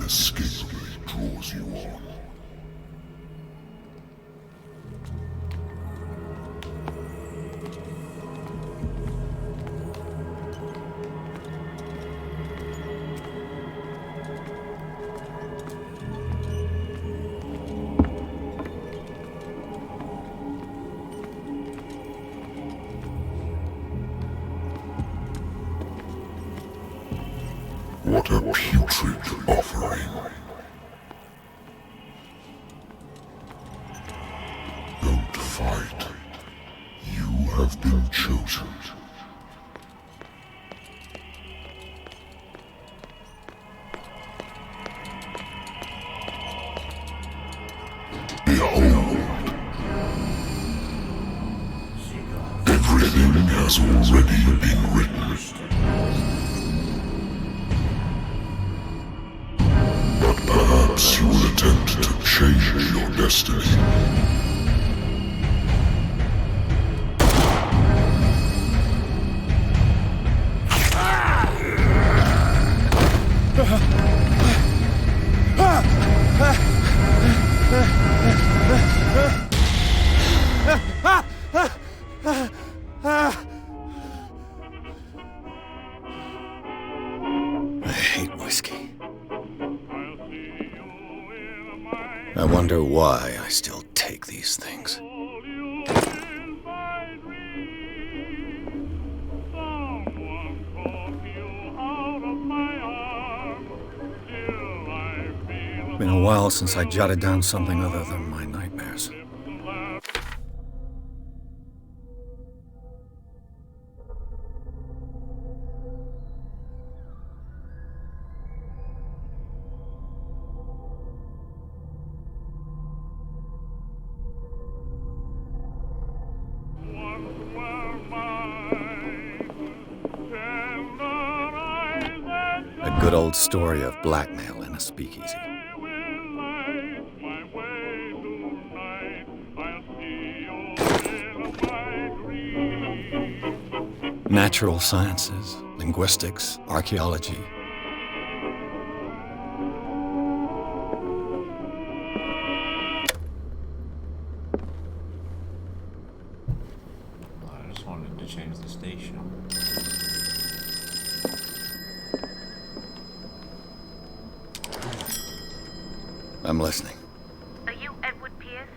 inescapably draws you on. What a putrid offering. Don't fight. You have been chosen. Behold. Everything has already been written. Perhaps you will attempt to change your destiny. I hate whiskey. I wonder why I still take these things. Been a while since I jotted down something other than my nightmares. A good old story of blackmail in a speakeasy. Natural sciences, linguistics, archaeology. I just wanted to change the station. I'm listening. Are you Edward Pierce,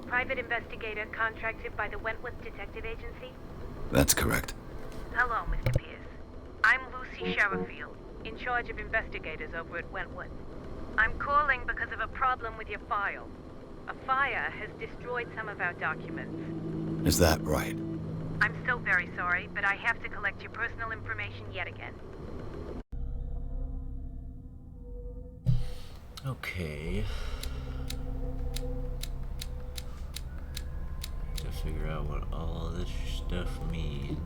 private investigator contracted by the Wentworth Detective Agency? That's correct. Hello, Mr. Pierce. I'm Lucy Sherrifield, in charge of investigators over at Wentworth. I'm calling because of a problem with your file. A fire has destroyed some of our documents. Is that right? I'm so very sorry, but I have to collect your personal information yet again. Okay. To figure out what all this stuff means.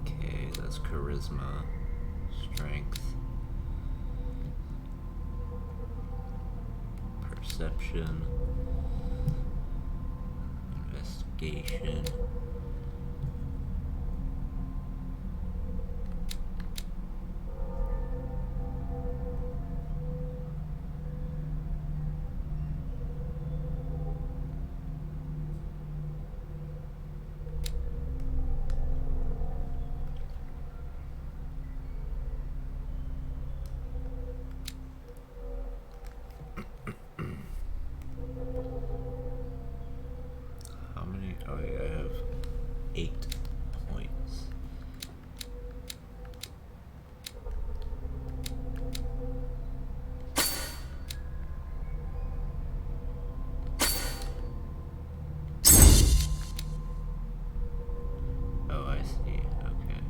Okay, that's charisma, strength, perception, investigation. How many? Oh yeah, I have 8 points. Oh, I see. Okay.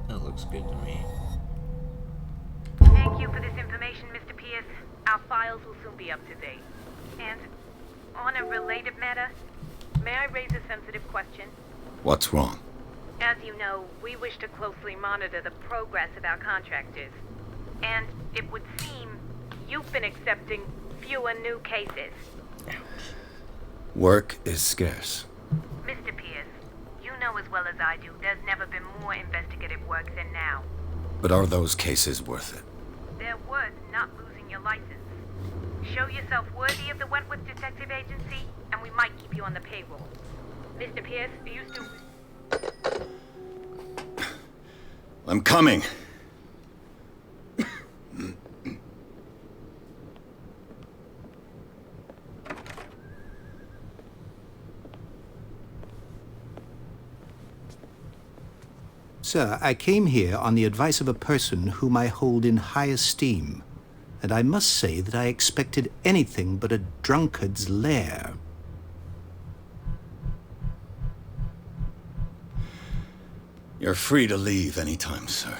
That looks good to me. Thank you for this information, Mr. Pierce. Our files will soon be up to date. And on a related matter, may I raise a sensitive question? What's wrong? As you know, we wish to closely monitor the progress of our contractors. And it would seem you've been accepting fewer new cases. Work is scarce. Mr. Pierce, you know as well as I do, there's never been more investigative work than now. But are those cases worth it? They're worth not losing your license. Show yourself worthy of the Wentworth Detective Agency, and we might keep you on the payroll. Mr. Pierce, are you still... I'm coming. Sir, I came here on the advice of a person whom I hold in high esteem, and I must say that I expected anything but a drunkard's lair. You're free to leave anytime, sir.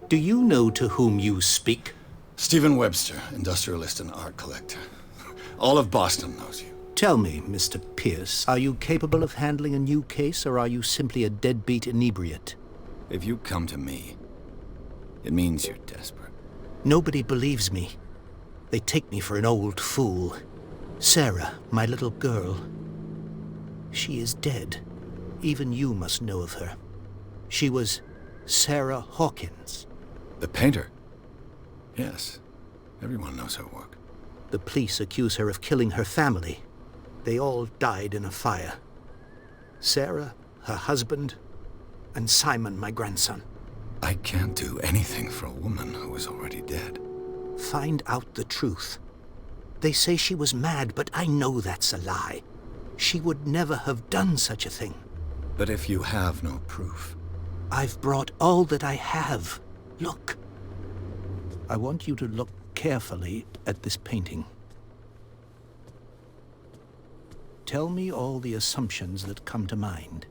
Do you know to whom you speak? Stephen Webster, industrialist and art collector. All of Boston knows you. Tell me, Mr. Pierce, are you capable of handling a new case, or are you simply a deadbeat inebriate? If you come to me, it means you're desperate. Nobody believes me. They take me for an old fool. Sarah, my little girl, she is dead. Even you must know of her. She was Sarah Hawkins. The painter? Yes. Everyone knows her work. The police accuse her of killing her family. They all died in a fire. Sarah, her husband, and Simon, my grandson. I can't do anything for a woman who is already dead. Find out the truth. They say she was mad, but I know that's a lie. She would never have done such a thing. But if you have no proof... I've brought all that I have. Look. I want you to look carefully at this painting. Tell me all the assumptions that come to mind.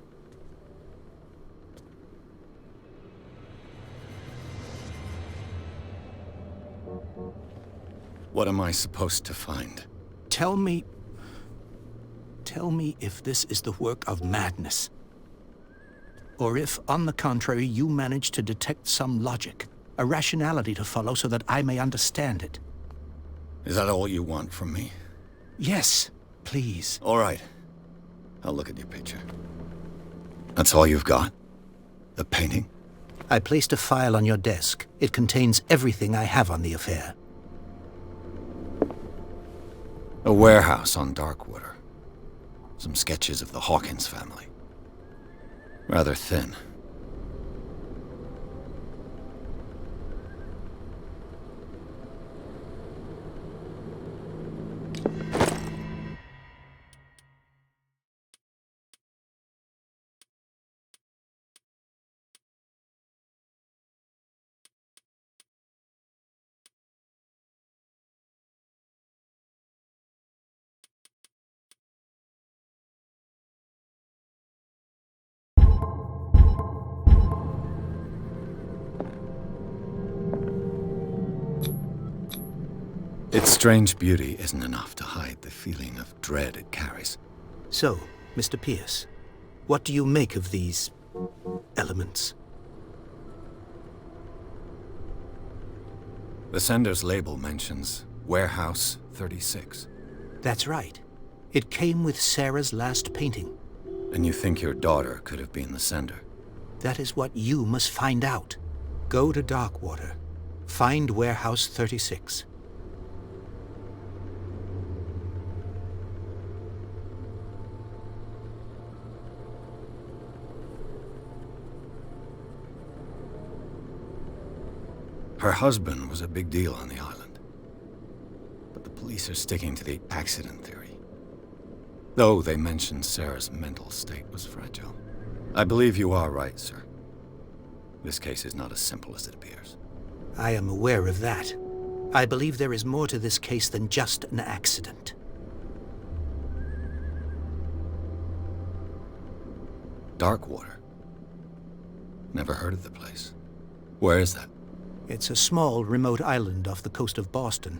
What am I supposed to find? Tell me if this is the work of madness. Or if, on the contrary, you manage to detect some logic, a rationality to follow so that I may understand it. Is that all you want from me? Yes, please. All right. I'll look at your picture. That's all you've got? The painting? I placed a file on your desk. It contains everything I have on the affair. A warehouse on Darkwater. Some sketches of the Hawkins family. Rather thin. Its strange beauty isn't enough to hide the feeling of dread it carries. So, Mr. Pierce, what do you make of these elements? The sender's label mentions Warehouse 36. That's right. It came with Sarah's last painting. And you think your daughter could have been the sender? That is what you must find out. Go to Darkwater. Find Warehouse 36. Her husband was a big deal on the island. But the police are sticking to the accident theory. Though they mentioned Sarah's mental state was fragile. I believe you are right, sir. This case is not as simple as it appears. I am aware of that. I believe there is more to this case than just an accident. Darkwater. Never heard of the place. Where is that? It's a small, remote island off the coast of Boston.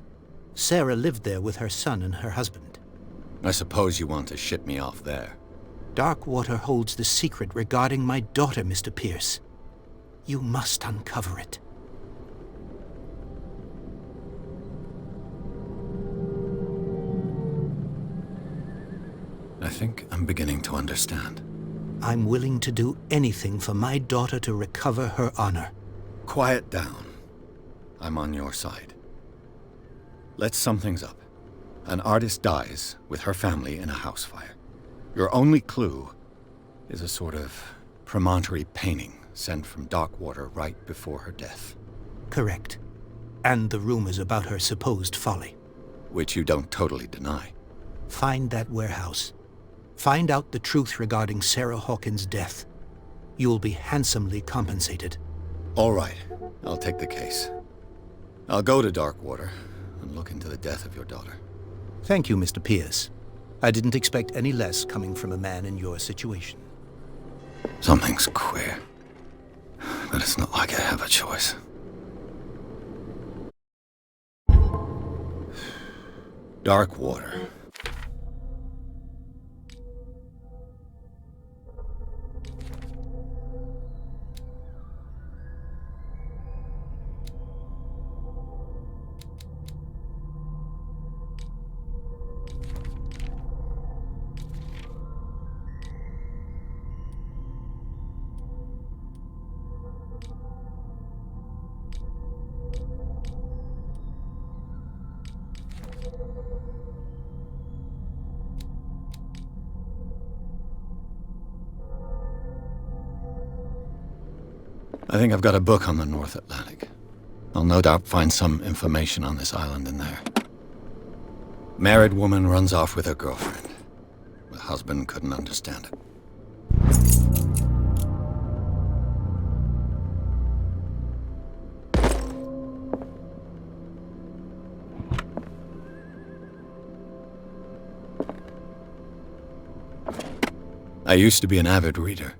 Sarah lived there with her son and her husband. I suppose you want to ship me off there. Darkwater holds the secret regarding my daughter, Mr. Pierce. You must uncover it. I think I'm beginning to understand. I'm willing to do anything for my daughter to recover her honor. Quiet down. I'm on your side. Let's sum things up. An artist dies with her family in a house fire. Your only clue is a sort of promontory painting sent from Darkwater right before her death. Correct. And the rumors about her supposed folly. Which you don't totally deny. Find that warehouse. Find out the truth regarding Sarah Hawkins' death. You'll be handsomely compensated. All right, I'll take the case. I'll go to Darkwater and look into the death of your daughter. Thank you, Mr. Pierce. I didn't expect any less coming from a man in your situation. Something's queer. But it's not like I have a choice. Darkwater. I think I've got a book on the North Atlantic. I'll no doubt find some information on this island in there. Married woman runs off with her girlfriend. The husband couldn't understand it. I used to be an avid reader.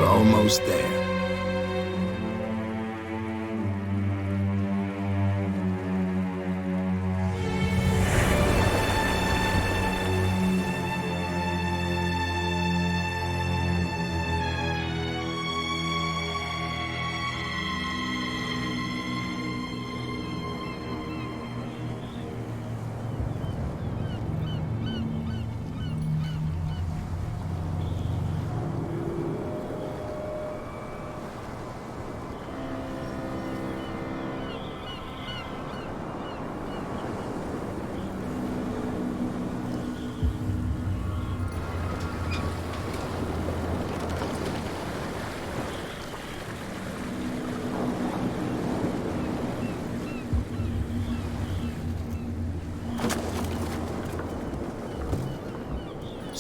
Almost there.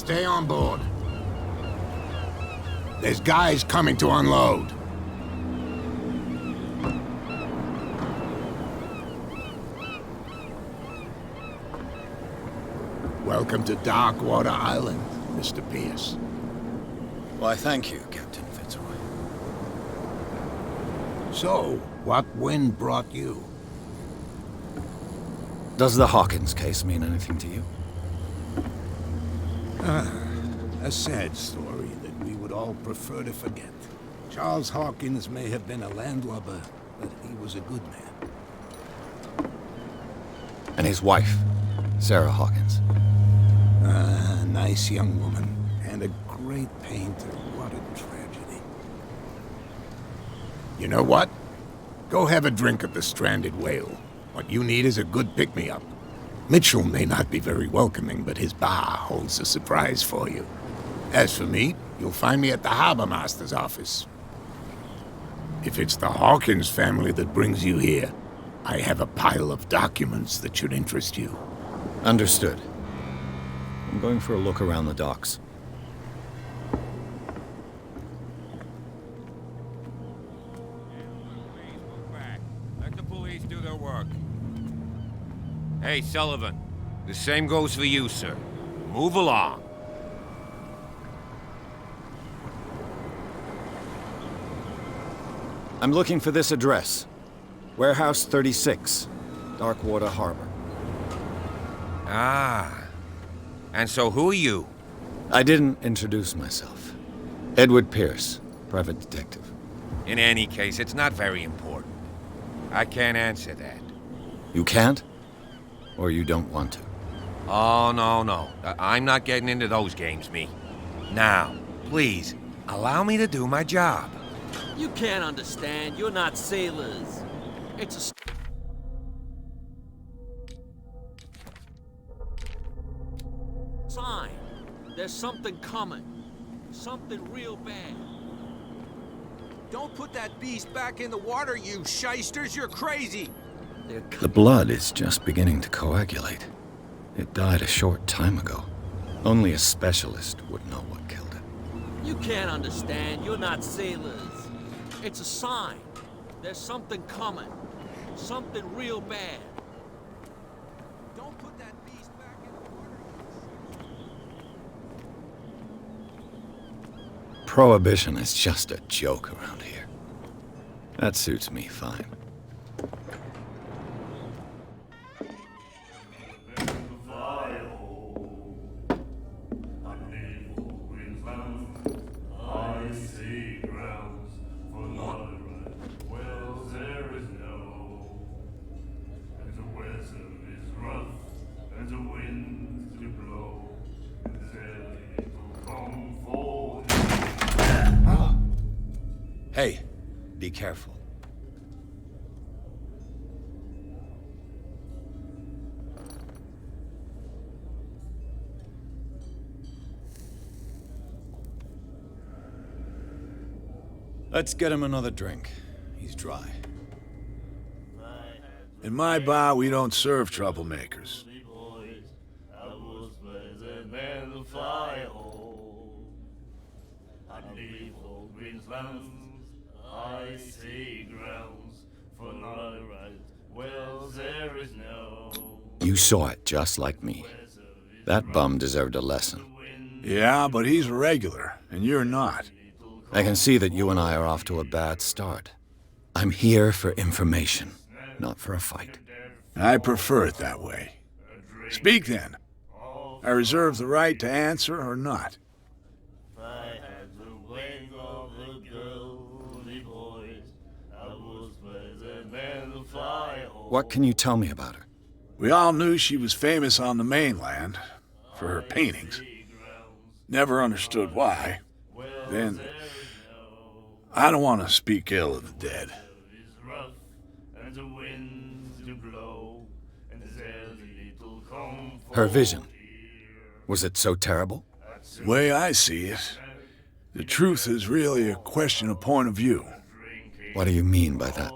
Stay on board. There's guys coming to unload. Welcome to Darkwater Island, Mr. Pierce. Why, thank you, Captain Fitzroy. So, what wind brought you? Does the Hawkins case mean anything to you? A sad story that we would all prefer to forget. Charles Hawkins may have been a landlubber, but he was a good man. And his wife, Sarah Hawkins. A nice young woman, and a great painter. What a tragedy. You know what? Go have a drink at the Stranded Whale. What you need is a good pick-me-up. Mitchell may not be very welcoming, but his bar holds a surprise for you. As for me, you'll find me at the Harbor Master's office. If it's the Hawkins family that brings you here, I have a pile of documents that should interest you. Understood. I'm going for a look around the docks. Let the police do their work. Hey, Sullivan. The same goes for you, sir. Move along. I'm looking for this address. Warehouse 36, Darkwater Harbor. Ah. And so who are you? I didn't introduce myself. Edward Pierce, private detective. In any case, it's not very important. I can't answer that. You can't? Or you don't want to? Oh, no. I'm not getting into those games, me. Now, please, allow me to do my job. You can't understand. You're not sailors. It's a... sign. There's something coming. Something real bad. Don't put that beast back in the water, you shysters! You're crazy! The blood is just beginning to coagulate. It died a short time ago. Only a specialist would know what killed it. You can't understand. You're not sailors. It's a sign. There's something coming. Something real bad. Don't put that beast back in the water, you Prohibition is just a joke around here. That suits me fine. Hey, be careful. Let's get him another drink. He's dry. In my bar, we don't serve troublemakers. I see grounds for not right. Well, there is no. You saw it just like me. That bum deserved a lesson. Yeah, but he's a regular, and you're not. I can see that you and I are off to a bad start. I'm here for information, not for a fight. I prefer it that way. Speak then. I reserve the right to answer or not. What can you tell me about her? We all knew she was famous on the mainland for her paintings. Never understood why. Then, I don't want to speak ill of the dead. Her vision. Was it so terrible? The way I see it, the truth is really a question of point of view. What do you mean by that?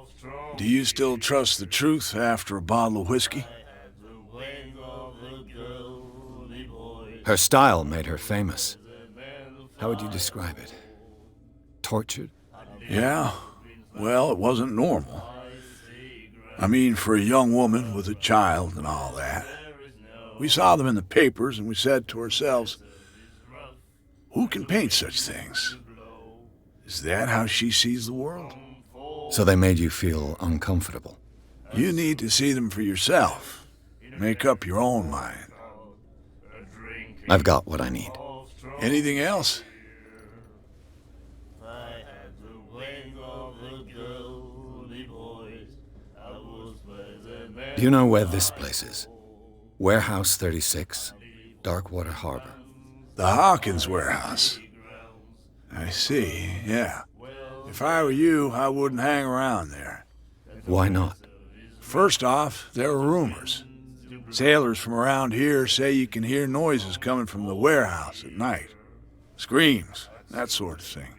Do you still trust the truth after a bottle of whiskey? Her style made her famous. How would you describe it? Tortured? Yeah, well, it wasn't normal. I mean, for a young woman with a child and all that. We saw them in the papers and we said to ourselves, who can paint such things? Is that how she sees the world? So they made you feel uncomfortable? You need to see them for yourself. Make up your own mind. I've got what I need. Anything else? Do you know where this place is? Warehouse 36, Darkwater Harbor. The Hawkins warehouse. I see, yeah. If I were you, I wouldn't hang around there. Why not? First off, there are rumors. Sailors from around here say you can hear noises coming from the warehouse at night. Screams, that sort of thing.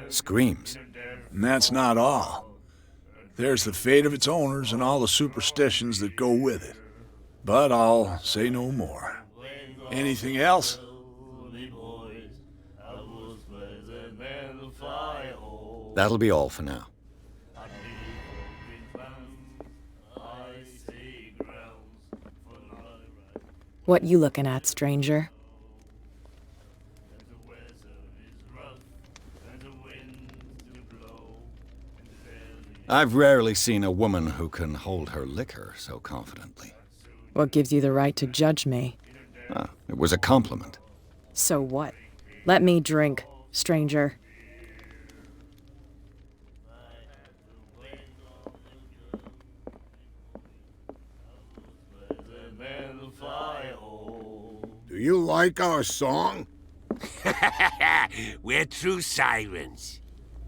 Screams? And that's not all. There's the fate of its owners and all the superstitions that go with it. But I'll say no more. Anything else? That'll be all for now. What you looking at, stranger? I've rarely seen a woman who can hold her liquor so confidently. What gives you the right to judge me? Ah, it was a compliment. So what? Let me drink, stranger. Do you like our song? We're true sirens.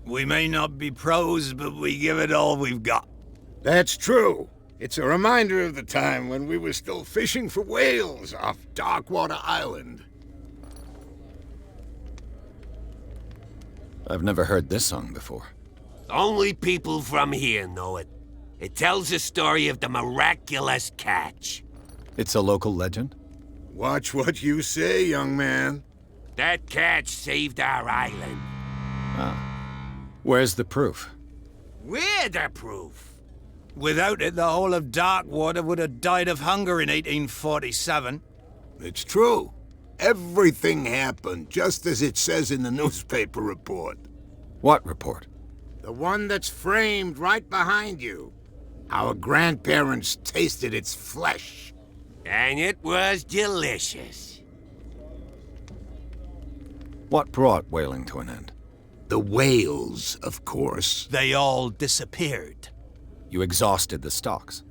We may not be pros, but we give it all we've got. That's true. It's a reminder of the time when we were still fishing for whales off Darkwater Island. I've never heard this song before. Only people from here know it. It tells the story of the miraculous catch. It's a local legend? Watch what you say, young man. That catch saved our island. Ah. Where's the proof? We're the proof. Without it, the whole of Darkwater would have died of hunger in 1847. It's true. Everything happened just as it says in the newspaper report. What report? The one that's framed right behind you. Our grandparents tasted its flesh. And it was delicious. What brought whaling to an end? The whales, of course. They all disappeared. You exhausted the stocks.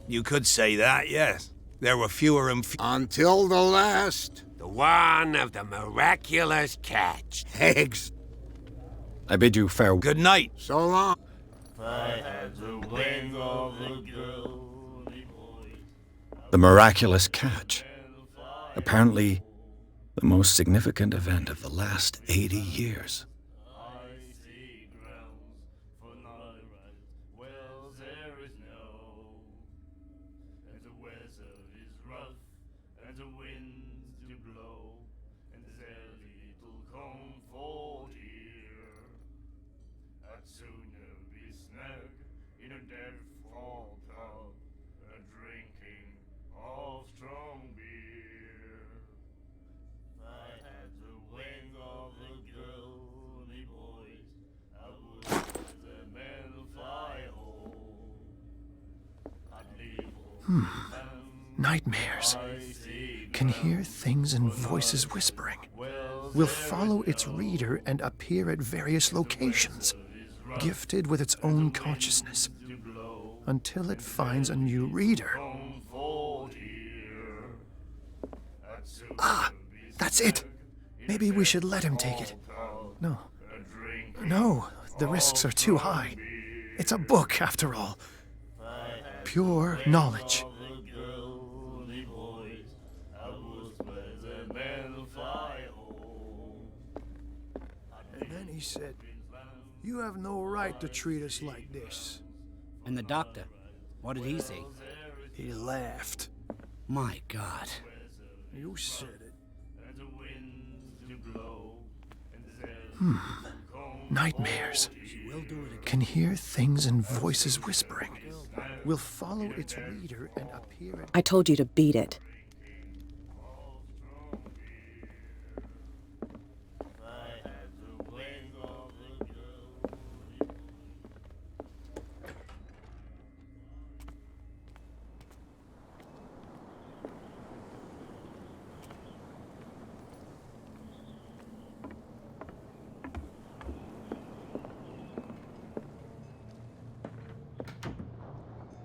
You could say that, yes. There were fewer and until the last. The one of the miraculous catch. Eggs. I bid you farewell. Good night. So long. I had the wings of the girl. The miraculous catch. Apparently, the most significant event of the last 80 years. Nightmares. Can hear things and voices whispering. Will follow its reader and appear at various locations, gifted with its own consciousness, until it finds a new reader. Ah, that's it. Maybe we should let him take it. No. No, the risks are too high. It's a book, after all. Pure knowledge. And then he said, "You have no right to treat us like this." And the doctor, what did he say? He laughed. My God. You said it. Nightmares. Can hear things and voices whispering. Will follow its reader and appear at... I told you to beat it.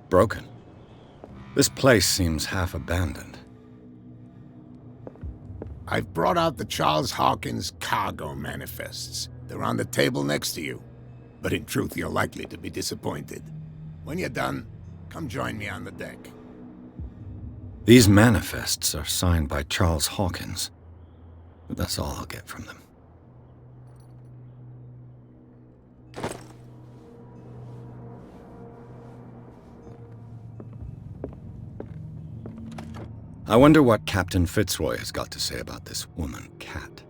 Broken. This place seems half abandoned. I've brought out the Charles Hawkins cargo manifests. They're on the table next to you. But in truth, you're likely to be disappointed. When you're done, come join me on the deck. These manifests are signed by Charles Hawkins, but that's all I'll get from them. I wonder what Captain Fitzroy has got to say about this woman, Cat.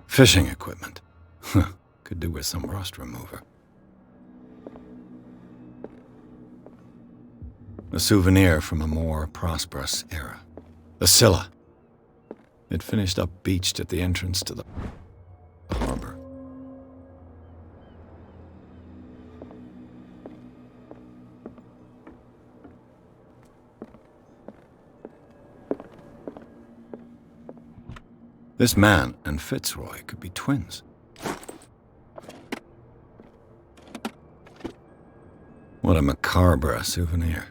Fishing equipment. Could do with some rust remover. A souvenir from a more prosperous era. The Scylla. It finished up beached at the entrance to the harbor. This man and Fitzroy could be twins. What a macabre souvenir.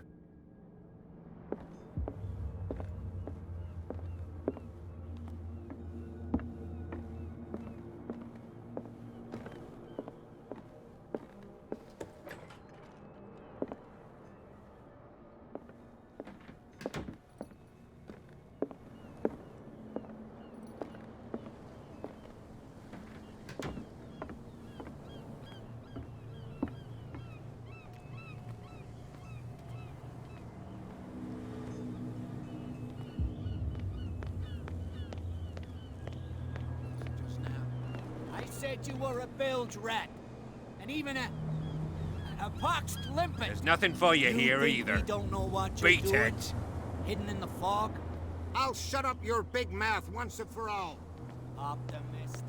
I said you were a bilge rat, and even a pox limpet. There's nothing for you here think either. We don't know what you're doing, Beatheads. hidden in the fog. I'll shut up your big mouth once and for all. Optimistic.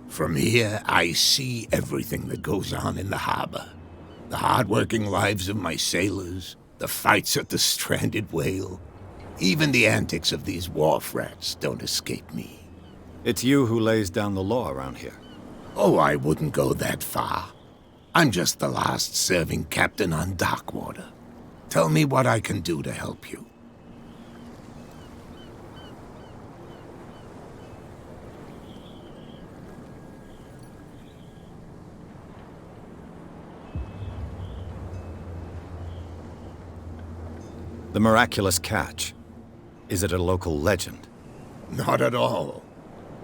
From here, I see everything that goes on in the harbor. The hard-working lives of my sailors, the fights at the stranded whale. Even the antics of these wharf rats don't escape me. It's you who lays down the law around here. Oh, I wouldn't go that far. I'm just the last serving captain on Darkwater. Tell me what I can do to help you. The miraculous catch. Is it a local legend? Not at all.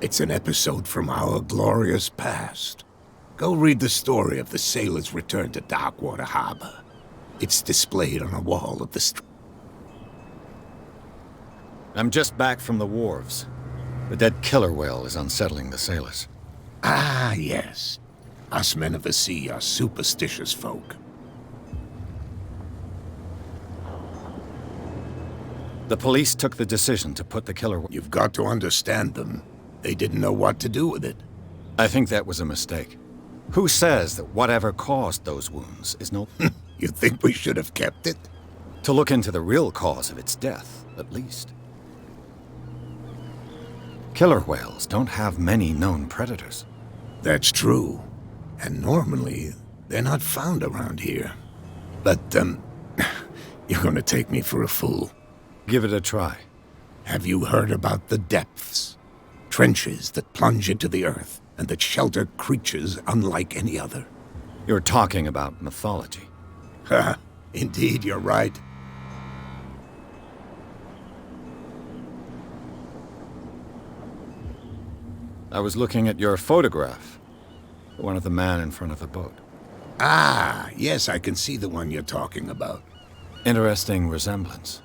It's an episode from our glorious past. Go read the story of the sailors' return to Darkwater Harbor. It's displayed on a wall of the I'm just back from the wharves. The dead killer whale is unsettling the sailors. Ah, yes. Us men of the sea are superstitious folk. The police took the decision to put the killer... You've got to understand them. They didn't know what to do with it. I think that was a mistake. Who says that whatever caused those wounds is no... You think we should have kept it? To look into the real cause of its death, at least. Killer whales don't have many known predators. That's true. And normally, they're not found around here. But, you're gonna take me for a fool. Give it a try. Have you heard about the depths? Trenches that plunge into the earth and that shelter creatures unlike any other. You're talking about mythology. Ha! Indeed, you're right. I was looking at your photograph. The one of the man in front of the boat. Ah, yes, I can see the one you're talking about. Interesting resemblance.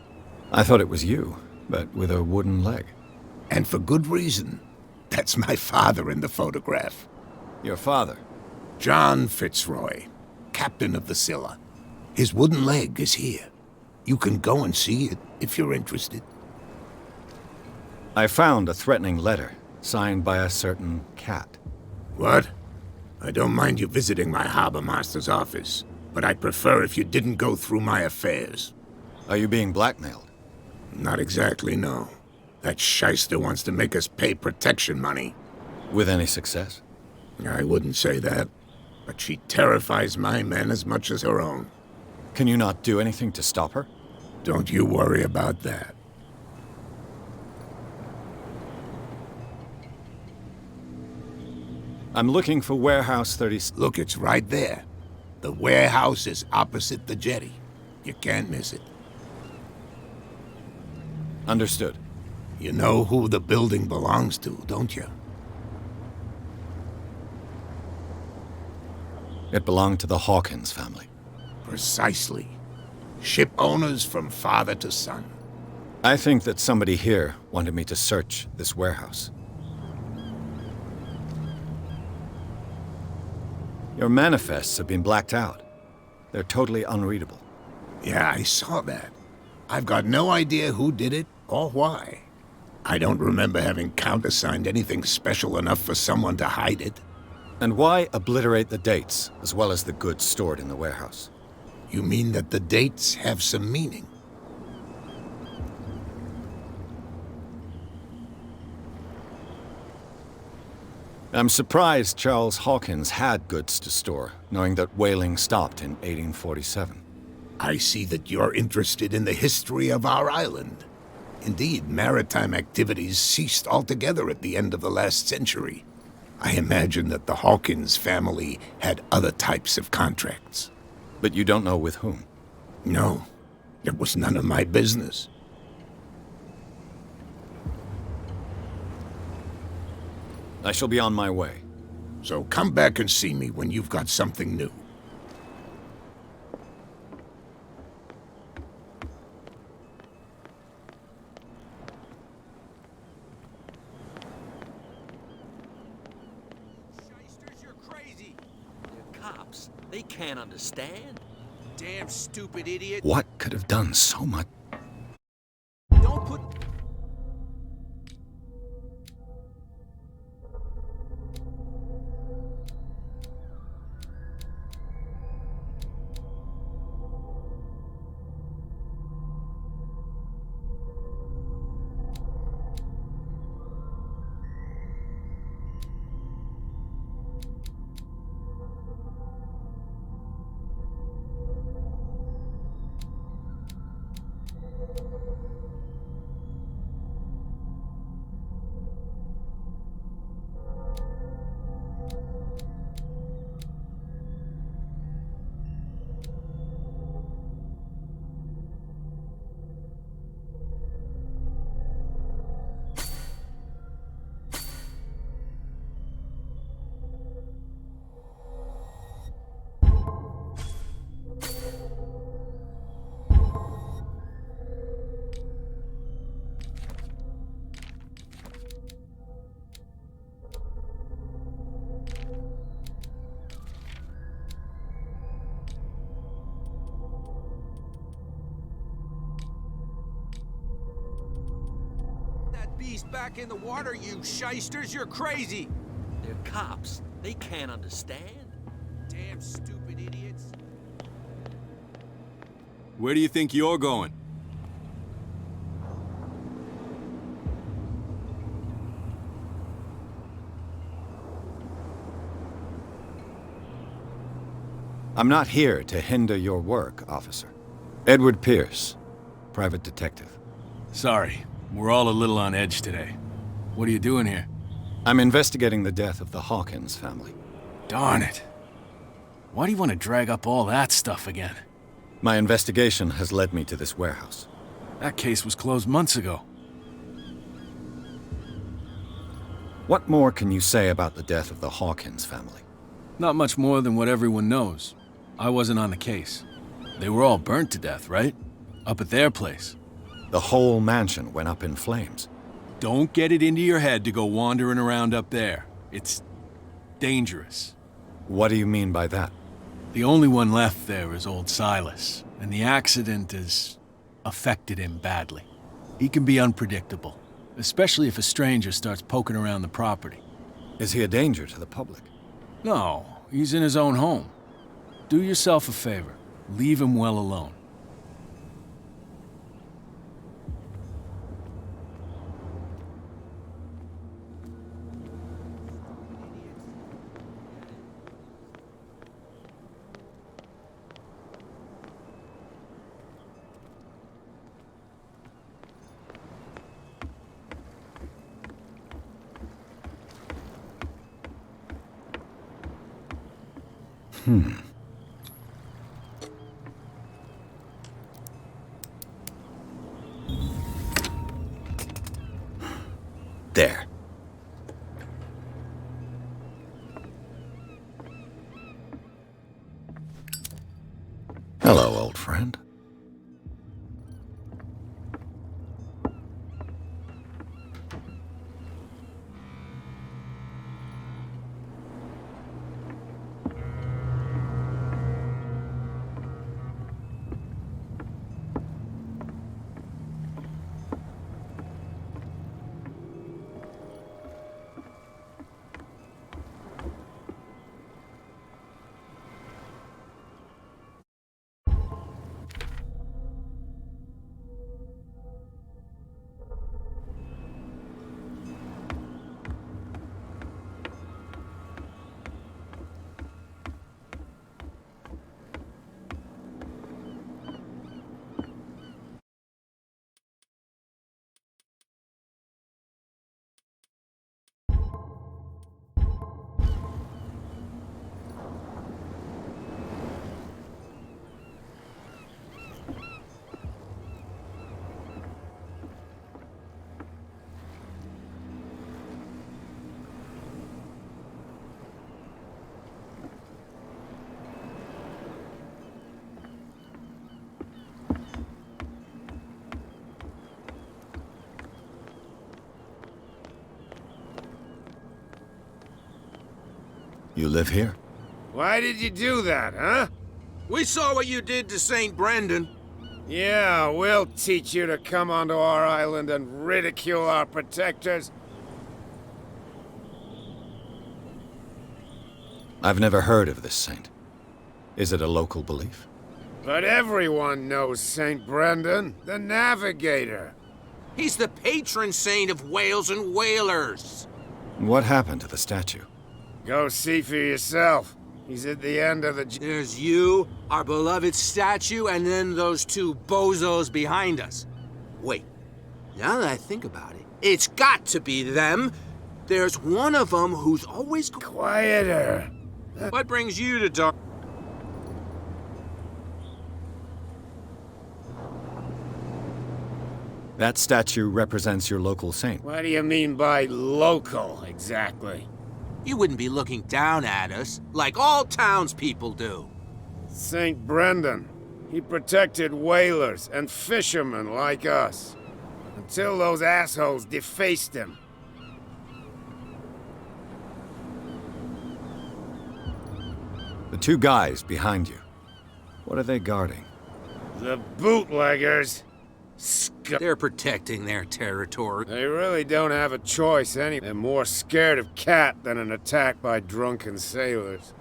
I thought it was you, but with a wooden leg. And for good reason. That's my father in the photograph. Your father? John Fitzroy, captain of the Scylla. His wooden leg is here. You can go and see it if you're interested. I found a threatening letter, signed by a certain cat. What? I don't mind you visiting my harbor master's office, but I'd prefer if you didn't go through my affairs. Are you being blackmailed? Not exactly, no. That shyster wants to make us pay protection money. With any success? I wouldn't say that, but she terrifies my men as much as her own. Can you not do anything to stop her? Don't you worry about that. I'm looking for Warehouse 30... Look, it's right there. The warehouse is opposite the jetty. You can't miss it. Understood. You know who the building belongs to, don't you? It belonged to the Hawkins family. Precisely. Ship owners from father to son. I think that somebody here wanted me to search this warehouse. Your manifests have been blacked out. They're totally unreadable. Yeah, I saw that. I've got no idea who did it or why. I don't remember having countersigned anything special enough for someone to hide it. And why obliterate the dates, as well as the goods stored in the warehouse? You mean that the dates have some meaning? I'm surprised Charles Hawkins had goods to store, knowing that whaling stopped in 1847. I see that you're interested in the history of our island. Indeed, maritime activities ceased altogether at the end of the last century. I imagine that the Hawkins family had other types of contracts. But you don't know with whom? No, it was none of my business. I shall be on my way. So come back and see me when you've got something new. Cops, they can't understand. Damn stupid idiot. What could have done so much? Don't put... Beast back in the water, you shysters! You're crazy! They're cops. They can't understand. Damn stupid idiots. Where do you think you're going? I'm not here to hinder your work, officer. Edward Pierce, private detective. Sorry, we're all a little on edge today. What are you doing here? I'm investigating the death of the Hawkins family. Darn it. Why do you want to drag up all that stuff again? My investigation has led me to this warehouse. That case was closed months ago. What more can you say about the death of the Hawkins family? Not much more than what everyone knows. I wasn't on the case. They were all burnt to death, right? Up at their place. The whole mansion went up in flames. Don't get it into your head to go wandering around up there. It's dangerous. What do you mean by that? The only one left there is old Silas, and the accident has affected him badly. He can be unpredictable, especially if a stranger starts poking around the property. Is he a danger to the public? No, he's in his own home. Do yourself a favor. Leave him well alone. There. Hello, old friend. You live here? Why did you do that, huh? We saw what you did to St. Brendan. Yeah, we'll teach you to come onto our island and ridicule our protectors. I've never heard of this saint. Is it a local belief? But everyone knows St. Brendan, the Navigator. He's the patron saint of whales and whalers. What happened to the statue? Go see for yourself. He's at the end of the... There's you, our beloved statue, and then those two bozos behind us. Wait, now that I think about it, it's got to be them. There's one of them who's always... Quieter. What brings you to dark... That statue represents your local saint. What do you mean by local, exactly? You wouldn't be looking down at us, like all townspeople do. St. Brendan. He protected whalers and fishermen like us. Until those assholes defaced him. The two guys behind you. What are they guarding? The bootleggers. They're protecting their territory. They really don't have a choice any. They're more scared of Cat than an attack by drunken sailors.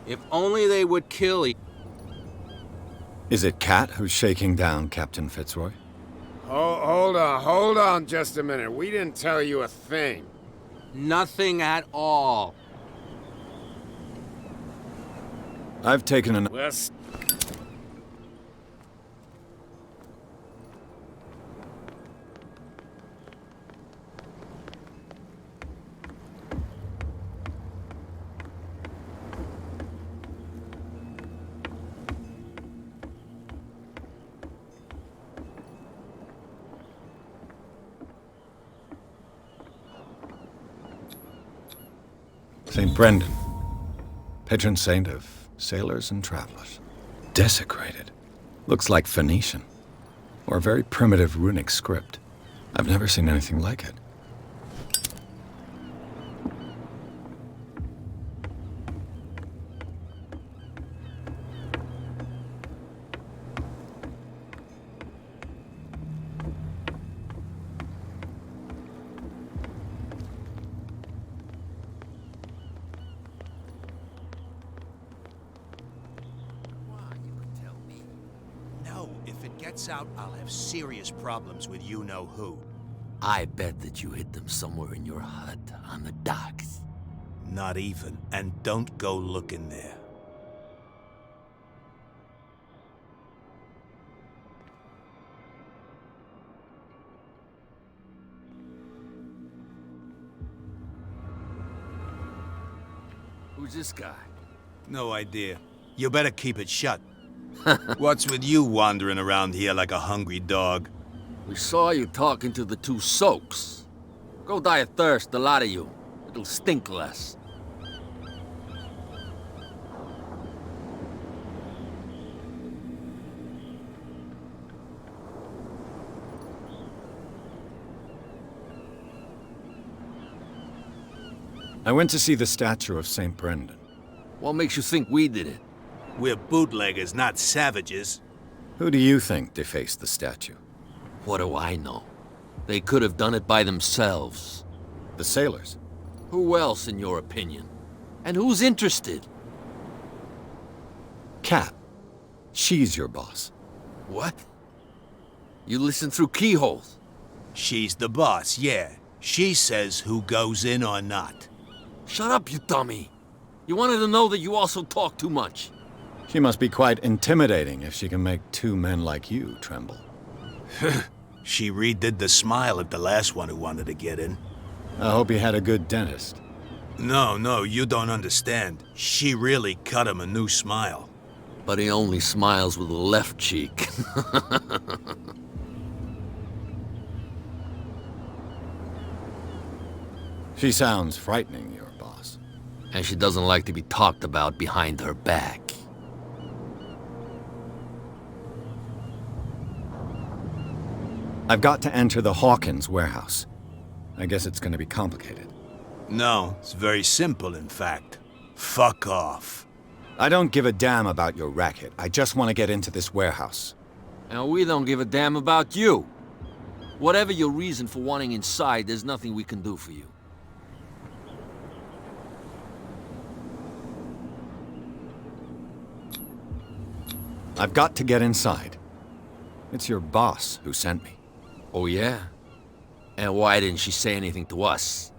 If only they would kill each... Is it Cat who's shaking down Captain Fitzroy? Hold on just a minute. We didn't tell you a thing. Nothing at all. I've taken an... West. St. Brendan, patron saint of sailors and travelers. Desecrated. Looks like Phoenician, or a very primitive runic script. I've never seen anything like it. If it gets out, I'll have serious problems with you-know-who. I bet that you hid them somewhere in your hut on the docks. Not even. And don't go looking there. Who's this guy? No idea. You better keep it shut. What's with you wandering around here like a hungry dog? We saw you talking to the two soaks. Go die of thirst, the lot of you. It'll stink less. I went to see the statue of St. Brendan. What makes you think we did it? We're bootleggers, not savages. Who do you think defaced the statue? What do I know? They could have done it by themselves. The sailors? Who else, in your opinion? And who's interested? Cat. She's your boss. What? You listen through keyholes? She's the boss, yeah. She says who goes in or not. Shut up, you dummy. You wanted to know that you also talk too much. She must be quite intimidating if she can make two men like you tremble. She redid the smile at the last one who wanted to get in. I hope he had a good dentist. No, you don't understand. She really cut him a new smile. But he only smiles with the left cheek. She sounds frightening, your boss. And she doesn't like to be talked about behind her back. I've got to enter the Hawkins warehouse. I guess it's gonna be complicated. No, it's very simple, in fact. Fuck off. I don't give a damn about your racket. I just want to get into this warehouse. And we don't give a damn about you. Whatever your reason for wanting inside, there's nothing we can do for you. I've got to get inside. It's your boss who sent me. Oh, yeah? And why didn't she say anything to us?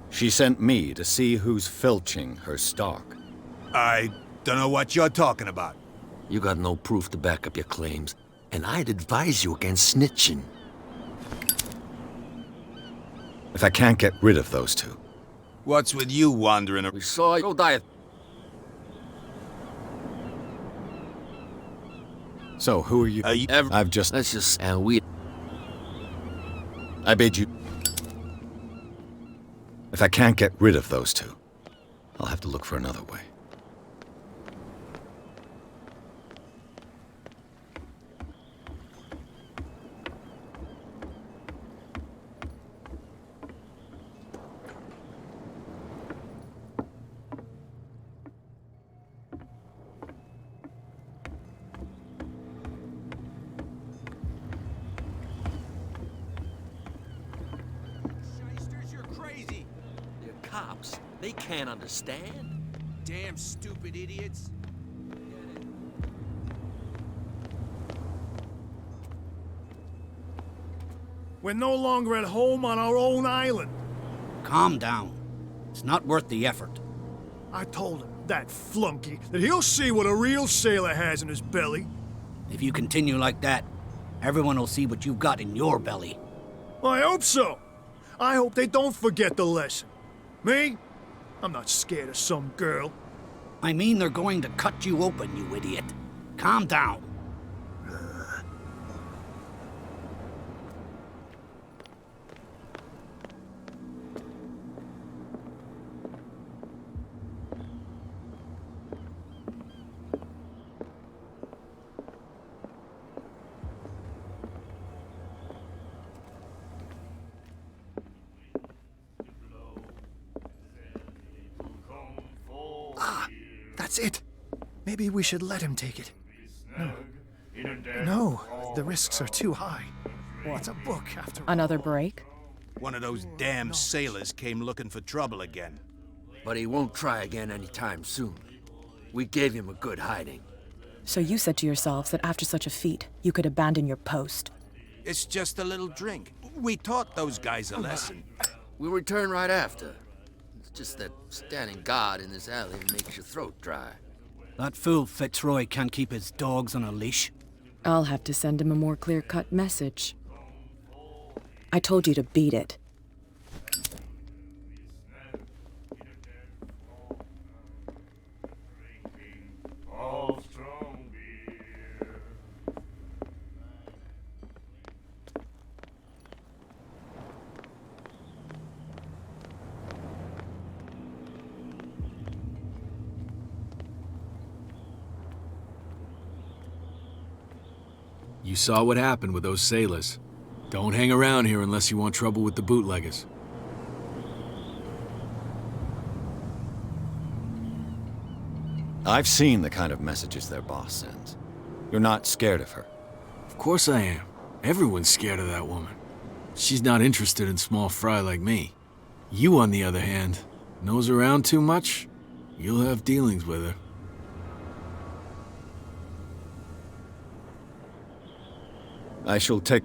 She sent me to see who's filching her stock. I don't know what you're talking about. You got no proof to back up your claims, and I'd advise you against snitching. If I can't get rid of those two. What's with you wandering around? We saw you. Go die. So, who are you? I've just... Let's just... And we... I bid you... If I can't get rid of those two, I'll have to look for another way. Cops, they can't understand. Damn stupid idiots. We're no longer at home on our own island. Calm down. It's not worth the effort. I told him, that flunky, that he'll see what a real sailor has in his belly. If you continue like that, everyone will see what you've got in your belly. I hope so. I hope they don't forget the lesson. Me? I'm not scared of some girl. I mean they're going to cut you open, you idiot. Calm down. That's it. Maybe we should let him take it. No. No, the risks are too high. What's a book after all? Another break? One of those damn sailors came looking for trouble again. But he won't try again anytime soon. We gave him a good hiding. So you said to yourselves that after such a feat, you could abandon your post. It's just a little drink. We taught those guys a lesson. We'll return right after. It's just that standing guard in this alley makes your throat dry. That fool Fitzroy can't keep his dogs on a leash. I'll have to send him a more clear-cut message. I told you to beat it. You saw what happened with those sailors. Don't hang around here unless you want trouble with the bootleggers. I've seen the kind of messages their boss sends. You're not scared of her. Of course I am. Everyone's scared of that woman. She's not interested in small fry like me. You, on the other hand, nose around too much, you'll have dealings with her. I shall take...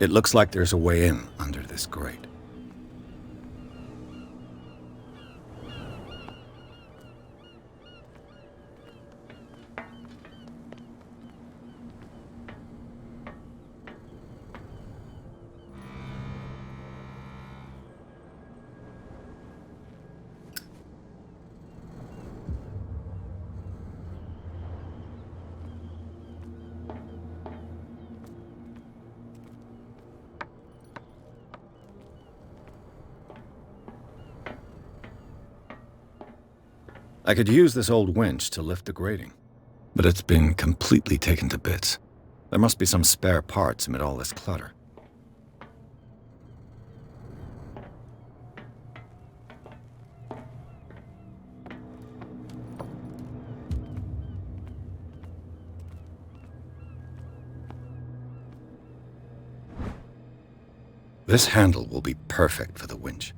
It looks like there's a way in under this grate. I could use this old winch to lift the grating, but it's been completely taken to bits. There must be some spare parts amid all this clutter. This handle will be perfect for the winch.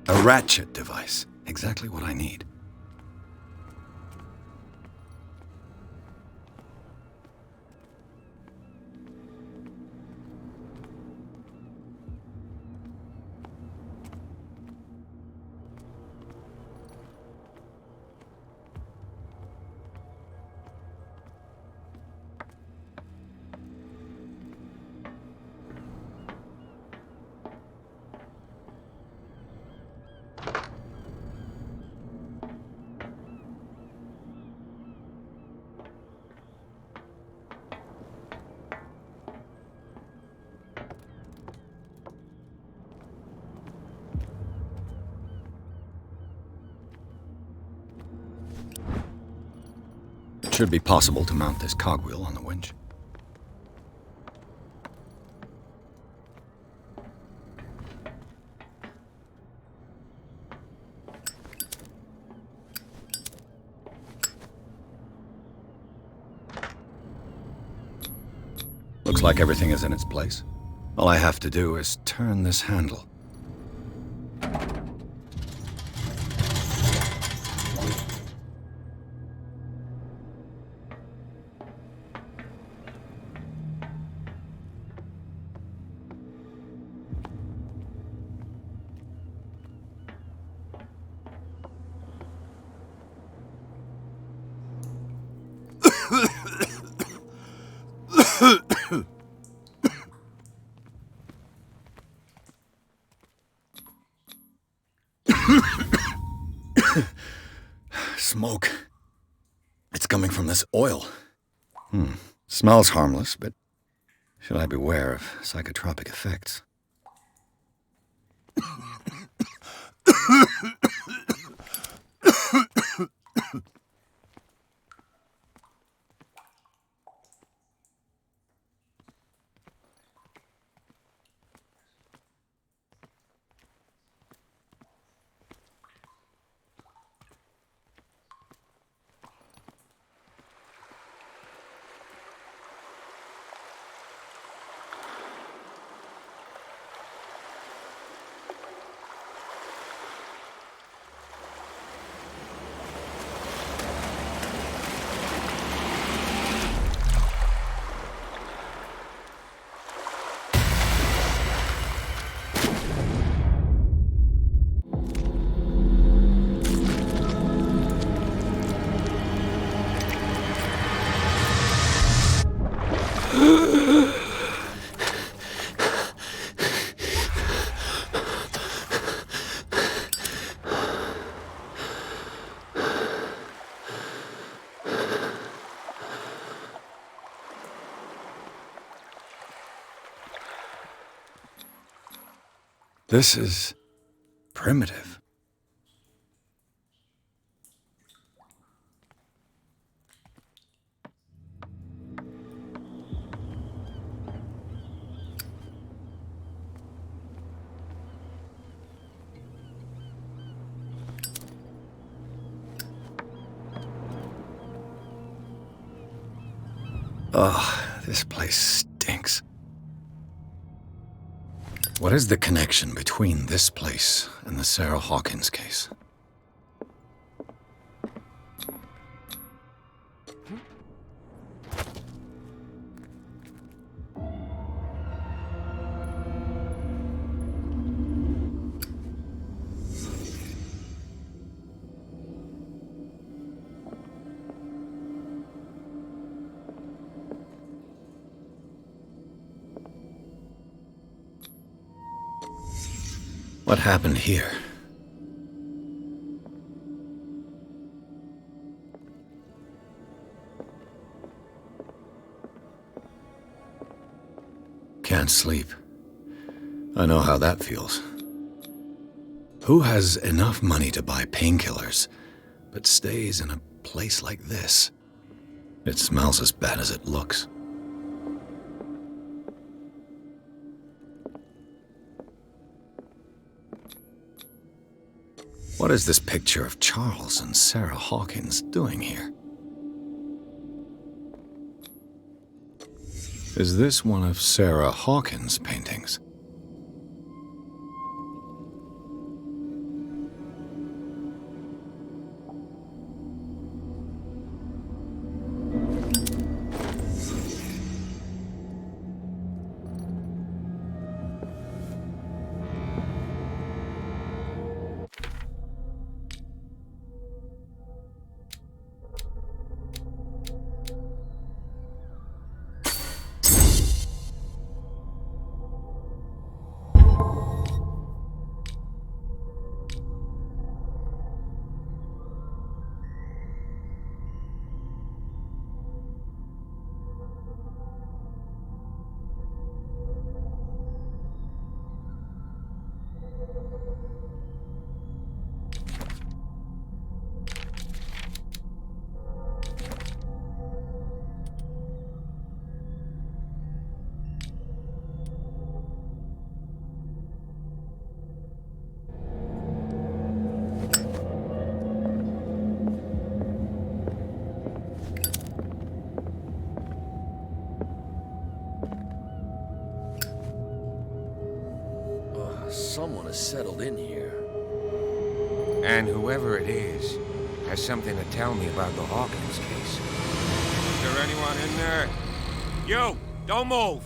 A ratchet device. Exactly what I need. should be possible to mount this cogwheel on the winch. Looks like everything is in its place. All I have to do is turn this handle. Smoke. It's coming from this oil. Smells harmless, but should I beware of psychotropic effects? This is primitive. Ugh, this place stinks. What is the connection between this place and the Sarah Hawkins case? What happened here? Can't sleep. I know how that feels. Who has enough money to buy painkillers, but stays in a place like this? It smells as bad as it looks. What is this picture of Charles and Sarah Hawkins doing here? Is this one of Sarah Hawkins' paintings? Someone has settled in here. And whoever it is has something to tell me about the Hawkins case. Is there anyone in there? You! Don't move!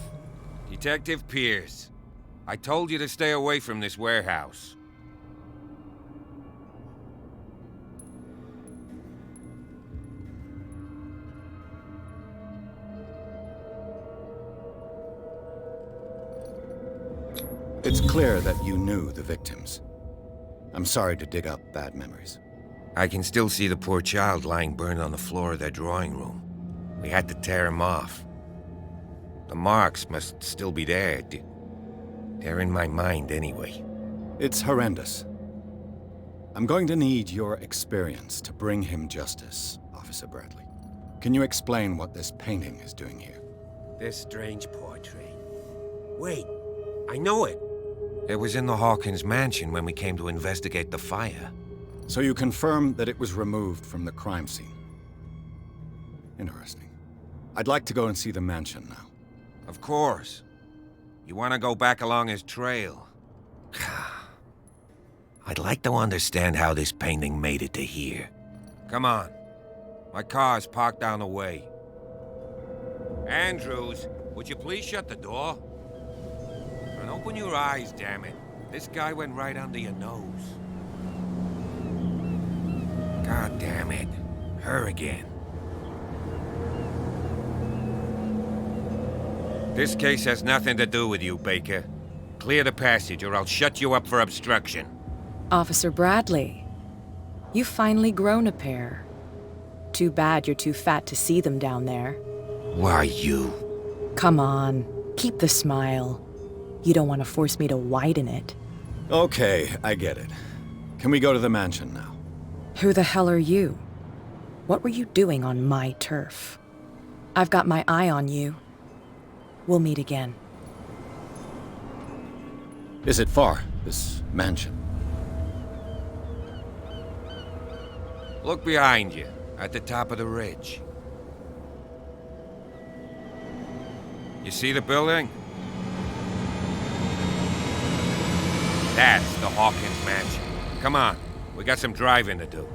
Detective Pierce. I told you to stay away from this warehouse. It's clear that you knew the victims. I'm sorry to dig up bad memories. I can still see the poor child lying burned on the floor of their drawing room. We had to tear him off. The marks must still be there. They're in my mind anyway. It's horrendous. I'm going to need your experience to bring him justice, Officer Bradley. Can you explain what this painting is doing here? This strange portrait. Wait, I know it. It was in the Hawkins mansion when we came to investigate the fire. So you confirm that it was removed from the crime scene? Interesting. I'd like to go and see the mansion now. Of course. You want to go back along his trail? I'd like to understand how this painting made it to here. Come on. My car's parked down the way. Andrews, would you please shut the door? And open your eyes, damn it. This guy went right under your nose. God damn it. Her again. This case has nothing to do with you, Baker. Clear the passage or I'll shut you up for obstruction. Officer Bradley, you've finally grown a pair. Too bad you're too fat to see them down there. Why you? Come on, keep the smile. You don't want to force me to widen it. Okay, I get it. Can we go to the mansion now? Who the hell are you? What were you doing on my turf? I've got my eye on you. We'll meet again. Is it far, this mansion? Look behind you, at the top of the ridge. You see the building? That's the Hawkins mansion. Come on, we got some driving to do.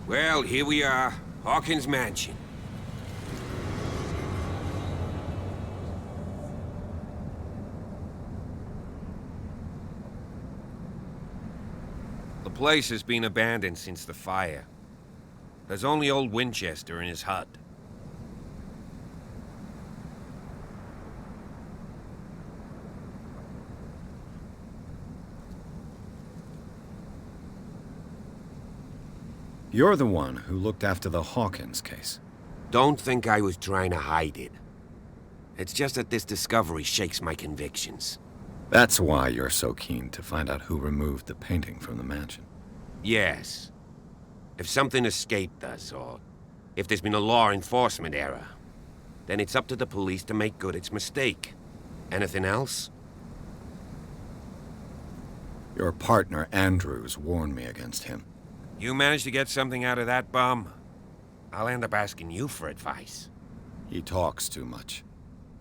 Well, here we are, Hawkins Mansion. The place has been abandoned since the fire. There's only old Winchester in his hut. You're the one who looked after the Hawkins case. Don't think I was trying to hide it. It's just that this discovery shakes my convictions. That's why you're so keen to find out who removed the painting from the mansion. Yes. If something escaped us, or if there's been a law enforcement error, then it's up to the police to make good its mistake. Anything else? Your partner, Andrews, warned me against him. You managed to get something out of that bum? I'll end up asking you for advice. He talks too much.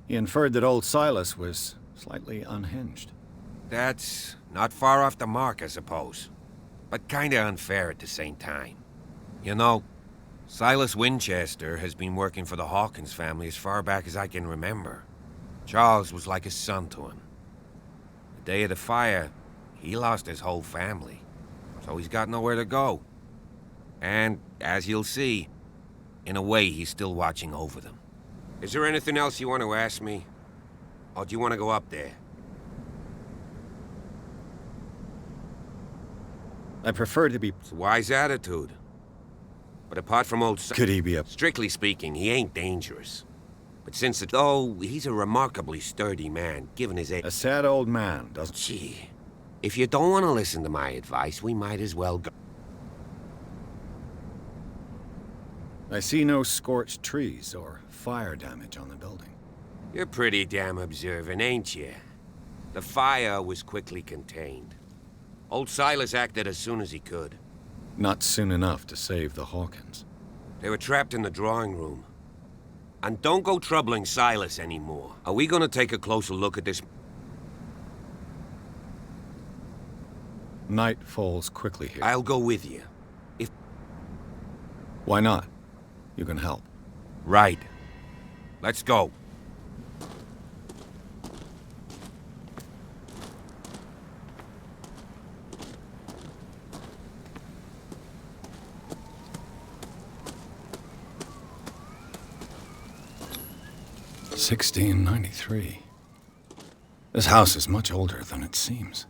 He inferred that old Silas was slightly unhinged. That's not far off the mark, I suppose. But kinda unfair at the same time. You know, Silas Winchester has been working for the Hawkins family as far back as I can remember. Charles was like a son to him. The day of the fire, he lost his whole family, so he's got nowhere to go. And, as you'll see, in a way, he's still watching over them. Is there anything else you want to ask me? Or do you want to go up there? I prefer to be... It's a wise attitude. But apart from old... Could he be a... Strictly speaking, he ain't dangerous. But though he's a remarkably sturdy man, given his age... A sad old man, doesn't... Gee, if you don't want to listen to my advice, we might as well go... I see no scorched trees or fire damage on the building. You're pretty damn observant, ain't you? The fire was quickly contained. Old Silas acted as soon as he could. Not soon enough to save the Hawkins. They were trapped in the drawing room. And don't go troubling Silas anymore. Are we gonna take a closer look at this? Night falls quickly here. I'll go with you. Why not? You can help. Right. Let's go. $1693. This house is much older than it seems.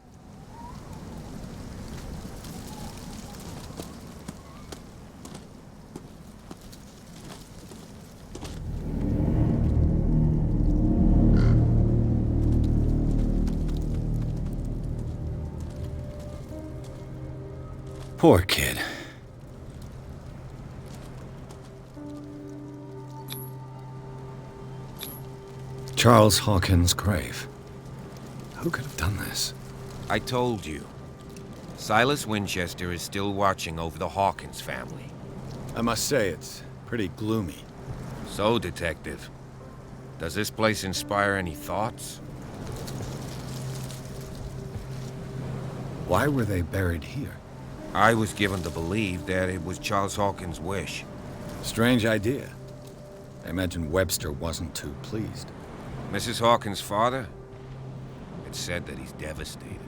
Poor kid. Charles Hawkins' grave. Who could have done this? I told you. Silas Winchester is still watching over the Hawkins family. I must say, it's pretty gloomy. So, Detective, does this place inspire any thoughts? Why were they buried here? I was given to believe that it was Charles Hawkins' wish. Strange idea. I imagine Webster wasn't too pleased. Mrs. Hawkins' father? It's said that he's devastated.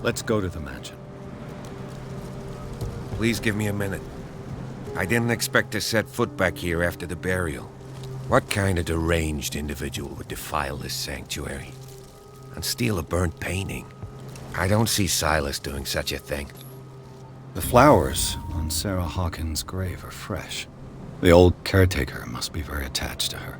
Let's go to the mansion. Please give me a minute. I didn't expect to set foot back here after the burial. What kind of deranged individual would defile this sanctuary and steal a burnt painting? I don't see Silas doing such a thing. The flowers on Sarah Hawkins' grave are fresh. The old caretaker must be very attached to her.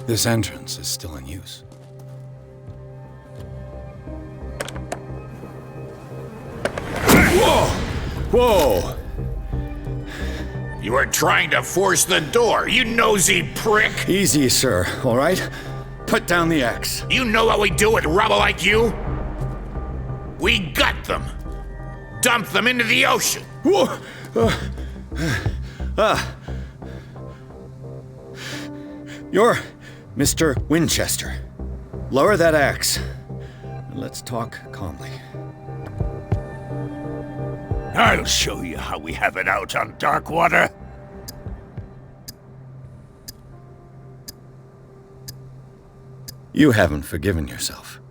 This entrance is still in use. Whoa! Whoa! You were trying to force the door, you nosy prick! Easy, sir, all right? Put down the axe. You know what we do with rubble like you? We gut them. Dump them into the ocean. Whoa! You're Mr. Winchester. Lower that axe. And let's talk calmly. I'll show you how we have it out on Darkwater. You haven't forgiven yourself.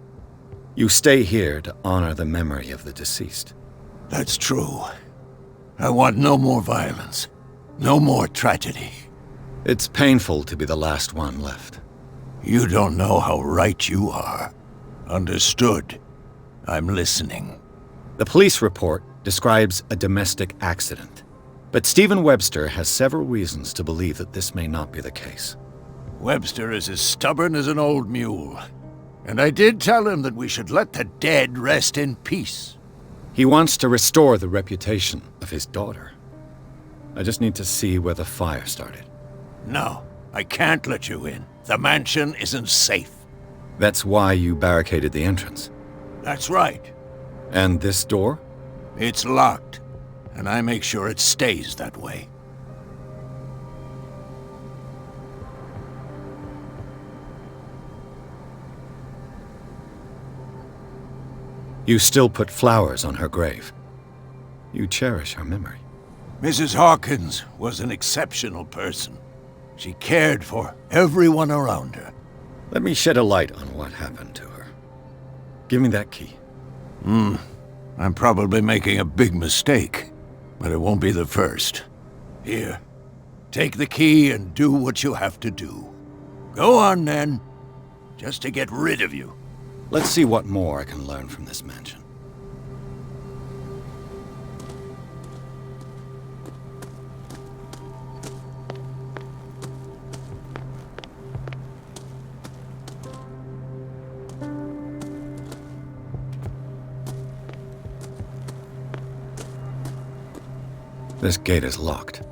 You stay here to honor the memory of the deceased. That's true. I want no more violence. No more tragedy. It's painful to be the last one left. You don't know how right you are. Understood. I'm listening. The police report describes a domestic accident, but Stephen Webster has several reasons to believe that this may not be the case. Webster is as stubborn as an old mule. And I did tell him that we should let the dead rest in peace. He wants to restore the reputation of his daughter. I just need to see where the fire started. No, I can't let you in. The mansion isn't safe. That's why you barricaded the entrance. That's right. And this door? It's locked, and I make sure it stays that way. You still put flowers on her grave. You cherish her memory. Mrs. Hawkins was an exceptional person. She cared for everyone around her. Let me shed a light on what happened to her. Give me that key. I'm probably making a big mistake, but it won't be the first. Here, take the key and do what you have to do. Go on, then. Just to get rid of you. Let's see what more I can learn from this mansion. This gate is locked.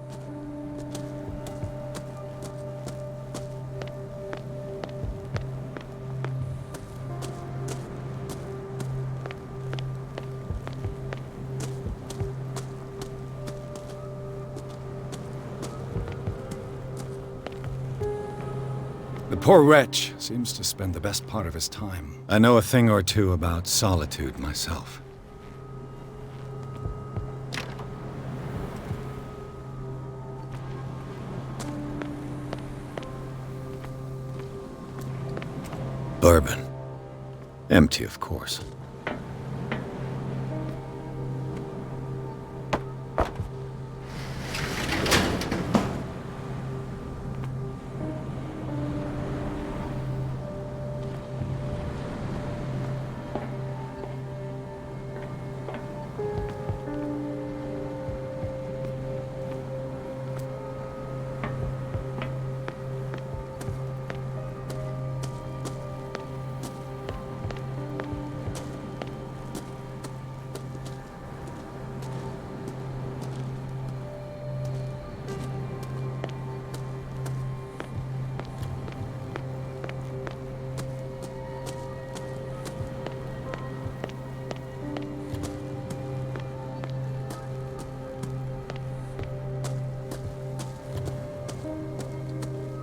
The poor wretch seems to spend the best part of his time. I know a thing or two about solitude myself. Bourbon. Empty, of course.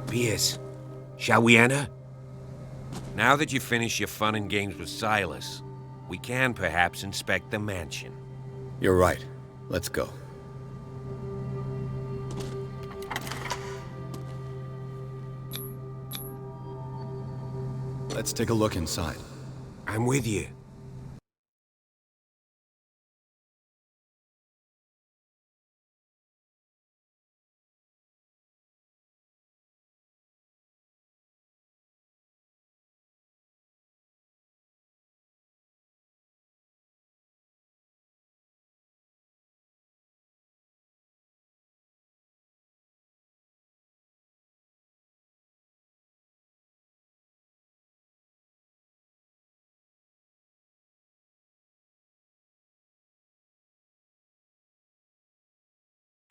Pierce, shall we enter? Now that you've finished your fun and games with Silas, we can perhaps inspect the mansion. You're right. Let's go. Let's take a look inside. I'm with you.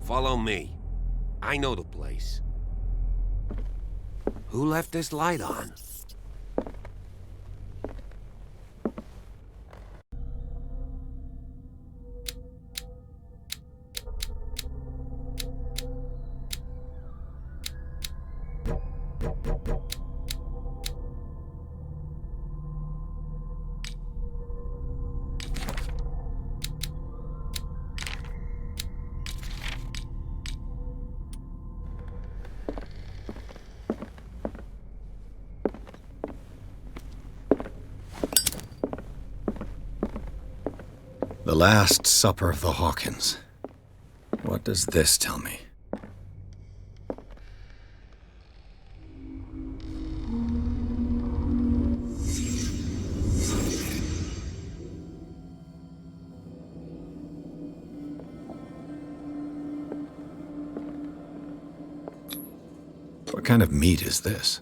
Follow me. I know the place. Who left this light on? The Last Supper of the Hawkins. What does this tell me? What kind of meat is this?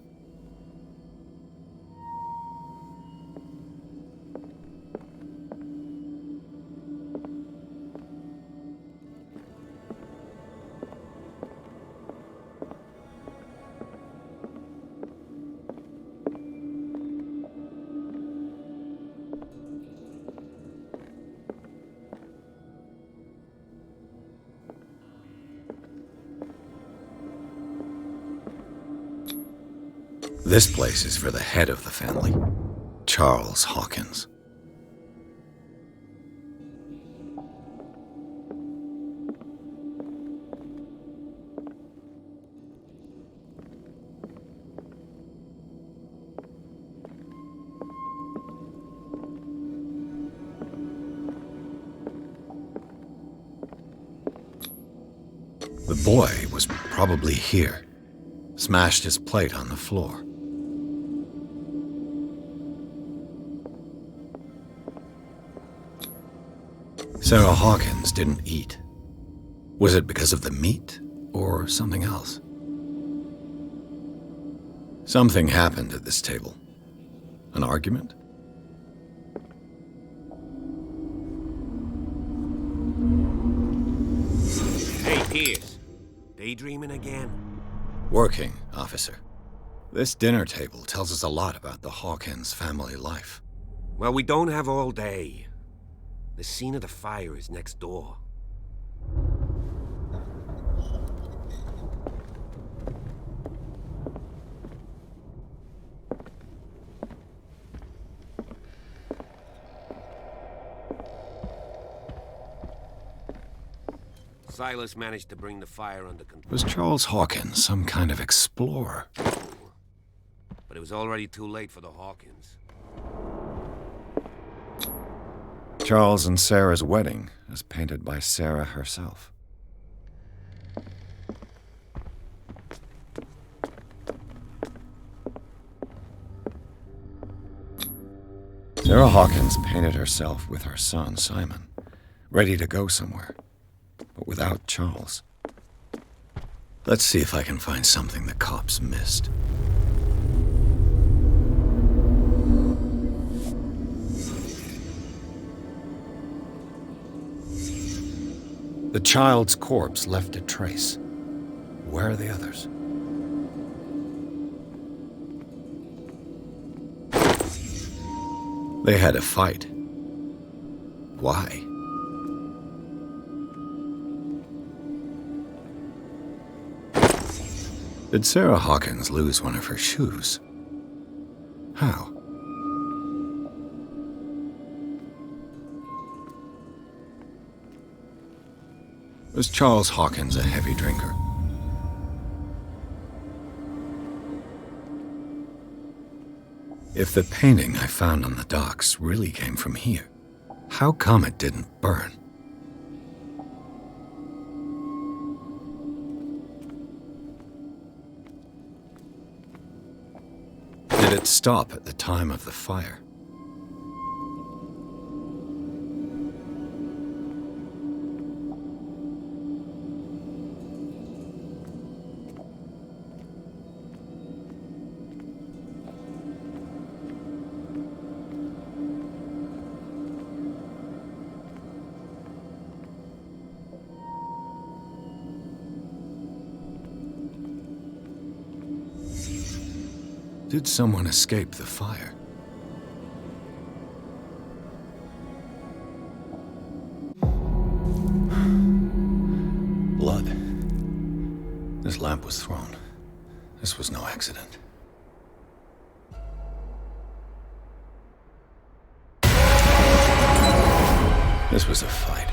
This place is for the head of the family, Charles Hawkins. The boy was probably here, smashed his plate on the floor. Sarah Hawkins didn't eat. Was it because of the meat or something else? Something happened at this table. An argument? Hey, Pierce. Daydreaming again? Working, officer. This dinner table tells us a lot about the Hawkins family life. Well, we don't have all day. The scene of the fire is next door. Silas managed to bring the fire under control. Was Charles Hawkins some kind of explorer? But it was already too late for the Hawkins. Charles and Sarah's wedding, as painted by Sarah herself. Sarah Hawkins painted herself with her son, Simon, ready to go somewhere, but without Charles. Let's see if I can find something the cops missed. The child's corpse left a trace. Where are the others? They had a fight. Why? Did Sarah Hawkins lose one of her shoes? How? Was Charles Hawkins a heavy drinker? If the painting I found on the docks really came from here, how come it didn't burn? Did it stop at the time of the fire? Did someone escape the fire? Blood. This lamp was thrown. This was no accident. This was a fight.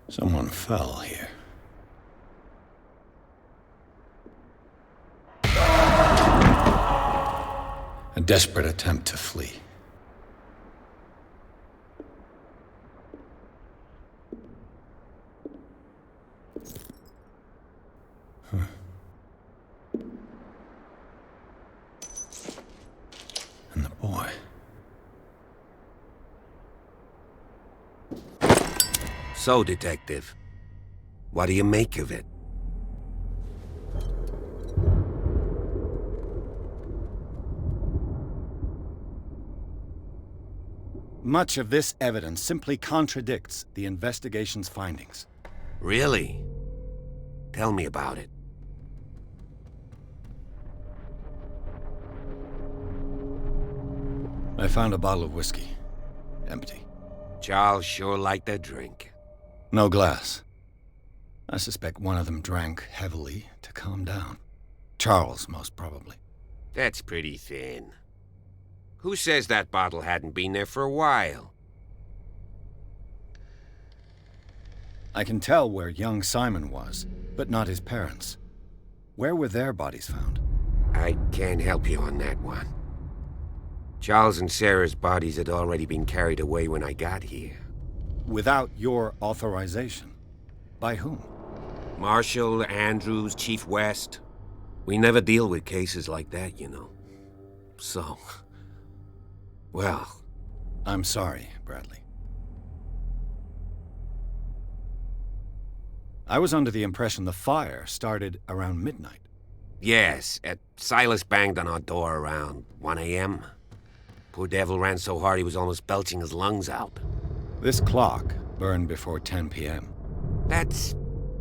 Someone fell here. A desperate attempt to flee. And the boy. So, Detective, what do you make of it? Much of this evidence simply contradicts the investigation's findings. Really? Tell me about it. I found a bottle of whiskey. Empty. Charles sure liked that drink. No glass. I suspect one of them drank heavily to calm down. Charles, most probably. That's pretty thin. Who says that bottle hadn't been there for a while? I can tell where young Simon was, but not his parents. Where were their bodies found? I can't help you on that one. Charles and Sarah's bodies had already been carried away when I got here. Without your authorization? By whom? Marshall, Andrews, Chief West. We never deal with cases like that, you know. So... well... I'm sorry, Bradley. I was under the impression the fire started around midnight. Yes, Silas banged on our door around 1 a.m. Poor devil ran so hard he was almost belching his lungs out. This clock burned before 10 p.m. That's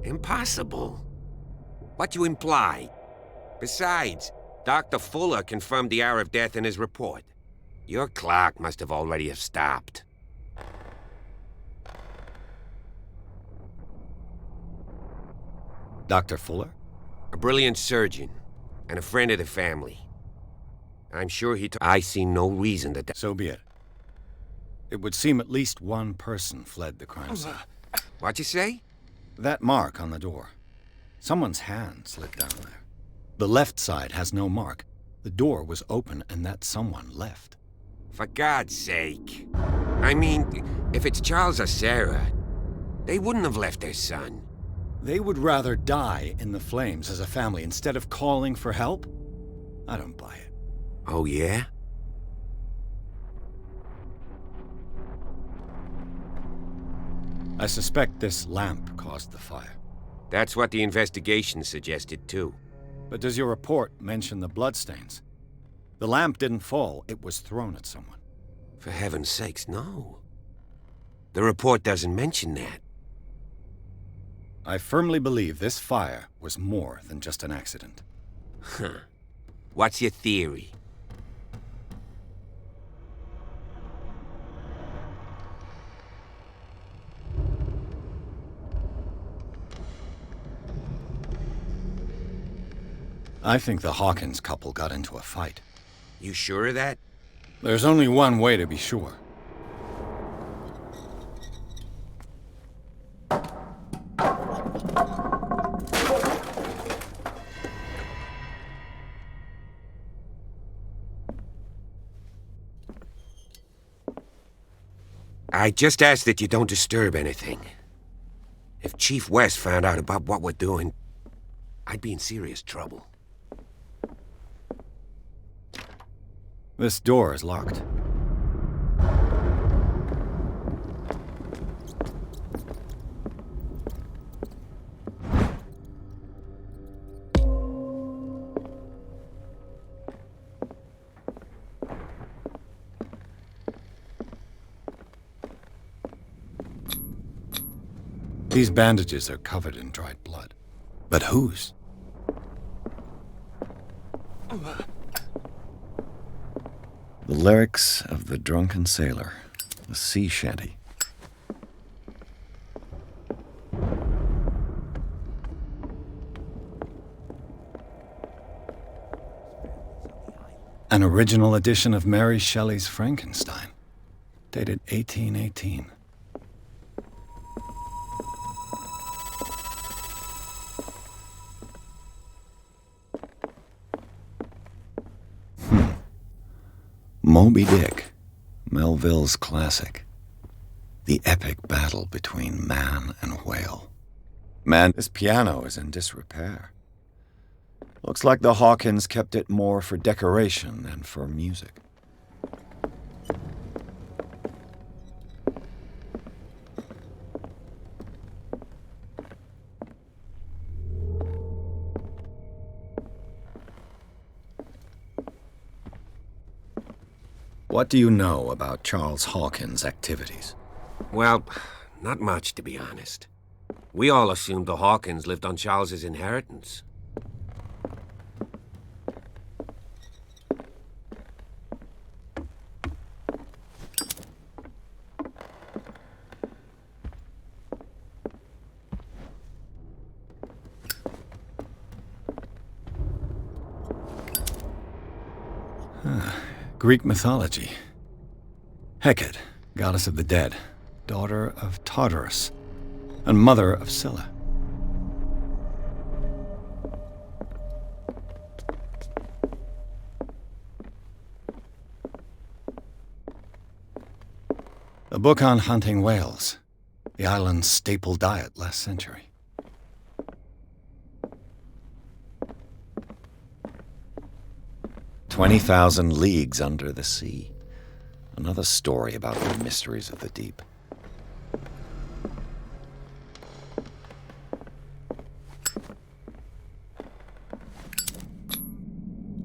impossible. What do you imply? Besides, Dr. Fuller confirmed the hour of death in his report. Your clock must have already have stopped. Dr. Fuller? A brilliant surgeon, and a friend of the family. I'm sure I see no reason that... So be it. It would seem at least one person fled the crime scene. What'd you say? That mark on the door. Someone's hand slid down there. The left side has no mark. The door was open and that someone left. For God's sake. I mean, if it's Charles or Sarah, they wouldn't have left their son. They would rather die in the flames as a family instead of calling for help? I don't buy it. Oh, yeah? I suspect this lamp caused the fire. That's what the investigation suggested, too. But does your report mention the bloodstains? The lamp didn't fall, it was thrown at someone. For heaven's sakes, no. The report doesn't mention that. I firmly believe this fire was more than just an accident. Huh. What's your theory? I think the Hawkins couple got into a fight. You sure of that? There's only one way to be sure. I just ask that you don't disturb anything. If Chief West found out about what we're doing, I'd be in serious trouble. This door is locked. These bandages are covered in dried blood. But whose? The lyrics of the drunken sailor, a sea shanty. An original edition of Mary Shelley's Frankenstein, dated 1818. Moby Dick, Melville's classic. The epic battle between man and whale. Man, this piano is in disrepair. Looks like the Hawkins kept it more for decoration than for music. What do you know about Charles Hawkins' activities? Well, not much, to be honest. We all assumed the Hawkins lived on Charles's inheritance. Greek mythology. Hecate, goddess of the dead, daughter of Tartarus, and mother of Scylla. A book on hunting whales, the island's staple diet last century. "20,000 Leagues Under the Sea." Another story about the mysteries of the deep.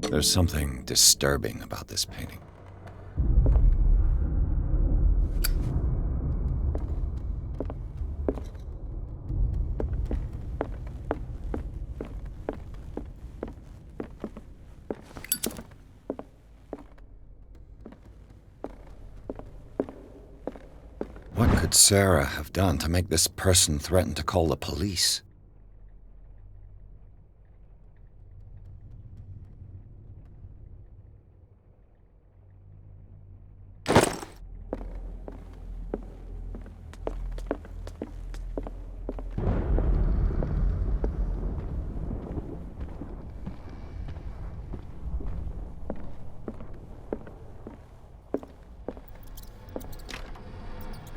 There's something disturbing about this painting. What could Sarah have done to make this person threaten to call the police?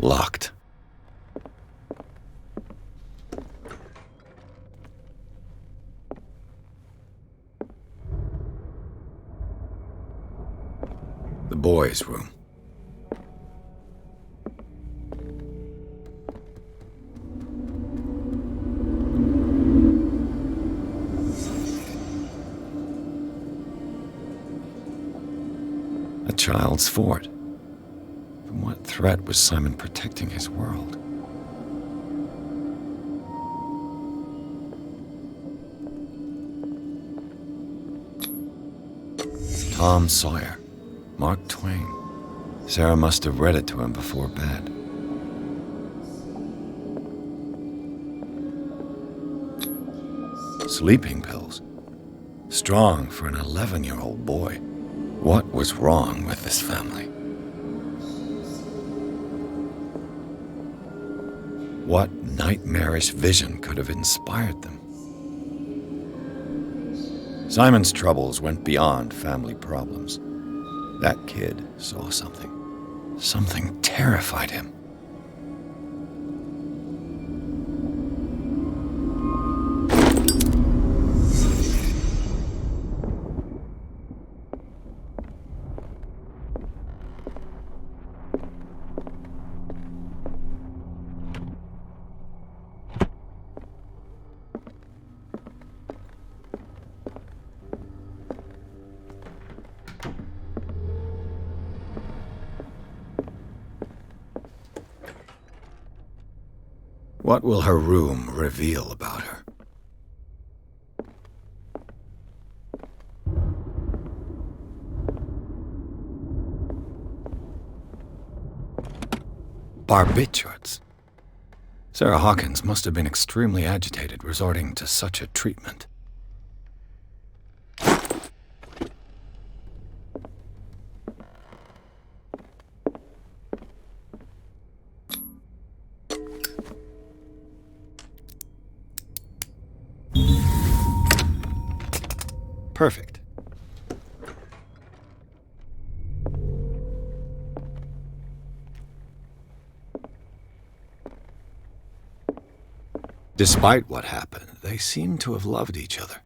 Locked. The boys' room. A child's fort. From what threat was Simon protecting his world? Tom Sawyer, Mark Twain. Sarah must have read it to him before bed. Sleeping pills. Strong for an 11-year-old boy. What was wrong with this family? What nightmarish vision could have inspired them? Simon's troubles went beyond family problems. That kid saw something. Something terrified him. What will her room reveal about her? Barbiturates. Sarah Hawkins must have been extremely agitated resorting to such a treatment. Perfect. Despite what happened, they seem to have loved each other.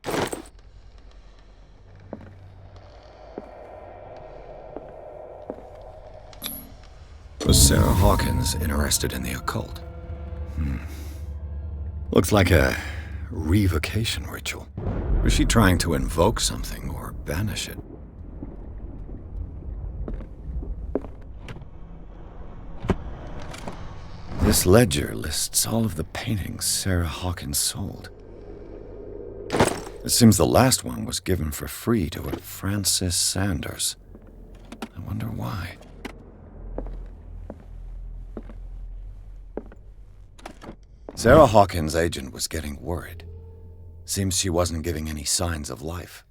Was Sarah Hawkins interested in the occult? Looks like a revocation ritual. Was she trying to invoke something or banish it? This ledger lists all of the paintings Sarah Hawkins sold. It seems the last one was given for free to a Francis Sanders. I wonder why. Sarah Hawkins' agent was getting worried. Seems she wasn't giving any signs of life.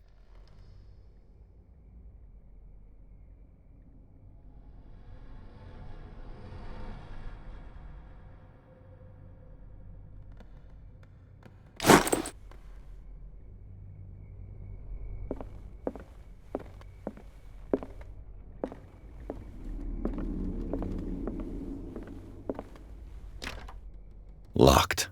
Locked.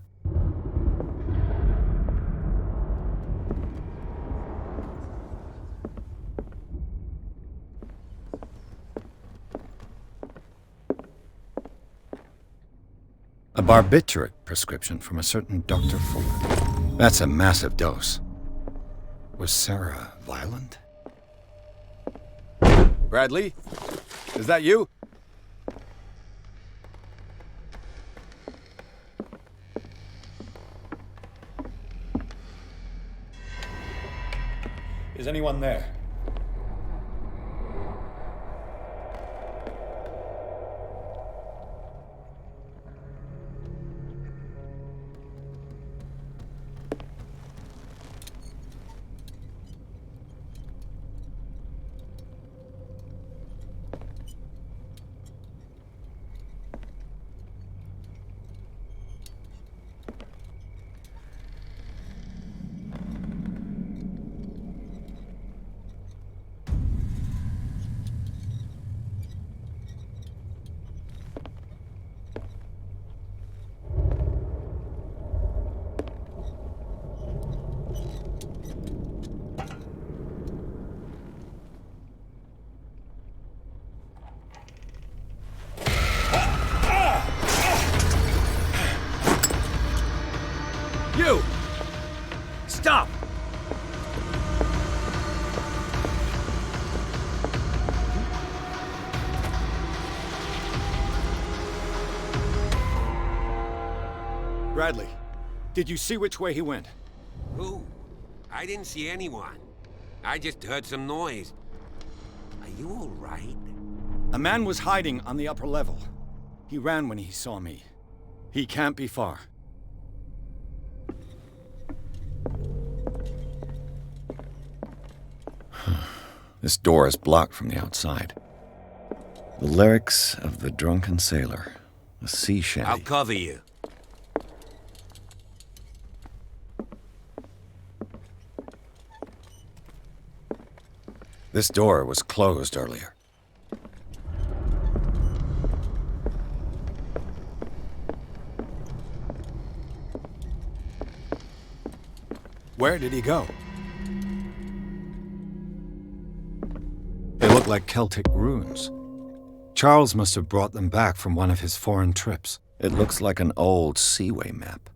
A barbiturate prescription from a certain Dr. Fuller. That's a massive dose. Was Sarah violent? Bradley? Is that you? Is anyone there? You! Stop! Bradley, did you see which way he went? Who? I didn't see anyone. I just heard some noise. Are you all right? A man was hiding on the upper level. He ran when he saw me. He can't be far. This door is blocked from the outside. The lyrics of the drunken sailor. A sea shanty. I'll cover you. This door was closed earlier. Where did he go? They look like Celtic runes. Charles must have brought them back from one of his foreign trips. It looks like an old seaway map.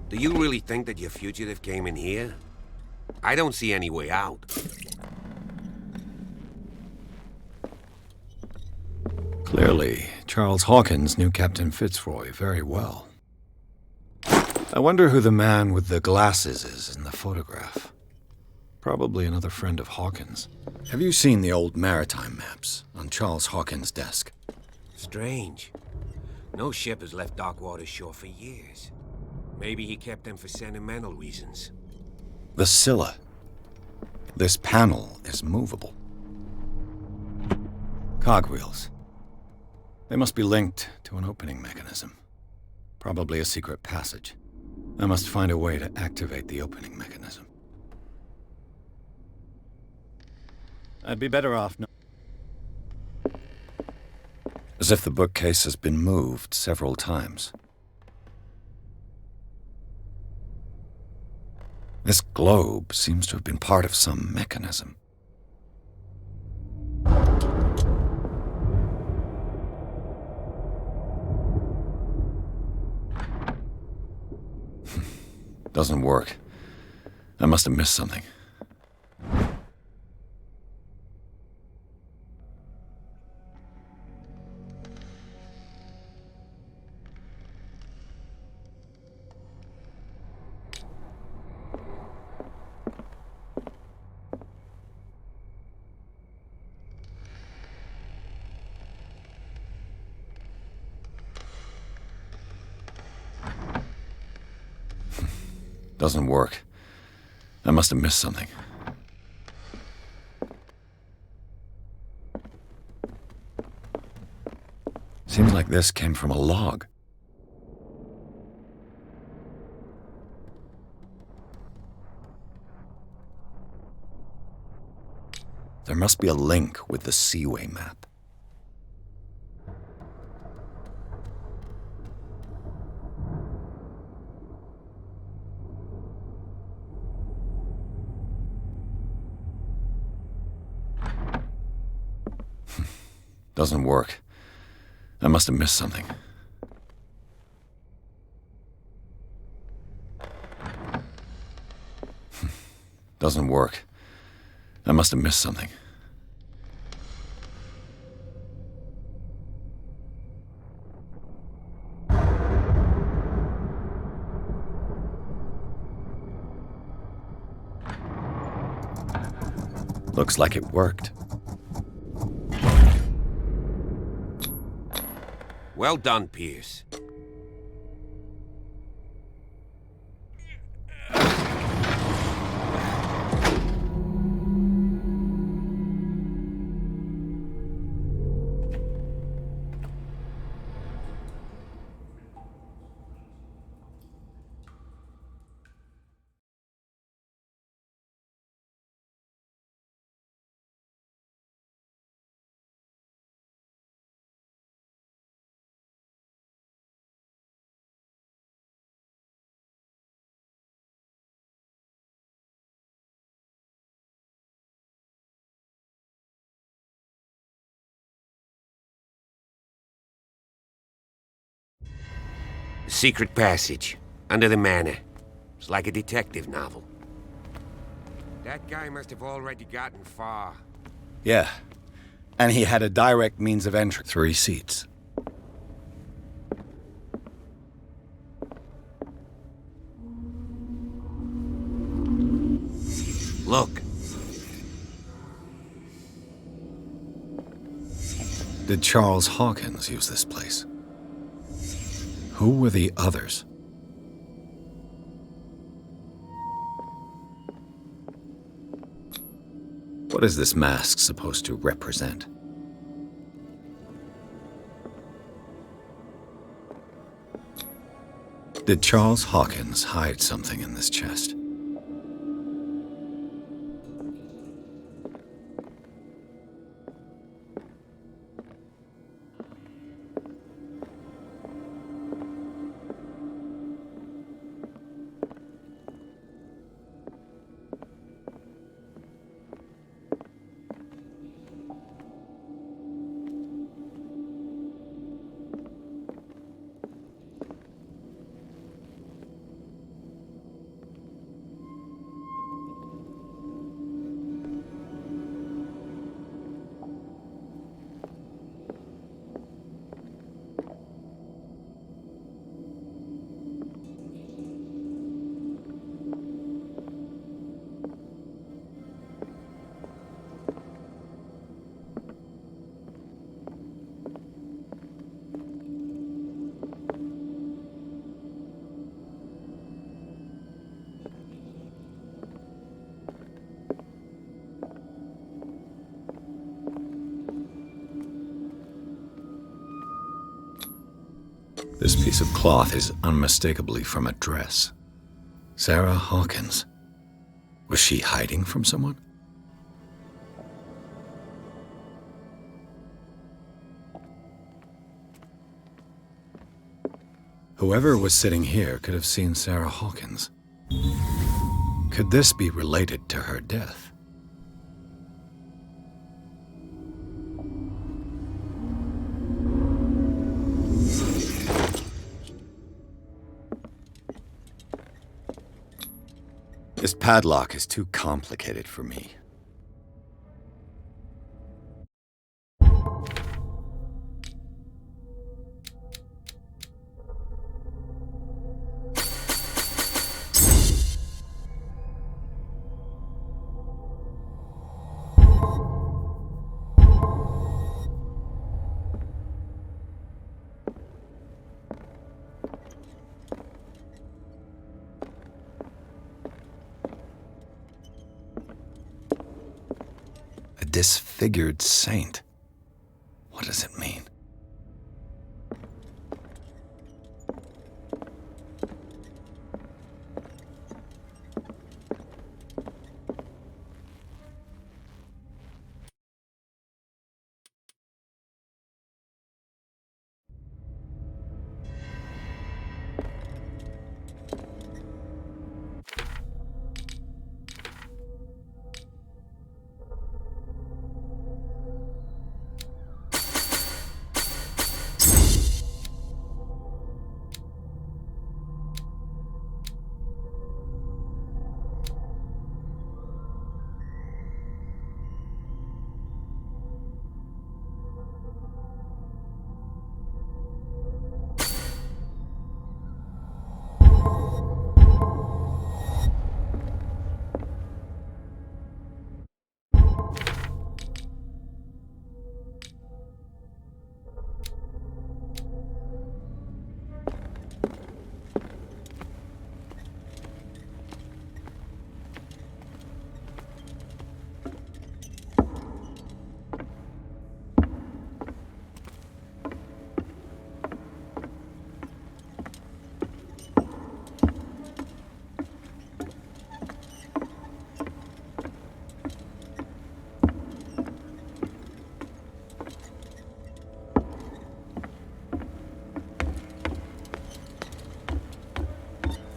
Do you really think that your fugitive came in here? I don't see any way out. Clearly, Charles Hawkins knew Captain Fitzroy very well. I wonder who the man with the glasses is in the photograph. Probably another friend of Hawkins. Have you seen the old maritime maps on Charles Hawkins' desk? Strange. No ship has left Darkwater shore for years. Maybe he kept them for sentimental reasons. The Scylla. This panel is movable. Cogwheels. They must be linked to an opening mechanism. Probably a secret passage. I must find a way to activate the opening mechanism. I'd be better off not. As if the bookcase has been moved several times. This globe seems to have been part of some mechanism. Doesn't work. I must have missed something. Doesn't work. I must have missed something. Seems like this came from a log. There must be a link with the Seaway map. Doesn't work. I must have missed something. Doesn't work. I must have missed something. Looks like it worked. Well done, Pierce. Secret passage, under the manor. It's like a detective novel. That guy must have already gotten far. Yeah, and he had a direct means of entry. 3 seats. Look. Did Charles Hawkins use this place? Who were the others? What is this mask supposed to represent? Did Charles Hawkins hide something in this chest? This piece of cloth is unmistakably from a dress. Sarah Hawkins. Was she hiding from someone? Whoever was sitting here could have seen Sarah Hawkins. Could this be related to her death? This padlock is too complicated for me. Disfigured saint. What does it mean?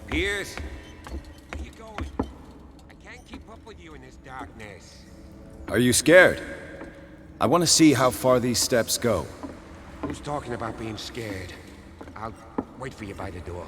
Pierce, where you going? I can't keep up with you in this darkness. Are you scared? I want to see how far these steps go. Who's talking about being scared? I'll wait for you by the door.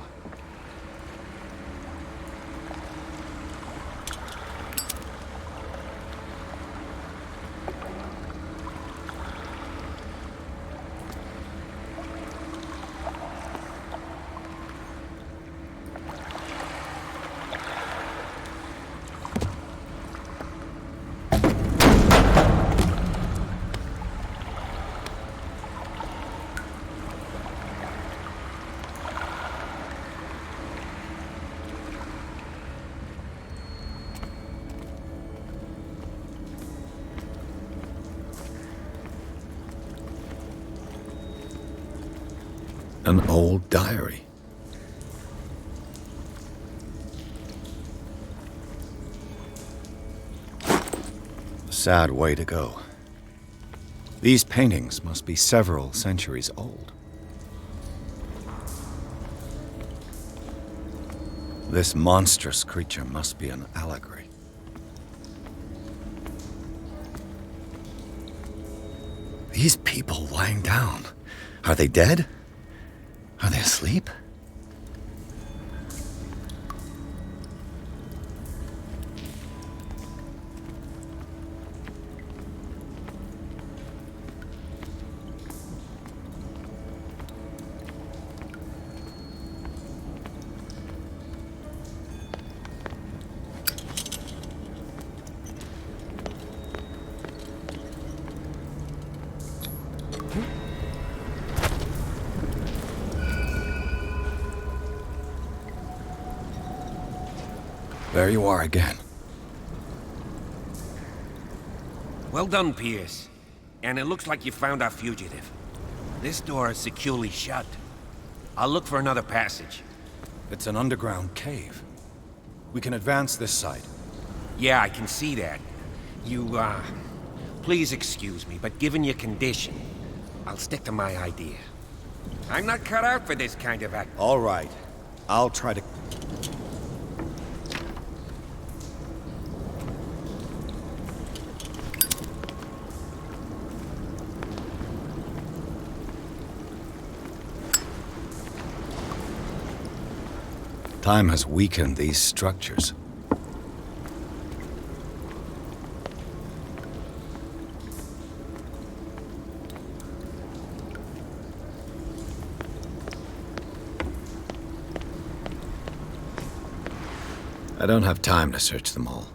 An old diary. A sad way to go. These paintings must be several centuries old. This monstrous creature must be an allegory. These people lying down, are they dead? Are they asleep? There you are again. Well done, Pierce. And it looks like you found our fugitive. This door is securely shut. I'll look for another passage. It's an underground cave. We can advance this side. Yeah, I can see that. You, please excuse me, but given your condition, I'll stick to my idea. I'm not cut out for this kind of act. All right. I'll try to... Time has weakened these structures. I don't have time to search them all.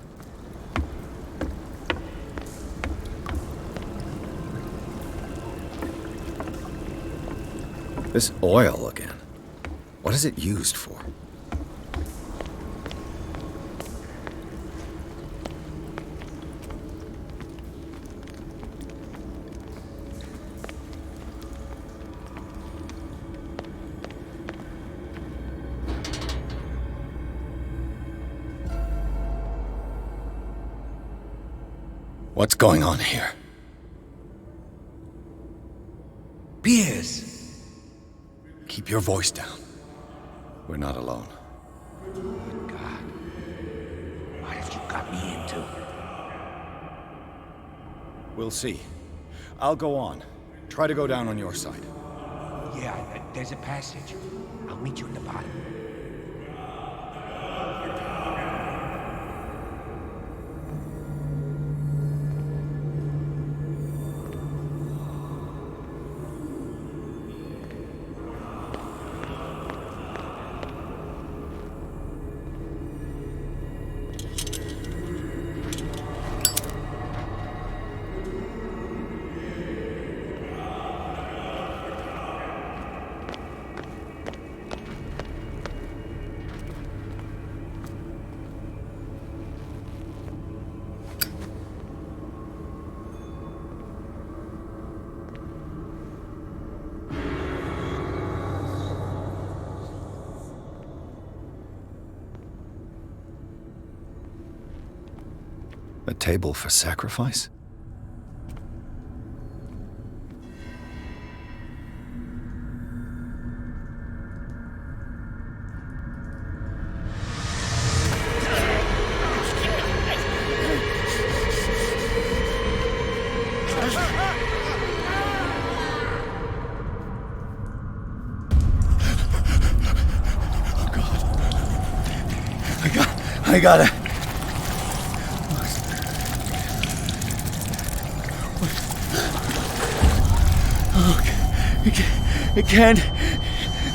This oil again. What is it used for? What's going on here? Beers! Keep your voice down. We're not alone. Good God. What have you got me into? We'll see. I'll go on. Try to go down on your side. Yeah, there's a passage. I'll meet you at the bottom. A table for sacrifice? I gotta... I can't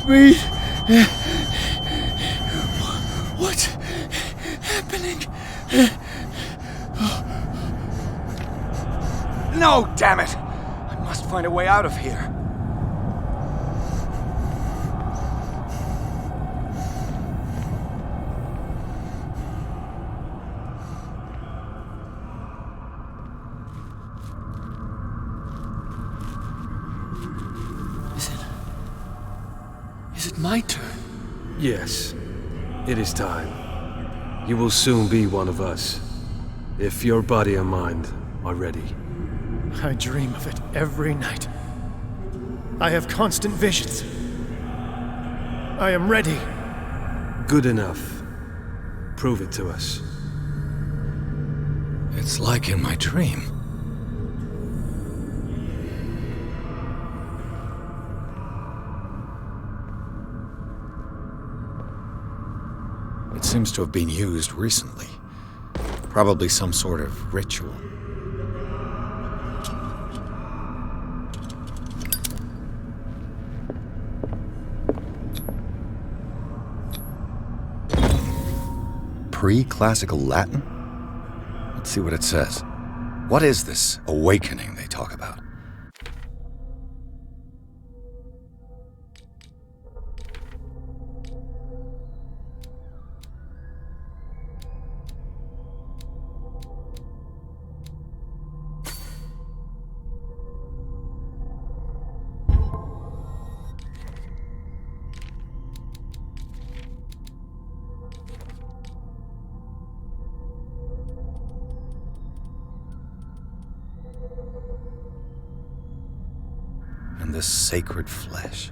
breathe. What's happening? No, damn it! I must find a way out of here. Is it my turn? Yes. It is time. You will soon be one of us. If your body and mind are ready. I dream of it every night. I have constant visions. I am ready. Good enough. Prove it to us. It's like in my dream. It seems to have been used recently. Probably some sort of ritual. Pre-classical Latin? Let's see what it says. What is this awakening they talk about? this sacred flesh.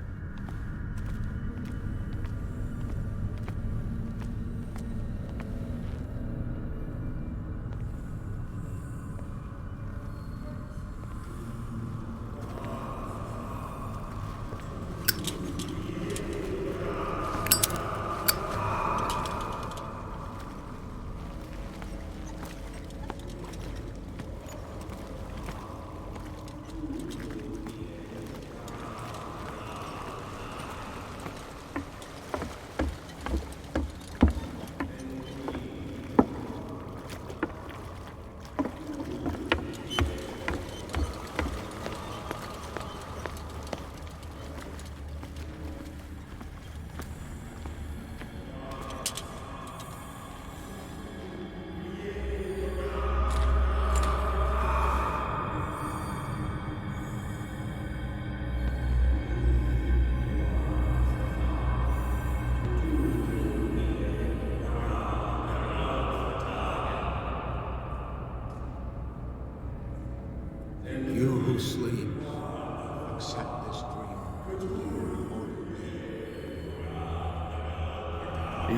You who sleep, accept this dream.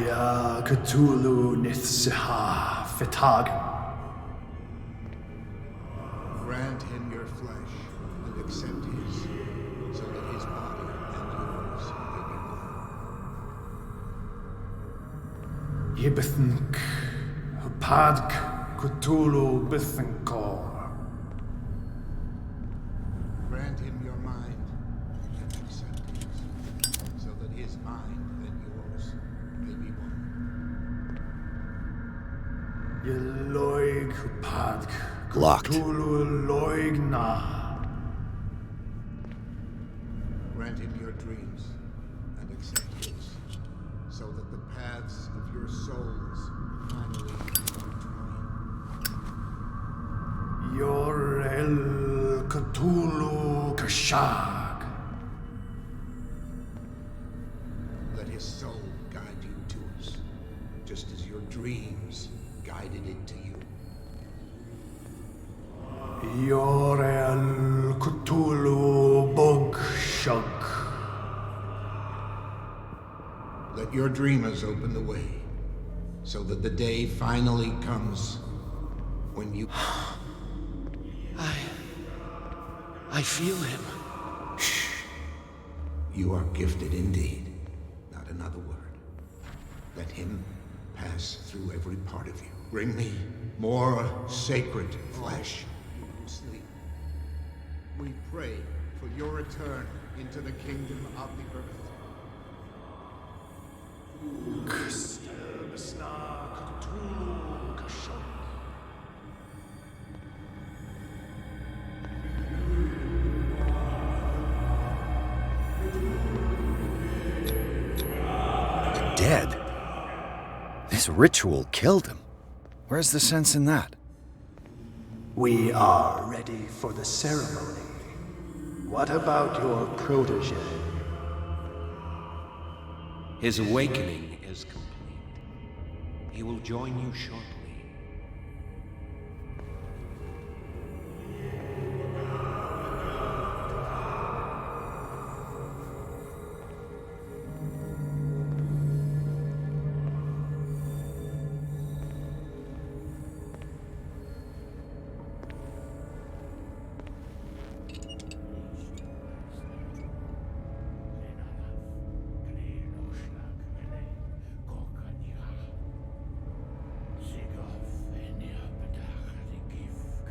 Ya Cthulhu Nithsiha Fitagan. Grant him your flesh and accept his, so that his body and yours may be one. Yibithink Hupadk Cthulhu Bithinkor. Grant him your mind and accept his, so that his mind and yours may be one. Yeloig Hupadk Locked. Cthulhu Loigna. Grant him your dreams and accept his, so that the paths of your souls finally intertwine. Yor El Cthulhu Kashag. Let his soul guide you to us, just as your dreams guided it to you. Yor El Cthulhu Bogshug. Let your dreamers open the way, so that the day finally comes when you... I feel him. Shh. You are gifted indeed. Not another word. Let him pass through every part of you. Bring me more sacred flesh. Sleep. We pray for your return into the kingdom of the earth. Dead? This ritual killed him. Where's the sense in that? We are ready for the ceremony. What about your protege? His awakening is complete. He will join you shortly.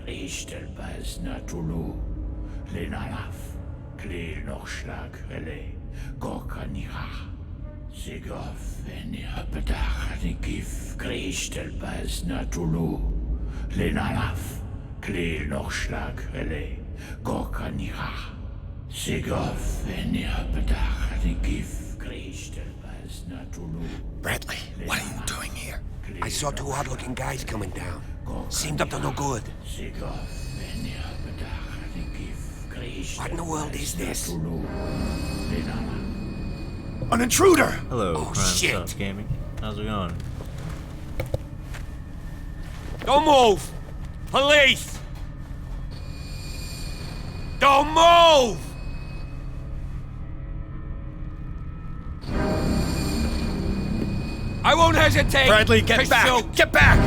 Ishtelbaz Natulu, Lenalaf, Kleel Nochschlag, Relay, Gorkanira, Sigov, Enirpedach, Nikif, Krishtelbaz Natulu, Lenalaf, Kleel Nochschlag, Relay, Gorkanira, Sigov, Enirpedach, Nikif, Krishtelbaz Natulu. Bradley, what are you doing here? I saw two odd-looking guys coming down. Seemed up to no good. What in the world is this? An intruder! Hello, Oh, Crime shit. Stop Gaming. How's it going? Don't move! Police! Don't move! I won't hesitate. Bradley, get to back! shoot. Get back!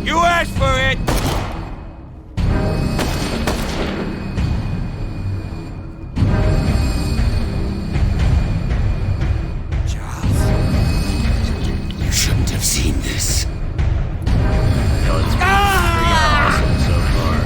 You asked for it. You shouldn't have seen this. Yo, it's pretty awesome so far.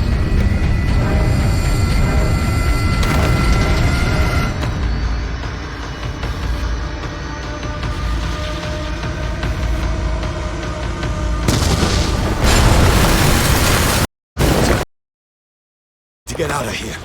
To get out of here.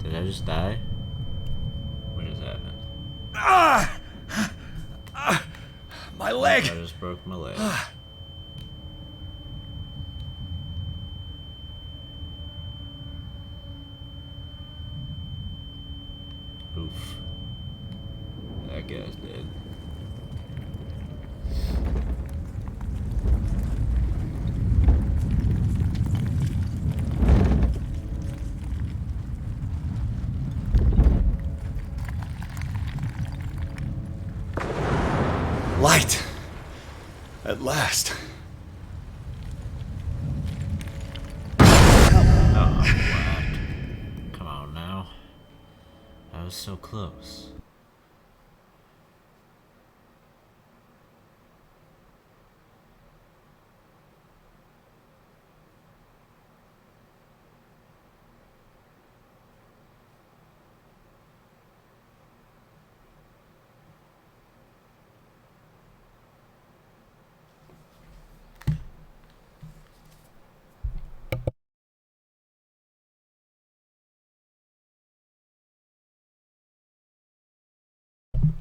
Did I just die? What just happened? My leg! I just broke my leg. Oof. That guy's dead. Light. At last. Oh, whacked. Come on now. I was so close.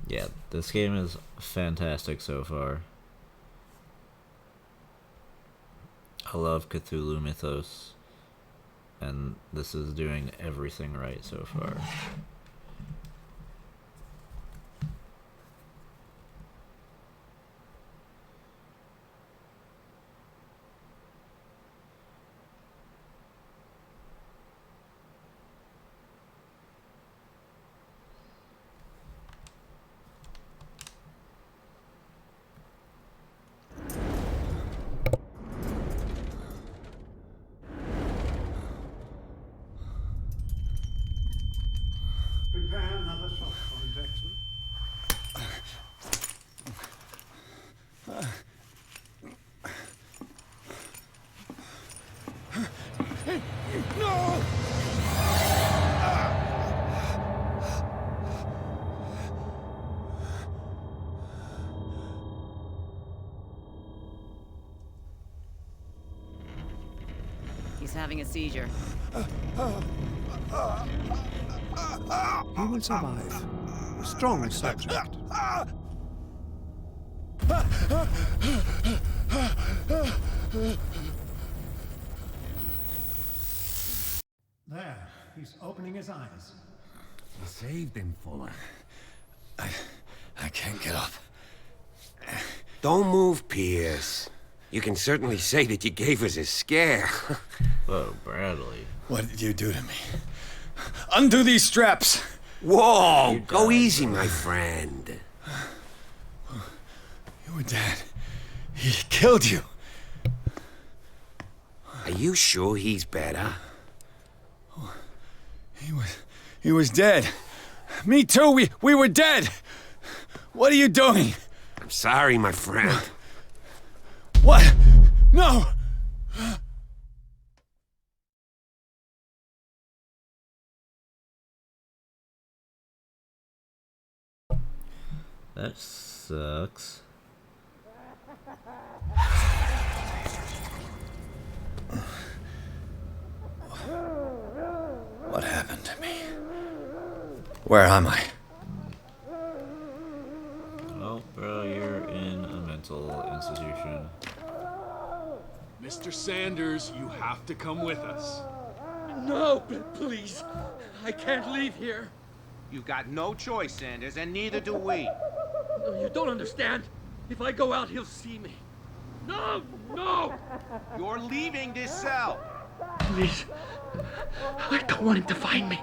Yeah, this game is fantastic so far. I love Cthulhu mythos, and this is doing everything right so far. Prepare another shot for injection. No! He's having a seizure. He will survive. Strong subject. There, he's opening his eyes. You saved him, Fuller. I can't get up. Don't move, Pierce. You can certainly say that you gave us a scare. Whoa, Bradley. What did you do to me? Undo these straps! Whoa! Go easy, my friend. You were dead. He killed you. Are you sure he's better? He was dead. Me too. We were dead. What are you doing? I'm sorry, my friend. What? No! That sucks. What happened to me? Where am I? Oh, bro, you're in a mental institution. Mr. Sanders, you have to come with us. No, please. I can't leave here. You've got no choice, Sanders, and neither do we. No, you don't understand. If I go out, he'll see me. No! No! You're leaving this cell. Please. I don't want him to find me.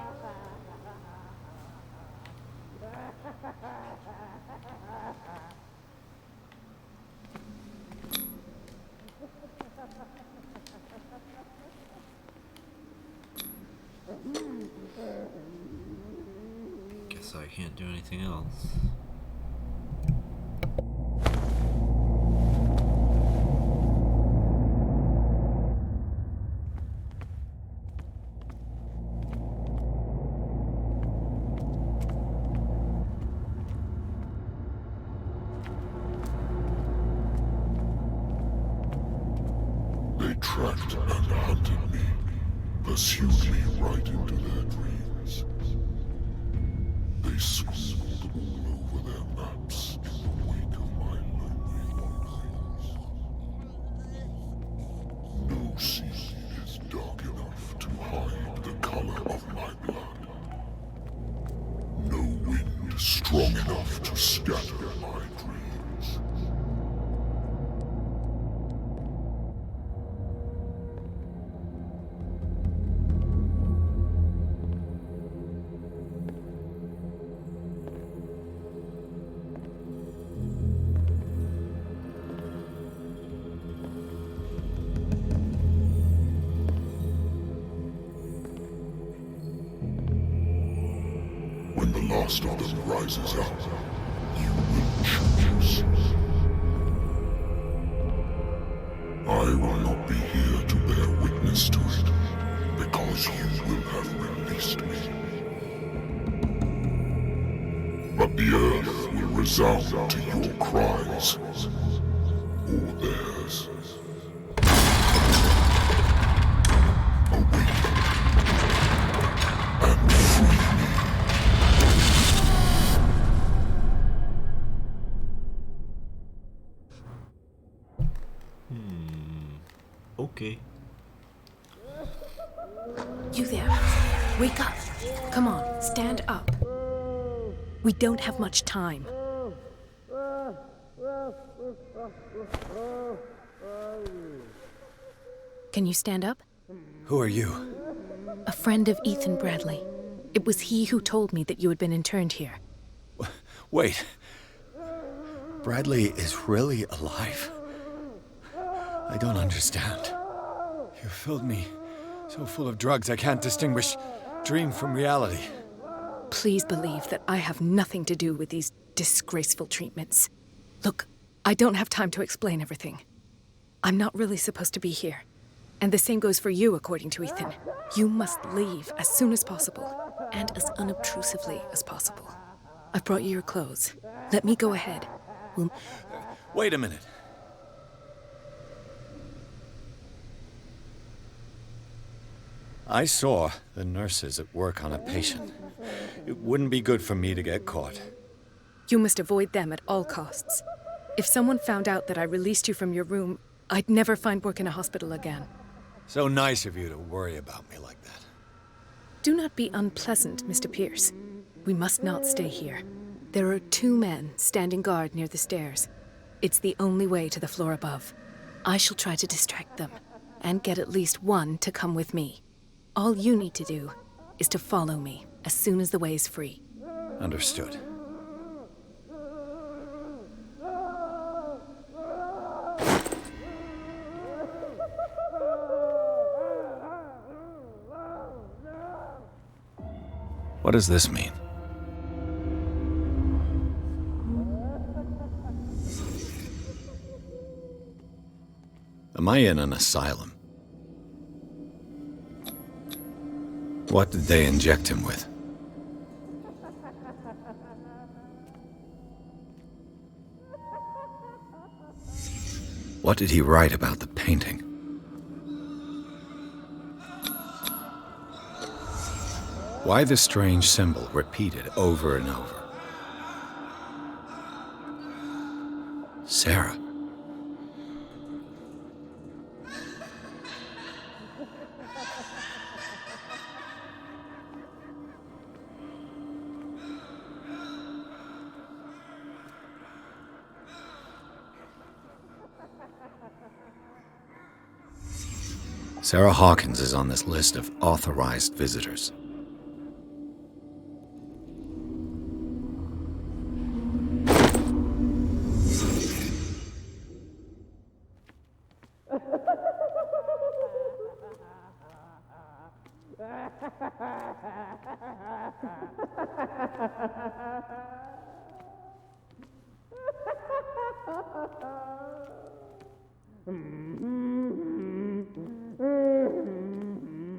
Guess I can't do anything else. They tracked and hunted me, pursued me right into their dreams. They scribbled all over their maps in the wake of my lonely wanderings. No sea is dark enough to hide the color of my blood. No wind strong enough to scatter my dreams. When the last of them rises up, you will choose. I will not be here to bear witness to it, because you will have released me. But the earth will resound to your cries, or theirs. Okay. You there. Wake up. Come on, stand up. We don't have much time. Can you stand up? Who are you? A friend of Ethan Bradley. It was he who told me that you had been interned here. Wait. Bradley is really alive? I don't understand. You filled me so full of drugs I can't distinguish dream from reality. Please believe that I have nothing to do with these disgraceful treatments. Look, I don't have time to explain everything. I'm not really supposed to be here. And the same goes for you, according to Ethan. You must leave as soon as possible, and as unobtrusively as possible. I've brought you your clothes. Let me go ahead. Wait a minute. I saw the nurses at work on a patient. It wouldn't be good for me to get caught. You must avoid them at all costs. If someone found out that I released you from your room, I'd never find work in a hospital again. So nice of you to worry about me like that. Do not be unpleasant, Mr. Pierce. We must not stay here. There are 2 men standing guard near the stairs. It's the only way to the floor above. I shall try to distract them, and get at least one to come with me. All you need to do is to follow me as soon as the way is free. Understood. What does this mean? Am I in an asylum? What did they inject him with? What did he write about the painting? Why the strange symbol repeated over and over? Sarah. Sarah Hawkins is on this list of authorized visitors.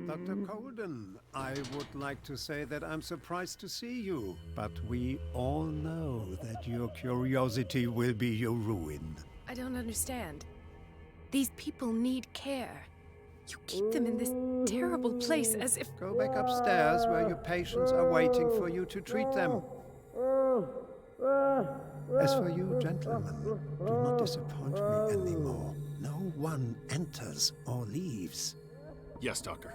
Dr. Colden, I would like to say that I'm surprised to see you, but we all know that your curiosity will be your ruin. I don't understand. These people need care. You keep them in this terrible place as if... Go back upstairs where your patients are waiting for you to treat them. As for you, gentlemen, do not disappoint me anymore. No one enters or leaves. Yes, Doctor.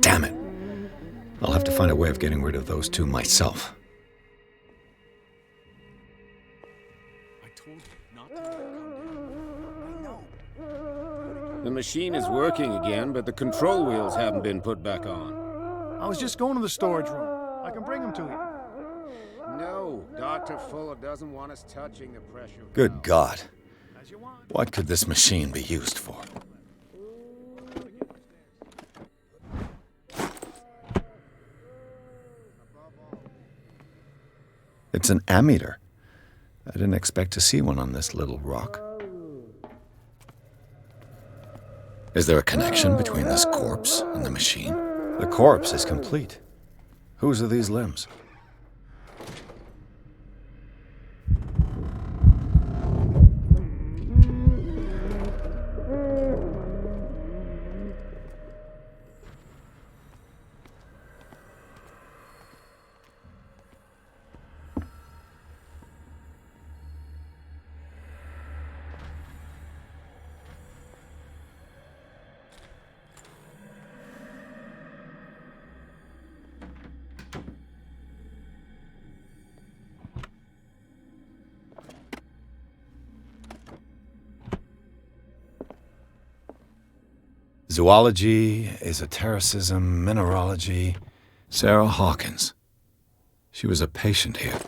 Damn it. I'll have to find a way of getting rid of those two myself. I told you not to let it come down. I know. The machine is working again, but the control wheels haven't been put back on. I was just going to the storage room. I can bring them to you. No, Dr. Fuller doesn't want us touching the pressure valve. Good God. What could this machine be used for? It's an ammeter. I didn't expect to see one on this little rock. Is there a connection between this corpse and the machine? The corpse is complete. Whose are these limbs? Zoology, esotericism, mineralogy. Sarah Hawkins. She was a patient here.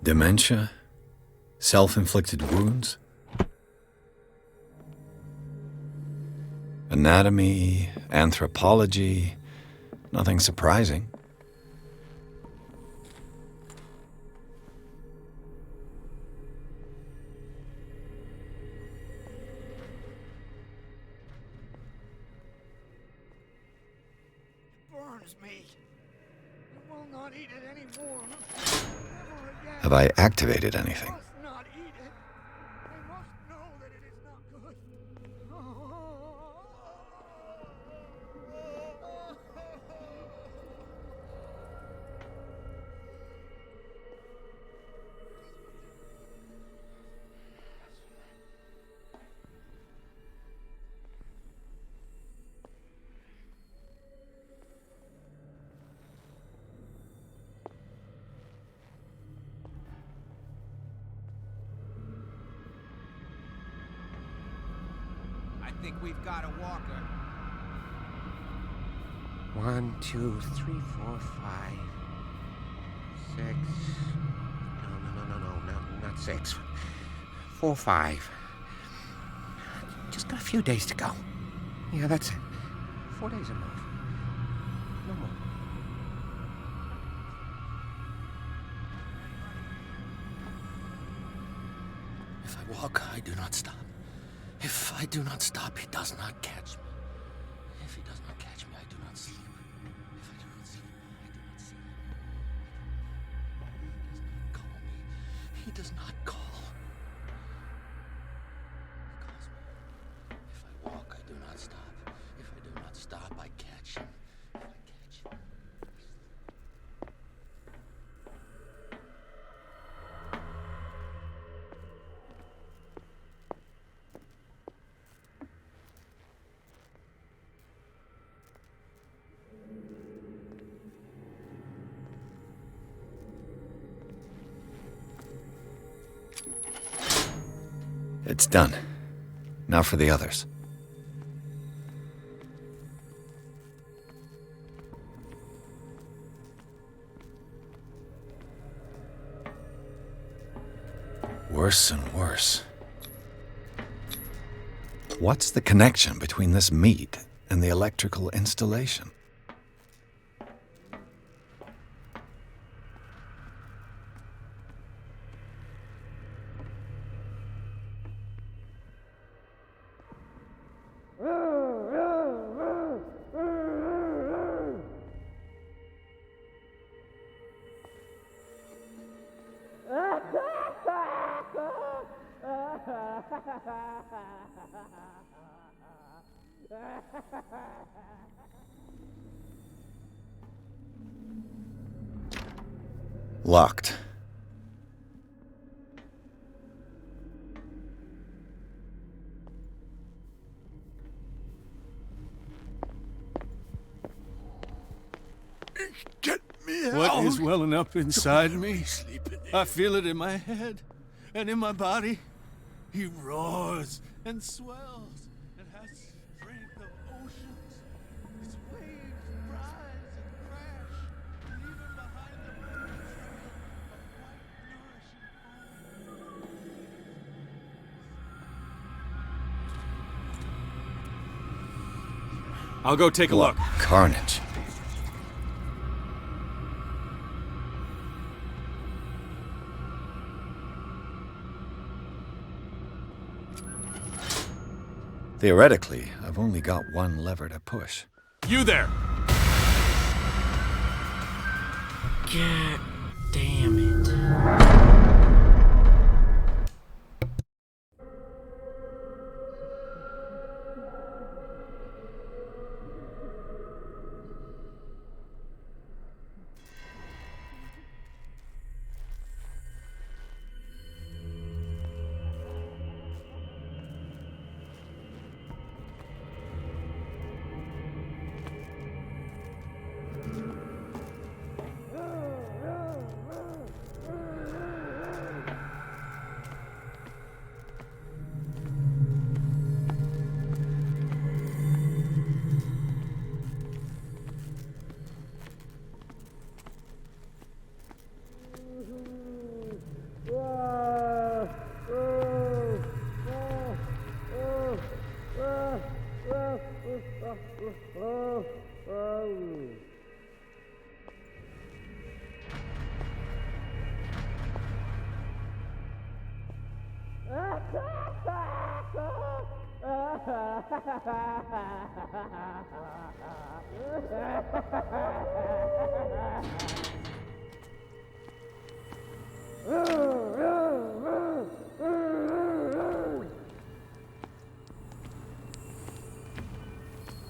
Dementia? Self-inflicted wounds? Anatomy, anthropology, nothing surprising. Burns me. I will not eat it anymore. Have I activated anything? Not eat it. I must know that it is not good. I think we've got a walker. 1, 2, 3, 4, 5, 6. No, not 6. 4, 5. Just got a few days to go. Yeah, that's it. 4 days a month. No more. If I walk, I do not stop. If I do not stop, he does not catch me. If he does not catch me, I do not sleep. If I do not sleep, I do not sleep. He does not call me. He calls me. If I walk, I do not stop. If I do not stop, I catch him. If I catch him. It's done. Now for the others. Worse and worse. What's the connection between this meat and the electrical installation? Locked. Get me out! What is welling up inside me? I feel it in my head and in my body. He roars and swells and has strength of oceans. His waves rise and crash, and even behind the mountain trail, a white, nourishing foam. I'll go take a look. Carnage. Theoretically, I've only got one lever to push. You there! God damn it.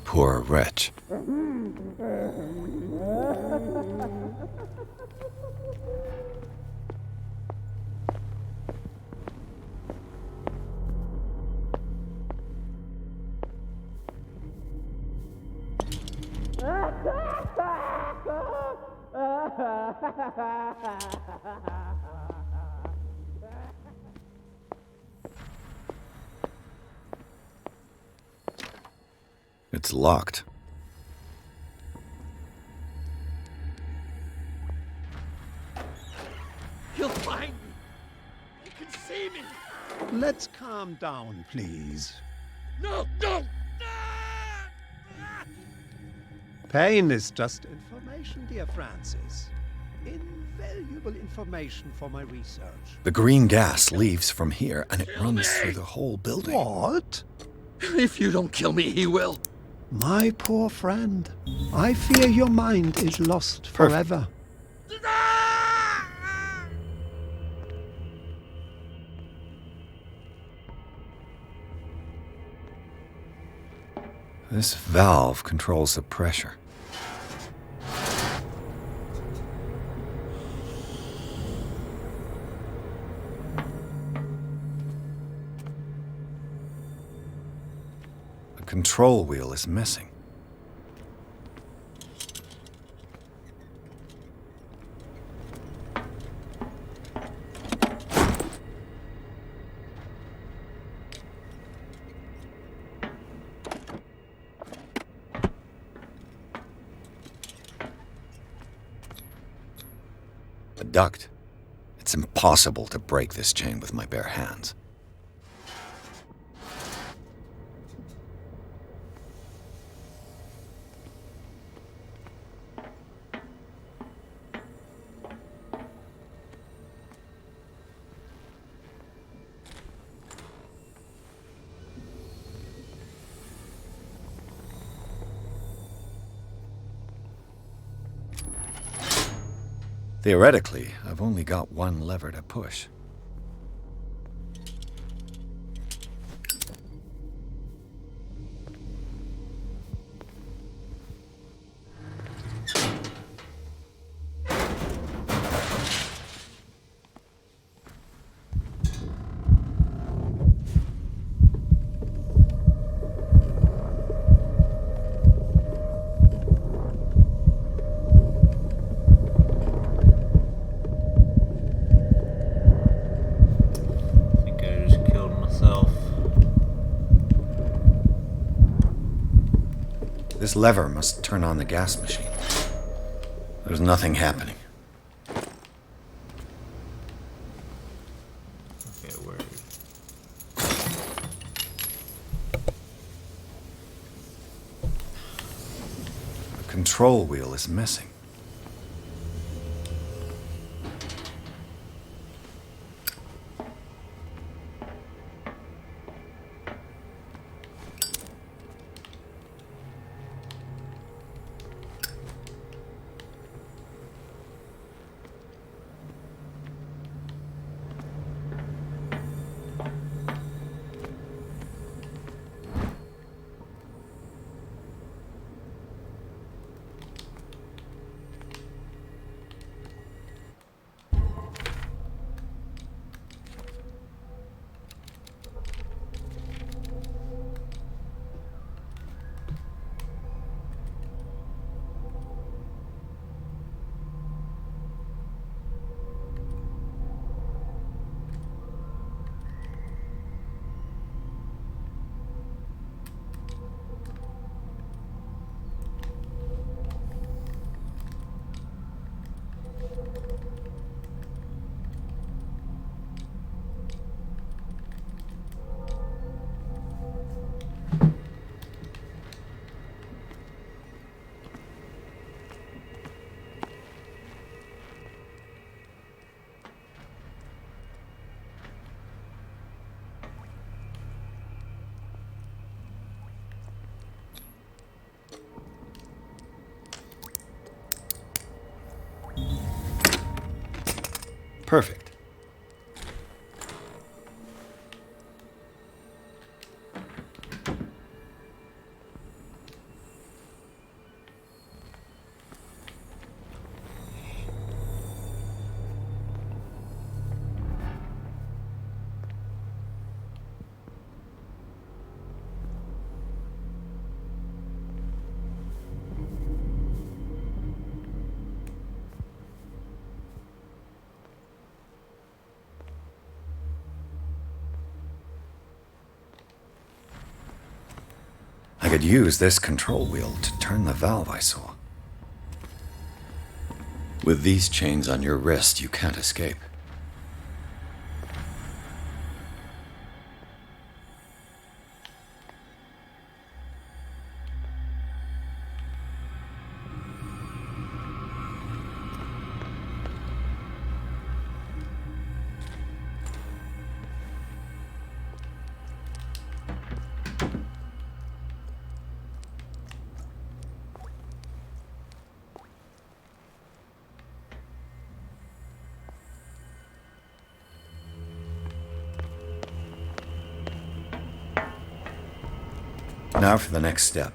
Poor wretch. It's locked. He'll find me. He can see me. Let's calm down, please. No, no! Pain is just information, dear Francis. Invaluable information for my research. The green gas leaves from here and it runs through the whole building. What? If you don't kill me, he will. My poor friend, I fear your mind is lost forever. This valve controls the pressure. The control wheel is missing. ducked. It's impossible to break this chain with my bare hands. Theoretically, I've only got one lever to push. This lever must turn on the gas machine. There's nothing happening. Okay, word. The control wheel is missing. Perfect. I could use this control wheel to turn the valve I saw. With these chains on your wrist, you can't escape. Now for the next step.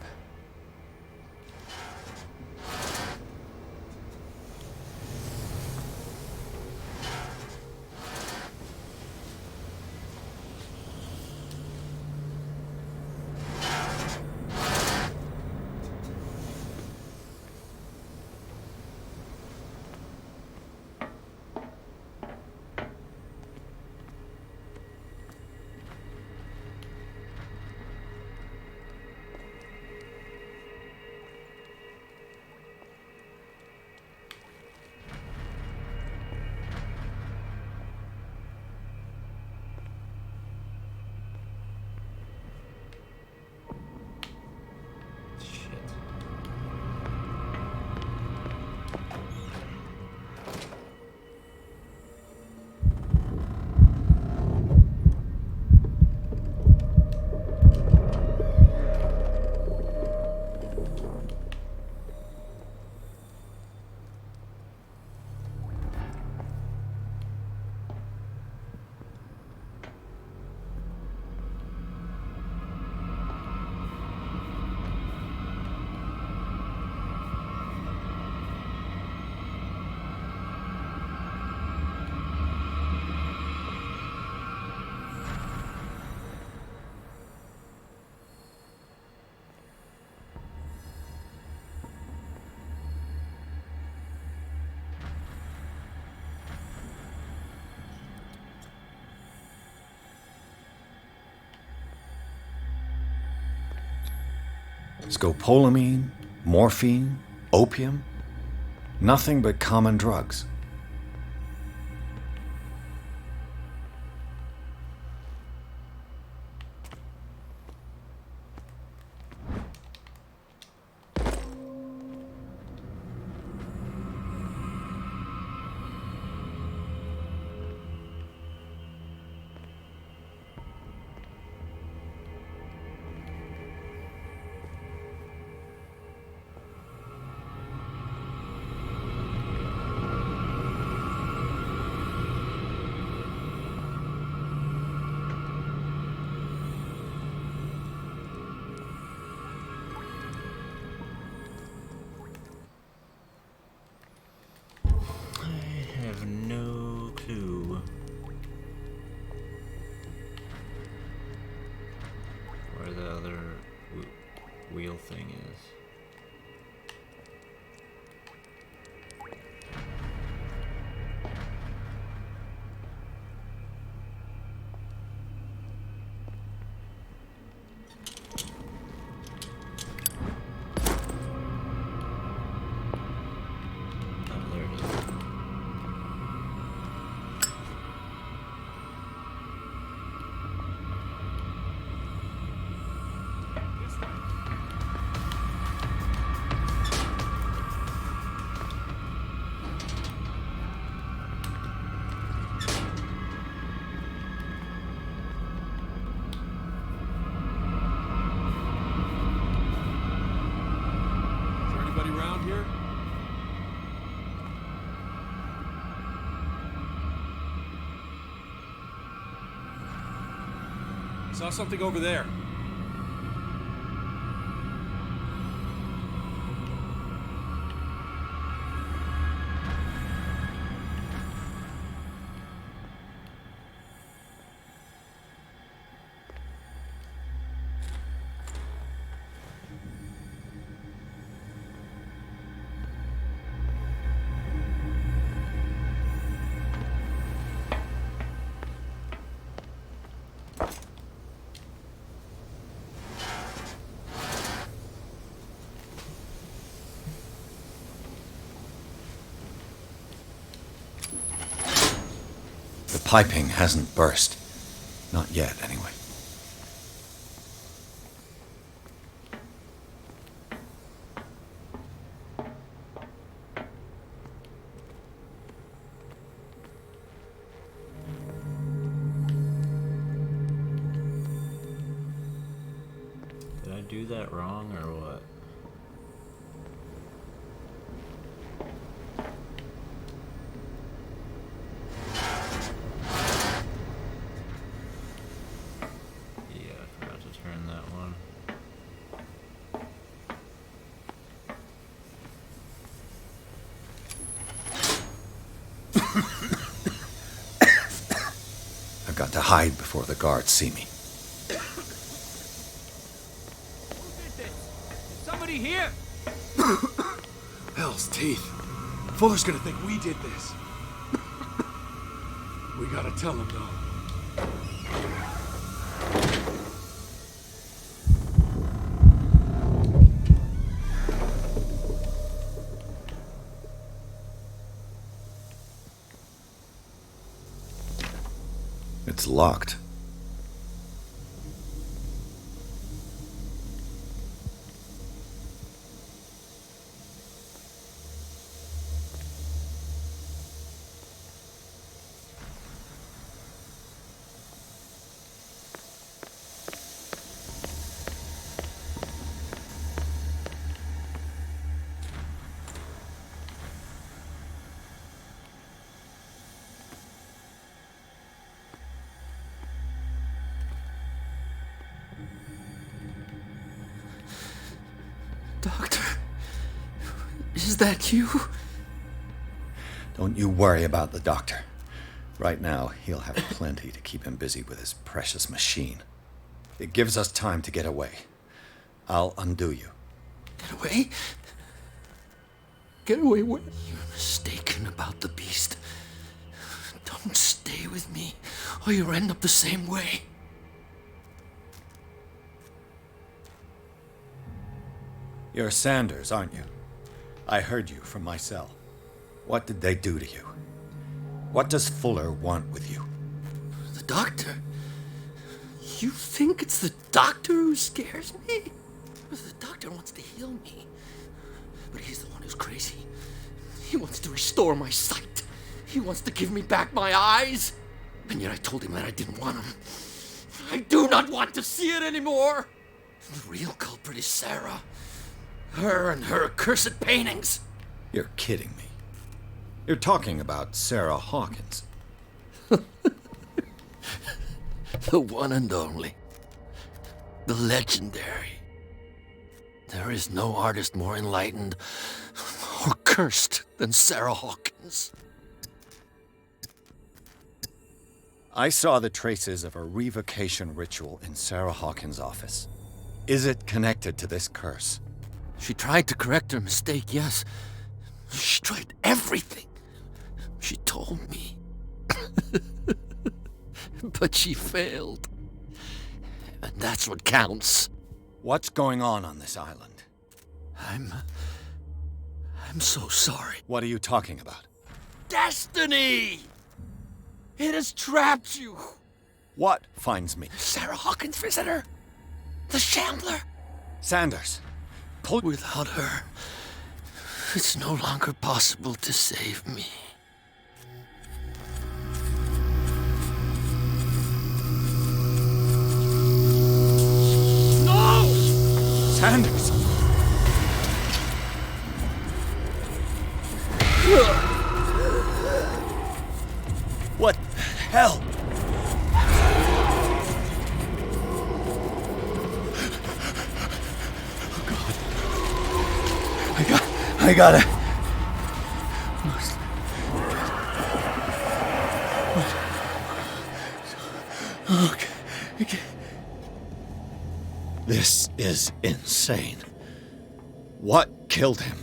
Scopolamine, morphine, opium. Nothing but common drugs. I have no clue where the other wheel thing is. Around here? Saw something over there. The piping hasn't burst. Not yet, anyway. Did I do that wrong or what? Yeah, I forgot to turn that one. I've got to hide before the guards see me. Somebody here! Hell's teeth. Fuller's gonna think we did this. We gotta tell him, though. It's locked. Doctor, is that you? Don't you worry about the doctor. Right now, he'll have plenty to keep him busy with his precious machine. It gives us time to get away. I'll undo you. Get away? Get away where? You're mistaken about the beast. Don't stay with me, or you'll end up the same way. You're Sanders, aren't you? I heard you from my cell. What did they do to you? What does Fuller want with you? The doctor? You think it's the doctor who scares me? The doctor wants to heal me. But he's the one who's crazy. He wants to restore my sight. He wants to give me back my eyes. And yet I told him that I didn't want them. I do not want to see it anymore. The real culprit is Sarah. Her and her accursed paintings. You're kidding me. You're talking about Sarah Hawkins. The one and only. The legendary. There is no artist more enlightened or cursed than Sarah Hawkins. I saw the traces of a revocation ritual in Sarah Hawkins' office. Is it connected to this curse? She tried to correct her mistake, yes. She tried everything. She told me. But she failed. And that's what counts. What's going on this island? I'm so sorry. What are you talking about? Destiny! It has trapped you. What finds me? Sarah Hawkins' visitor. The Shambler. Sanders. Without her, it's no longer possible to save me. No! Sanders! What the hell? I gotta... Okay. This is insane. What killed him?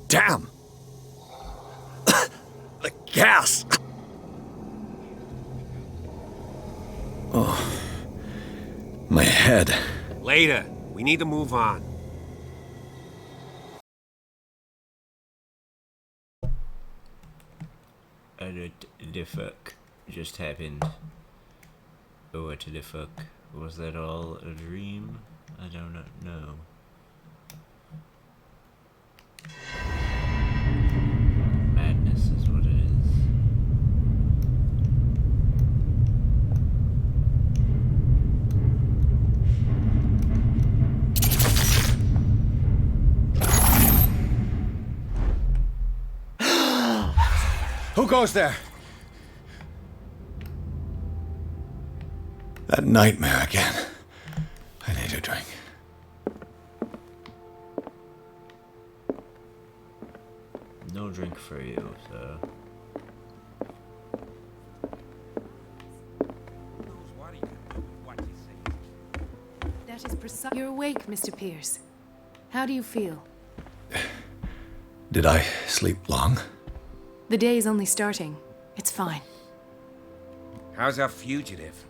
Damn! The gas! Oh, my head. Later. We need to move on. The fuck just happened? What the fuck? Was that all a dream? I do not know. Madness is what it is. Who goes there? That nightmare again. I need a drink. No drink for you, so... That is precise. You're awake, Mr. Pierce. How do you feel? Did I sleep long? The day is only starting. It's fine. How's our fugitive?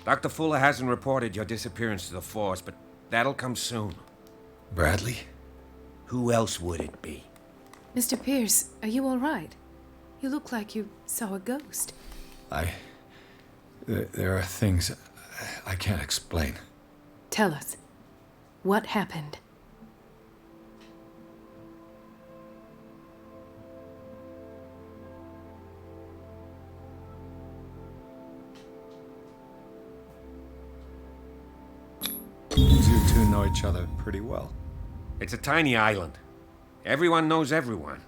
Dr. Fuller hasn't reported your disappearance to the force, but that'll come soon. Bradley? Who else would it be? Mr. Pierce, are you all right? You look like you saw a ghost. There are things I can't explain. Tell us. What happened? You two know each other pretty well. It's a tiny island. Everyone knows everyone.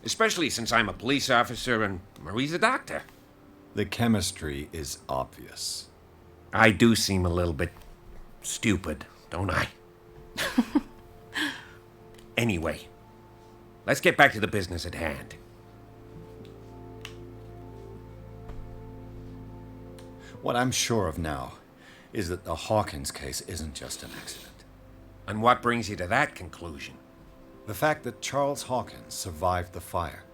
Especially since I'm a police officer and Marie's a doctor. The chemistry is obvious. I do seem a little bit stupid, don't I? Anyway, let's get back to the business at hand. What I'm sure of now is that the Hawkins case isn't just an accident. And what brings you to that conclusion? The fact that Charles Hawkins survived the fire.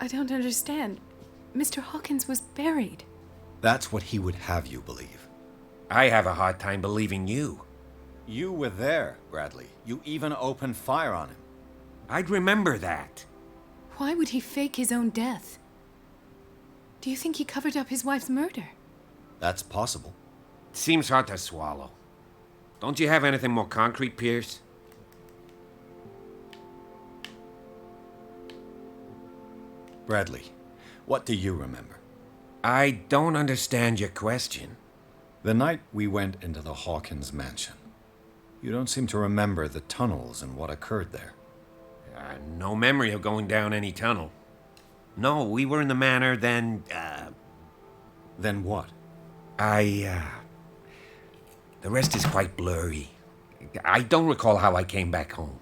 I don't understand. Mr. Hawkins was buried. That's what he would have you believe. I have a hard time believing you. You were there, Bradley. You even opened fire on him. I'd remember that. Why would he fake his own death? Do you think he covered up his wife's murder? That's possible. Seems hard to swallow. Don't you have anything more concrete, Pierce? Bradley, what do you remember? I don't understand your question. The night we went into the Hawkins mansion. You don't seem to remember the tunnels and what occurred there. No memory of going down any tunnel. No, we were in the manor, then, Then what? The rest is quite blurry. I don't recall how I came back home.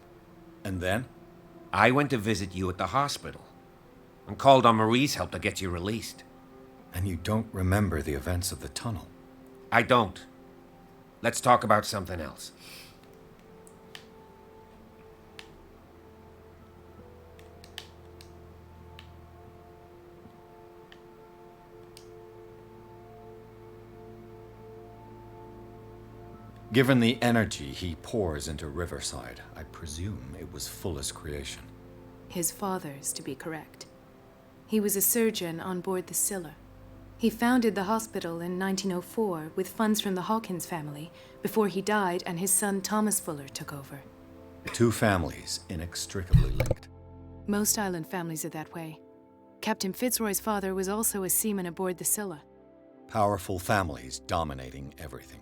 And then? I went to visit you at the hospital and called on Marie's help to get you released. And you don't remember the events of the tunnel? I don't. Let's talk about something else. Given the energy he pours into Riverside, I presume it was Fuller's creation. His father's, to be correct. He was a surgeon on board the Scylla. He founded the hospital in 1904 with funds from the Hawkins family before he died and his son Thomas Fuller took over. Two families inextricably linked. Most island families are that way. Captain Fitzroy's father was also a seaman aboard the Scylla. Powerful families dominating everything.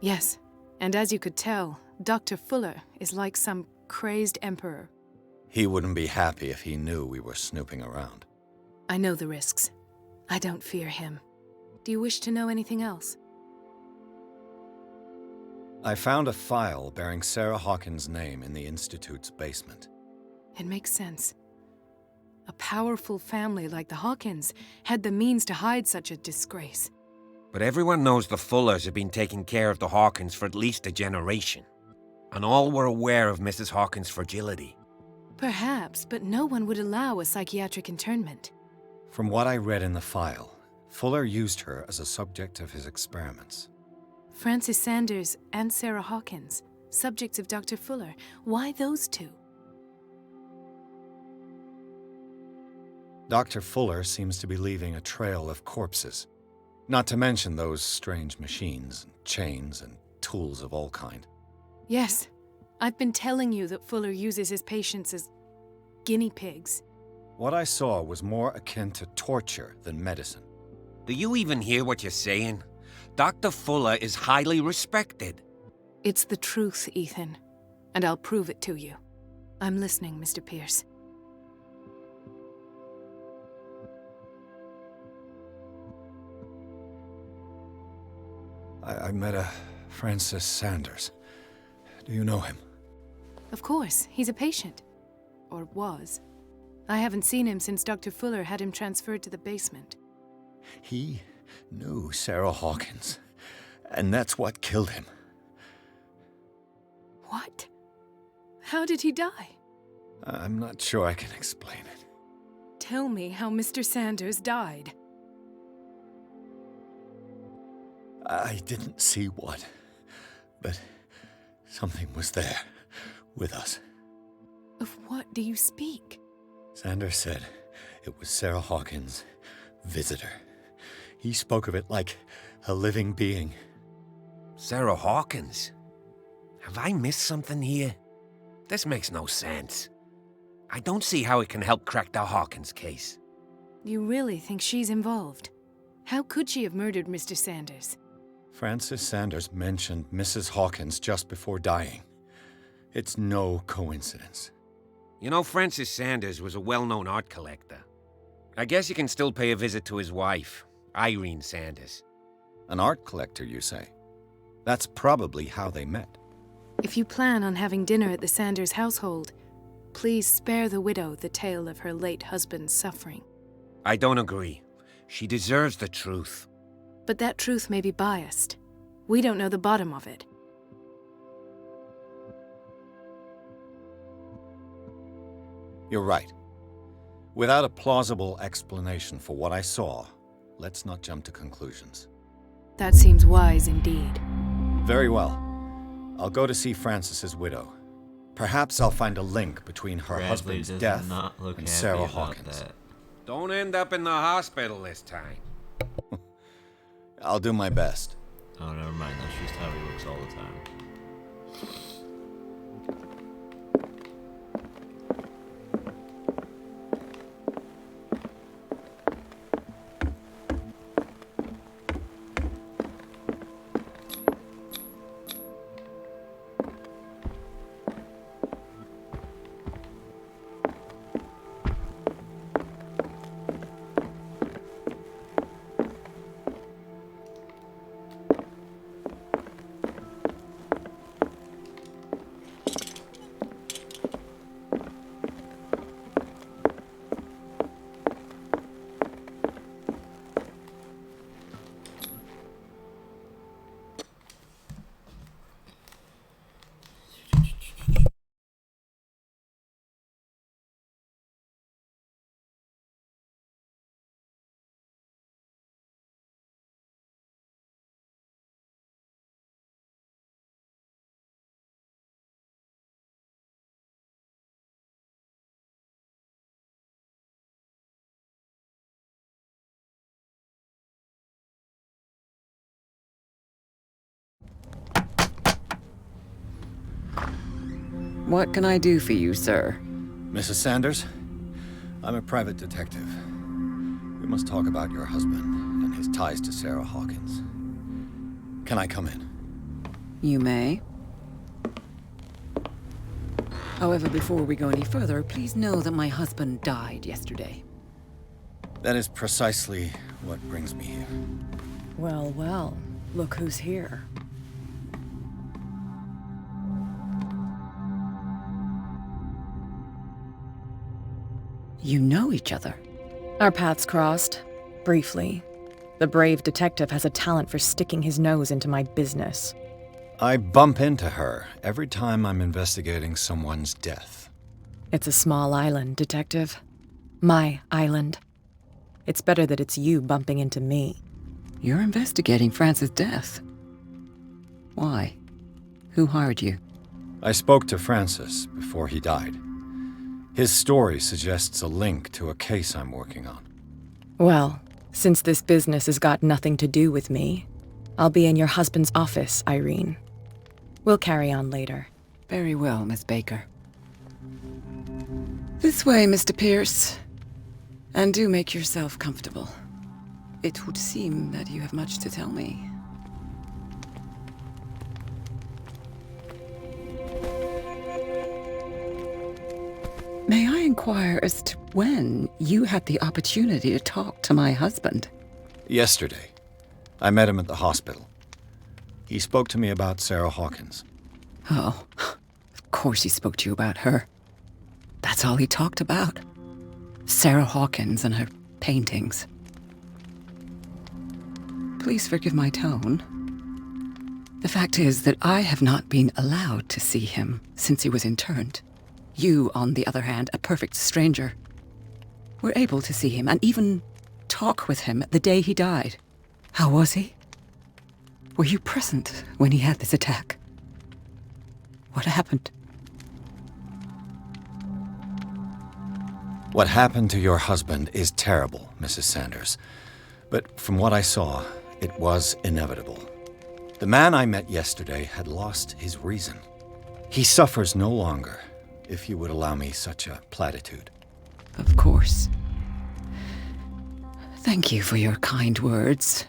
Yes, and as you could tell, Dr. Fuller is like some crazed emperor. He wouldn't be happy if he knew we were snooping around. I know the risks. I don't fear him. Do you wish to know anything else? I found a file bearing Sarah Hawkins' name in the Institute's basement. It makes sense. A powerful family like the Hawkins had the means to hide such a disgrace. But everyone knows the Fullers have been taking care of the Hawkins for at least a generation. And all were aware of Mrs. Hawkins' fragility. Perhaps, but no one would allow a psychiatric internment. From what I read in the file, Fuller used her as a subject of his experiments. Francis Sanders and Sarah Hawkins, subjects of Dr. Fuller. Why those two? Dr. Fuller seems to be leaving a trail of corpses. Not to mention those strange machines, and chains, and tools of all kind. Yes, I've been telling you that Fuller uses his patients as guinea pigs. What I saw was more akin to torture than medicine. Do you even hear what you're saying? Dr. Fuller is highly respected. It's the truth, Ethan, and I'll prove it to you. I'm listening, Mr. Pierce. I met a Francis Sanders. Do you know him? Of course, he's a patient. Or was. I haven't seen him since Dr. Fuller had him transferred to the basement. He knew Sarah Hawkins, and that's what killed him. What? How did he die? I'm not sure I can explain it. Tell me how Mr. Sanders died. I didn't see what, but something was there, with us. Of what do you speak? Sanders said it was Sarah Hawkins' visitor. He spoke of it like a living being. Sarah Hawkins? Have I missed something here? This makes no sense. I don't see how it can help crack the Hawkins case. You really think she's involved? How could she have murdered Mr. Sanders? Francis Sanders mentioned Mrs. Hawkins just before dying. It's no coincidence. You know, Francis Sanders was a well-known art collector. I guess you can still pay a visit to his wife, Irene Sanders. An art collector, you say? That's probably how they met. If you plan on having dinner at the Sanders household, please spare the widow the tale of her late husband's suffering. I don't agree. She deserves the truth. But that truth may be biased. We don't know the bottom of it. You're right. Without a plausible explanation for what I saw, let's not jump to conclusions. That seems wise indeed. Very well. I'll go to see Francis's widow. Perhaps I'll find a link between her Bradley husband's does death not look and happy Sarah about Hawkins. that. Don't end up in the hospital this time. I'll do my best. Oh, never mind. That's just how he looks all the time. What can I do for you, sir? Mrs. Sanders, I'm a private detective. We must talk about your husband and his ties to Sarah Hawkins. Can I come in? You may. However, before we go any further, please know that my husband died yesterday. That is precisely what brings me here. Well, well, look who's here. You know each other. Our paths crossed, briefly. The brave detective has a talent for sticking his nose into my business. I bump into her every time I'm investigating someone's death. It's a small island, Detective. My island. It's better that it's you bumping into me. You're investigating Francis' death. Why? Who hired you? I spoke to Francis before he died. His story suggests a link to a case I'm working on. Well, since this business has got nothing to do with me, I'll be in your husband's office, Irene. We'll carry on later. Very well, Miss Baker. This way, Mr. Pierce. And do make yourself comfortable. It would seem that you have much to tell me. May I inquire as to when you had the opportunity to talk to my husband? Yesterday, I met him at the hospital. He spoke to me about Sarah Hawkins. Oh, of course he spoke to you about her. That's all he talked about. Sarah Hawkins and her paintings. Please forgive my tone. The fact is that I have not been allowed to see him since he was interned. You, on the other hand, a perfect stranger, were able to see him and even talk with him the day he died. How was he? Were you present when he had this attack? What happened? What happened to your husband is terrible, Mrs. Sanders. But from what I saw, it was inevitable. The man I met yesterday had lost his reason. He suffers no longer, if you would allow me such a platitude. Of course. Thank you for your kind words.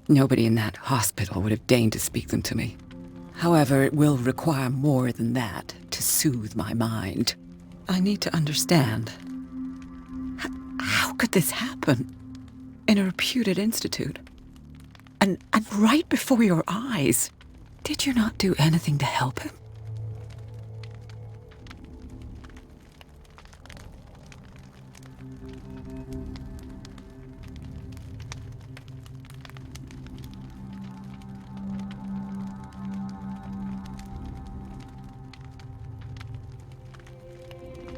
Nobody in that hospital would have deigned to speak them to me. However, it will require more than that to soothe my mind. I need to understand. How could this happen? In a reputed institute? And right before your eyes? Did you not do anything to help him?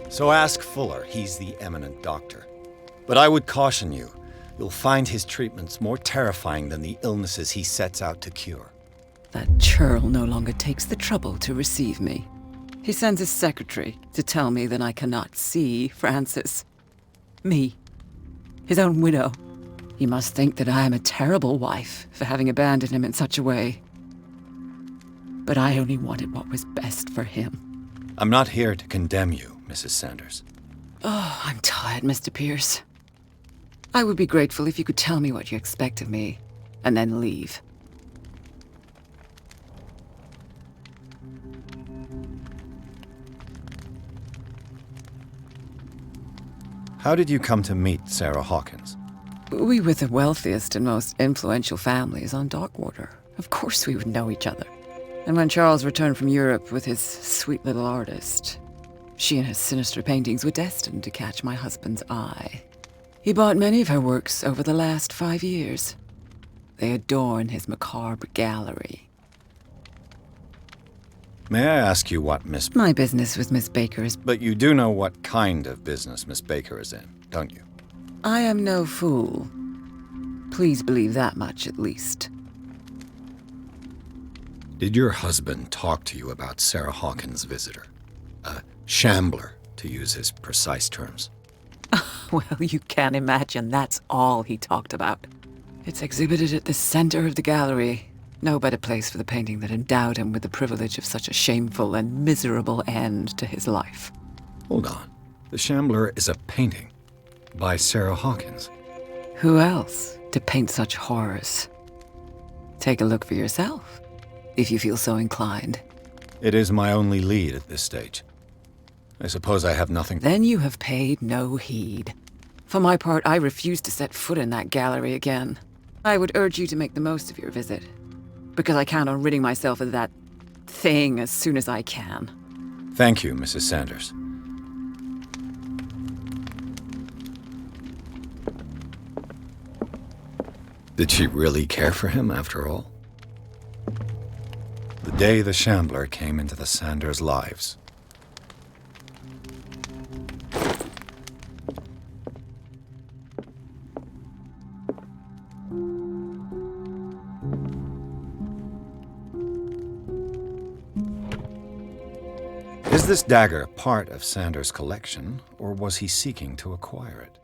So ask Fuller, he's the eminent doctor. But I would caution you, you'll find his treatments more terrifying than the illnesses he sets out to cure. That churl no longer takes the trouble to receive me. He sends his secretary to tell me that I cannot see Francis. Me. His own widow. He must think that I am a terrible wife for having abandoned him in such a way. But I only wanted what was best for him. I'm not here to condemn you, Mrs. Sanders. Oh, I'm tired, Mr. Pierce. I would be grateful if you could tell me what you expect of me, and then leave. How did you come to meet Sarah Hawkins? We were the wealthiest and most influential families on Darkwater. Of course we would know each other. And when Charles returned from Europe with his sweet little artist, she and her sinister paintings were destined to catch my husband's eye. He bought many of her works over the last 5 years. They adorn his macabre gallery. May I ask you what Miss... My business with Miss Baker is... But you do know what kind of business Miss Baker is in, don't you? I am no fool. Please believe that much, at least. Did your husband talk to you about Sarah Hawkins' visitor? A shambler, to use his precise terms. Well, you can imagine that's all he talked about. It's exhibited at the center of the gallery. No better place for the painting that endowed him with the privilege of such a shameful and miserable end to his life. Hold on. The Shambler is a painting by Sarah Hawkins. Who else to paint such horrors? Take a look for yourself, if you feel so inclined. It is my only lead at this stage. I suppose I have nothing... Then you have paid no heed. For my part, I refuse to set foot in that gallery again. I would urge you to make the most of your visit, because I count on ridding myself of that thing as soon as I can. Thank you, Mrs. Sanders. Did she really care for him, after all? The day the Shambler came into the Sanders' lives. Is this dagger part of Sanders' collection, or was he seeking to acquire it?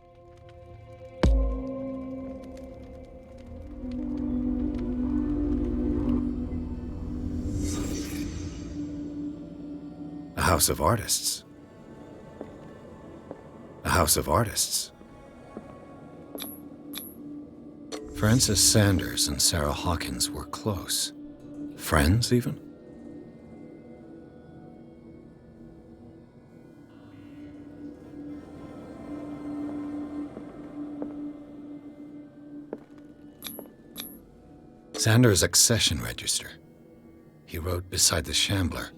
A house of artists. A house of artists. Francis Sanders and Sarah Hawkins were close. Friends, even? Sanders' accession register. He wrote beside the Shambler,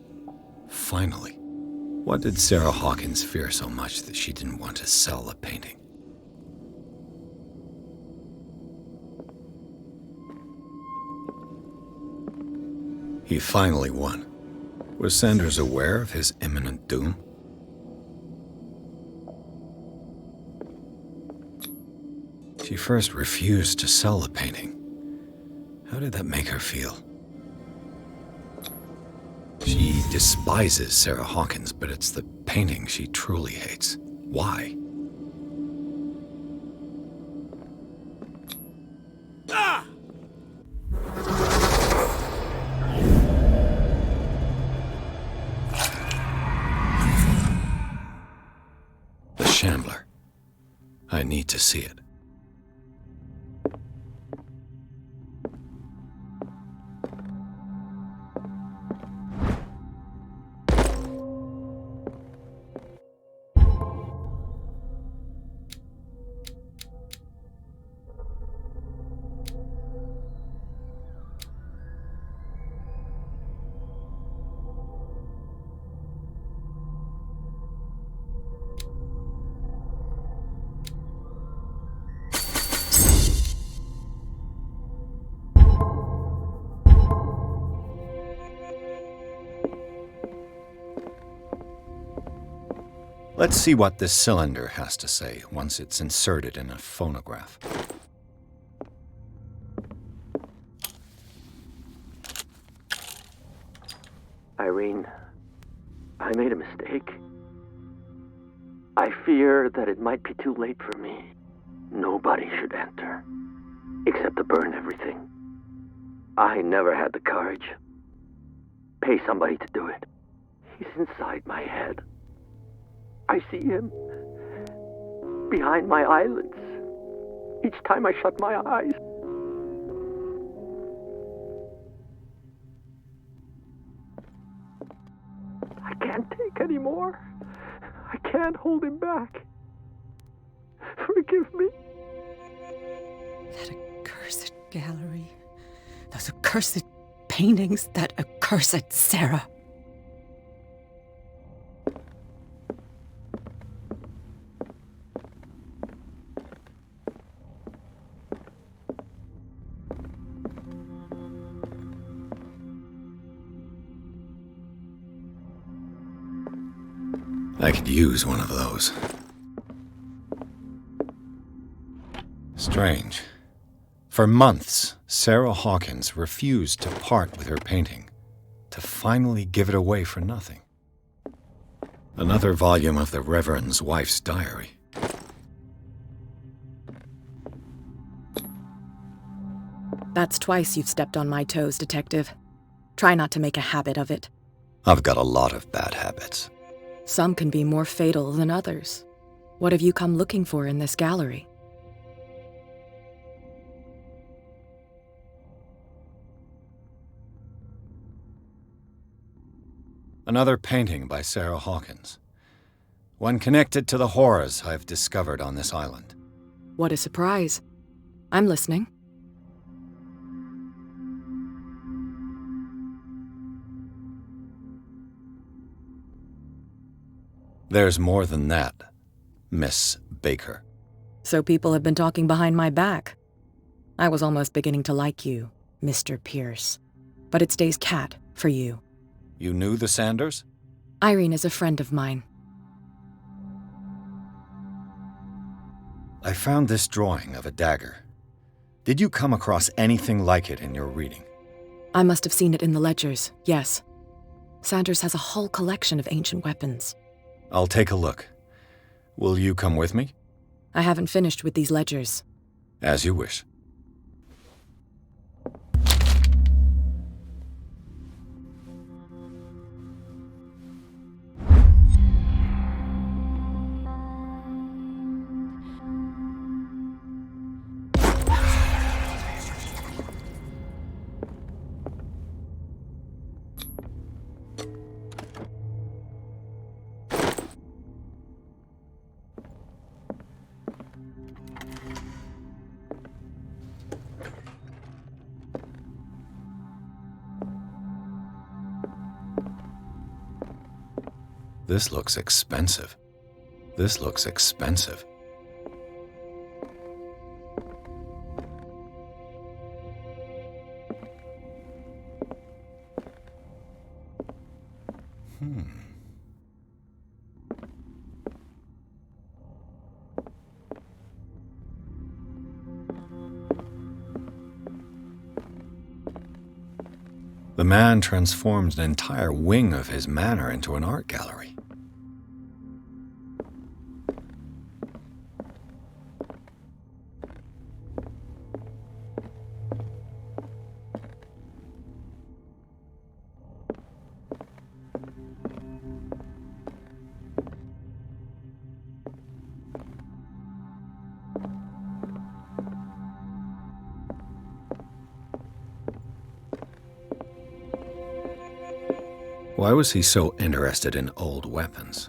"Finally." What did Sarah Hawkins fear so much that she didn't want to sell the painting? He finally won. Was Sanders aware of his imminent doom? She first refused to sell the painting. How did that make her feel? She despises Sarah Hawkins, but it's the painting she truly hates. Why? Ah! The Shambler. I need to see it. Let's see what this cylinder has to say once it's inserted in a phonograph. Irene, I made a mistake. I fear that it might be too late for me. Nobody should enter, except to burn everything. I never had the courage. Pay somebody to do it. He's inside my head. I see him behind my eyelids each time I shut my eyes. I can't take any more. I can't hold him back. Forgive me. That accursed gallery. Those accursed paintings. That accursed Sarah. I could use one of those. Strange. For months, Sarah Hawkins refused to part with her painting, to finally give it away for nothing. Another volume of the Reverend's wife's diary. That's twice you've stepped on my toes, Detective. Try not to make a habit of it. I've got a lot of bad habits. Some can be more fatal than others. What have you come looking for in this gallery? Another painting by Sarah Hawkins. One connected to the horrors I've discovered on this island. What a surprise. I'm listening. There's more than that, Miss Baker. So people have been talking behind my back. I was almost beginning to like you, Mr. Pierce. But it stays cat for you. You knew the Sanders? Irene is a friend of mine. I found this drawing of a dagger. Did you come across anything like it in your reading? I must have seen it in the ledgers, yes. Sanders has a whole collection of ancient weapons. I'll take a look. Will you come with me? I haven't finished with these ledgers. As you wish. This looks expensive. This looks expensive. The man transformed an entire wing of his manor into an art gallery. Why was he so interested in old weapons?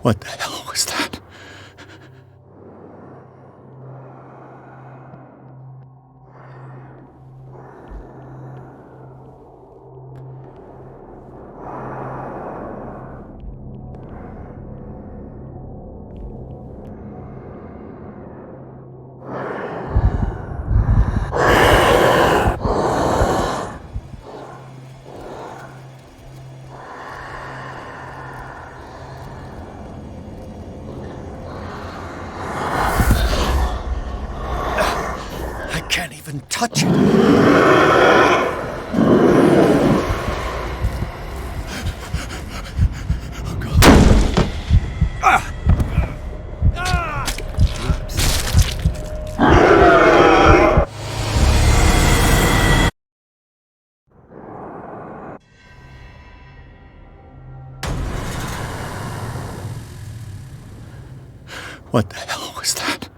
What the hell was that? Touch it. What the hell was that?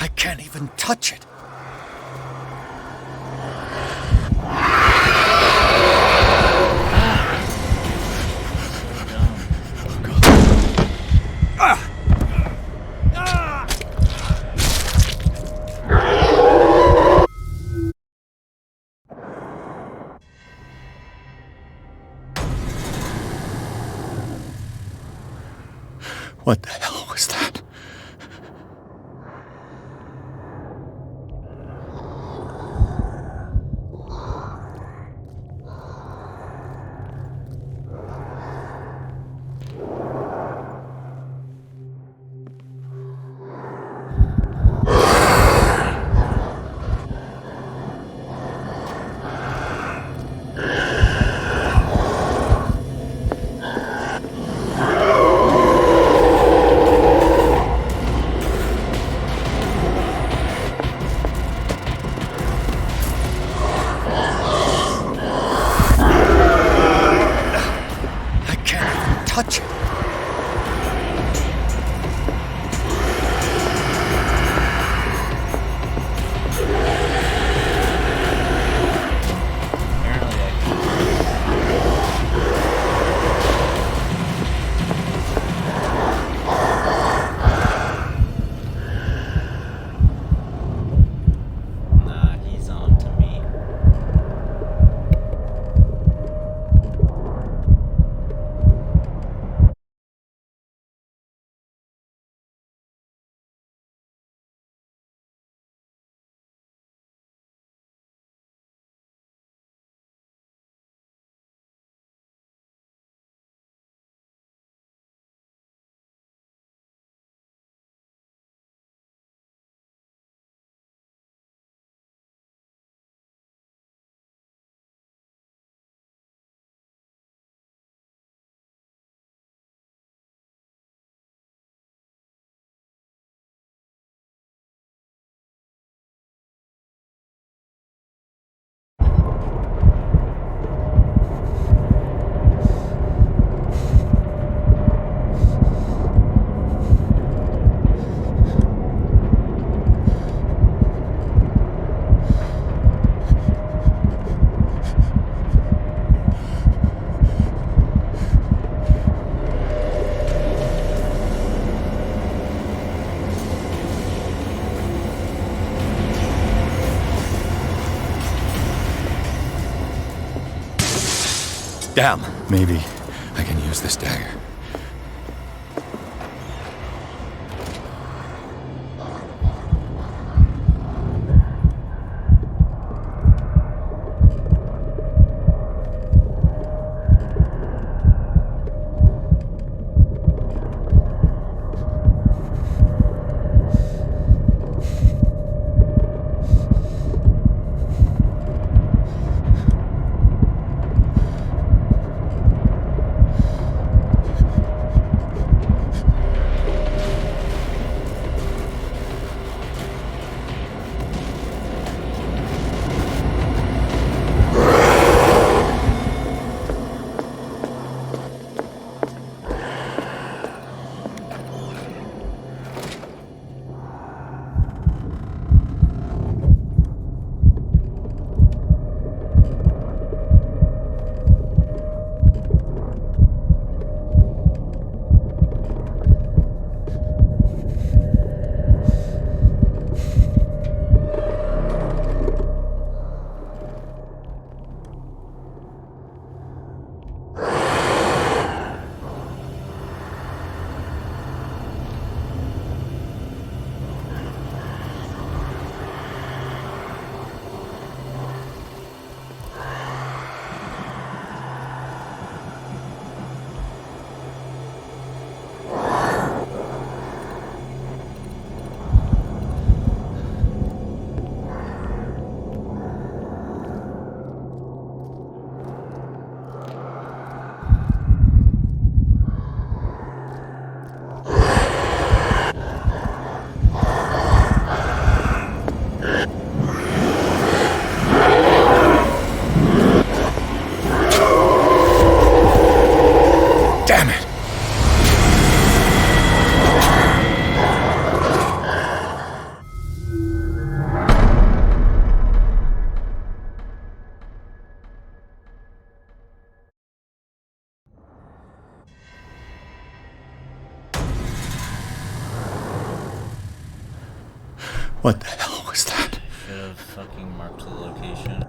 I can't even touch it. What the hell was that? Damn. Maybe I can use this dagger. Damn it! What the hell was that? Should have fucking marked the location.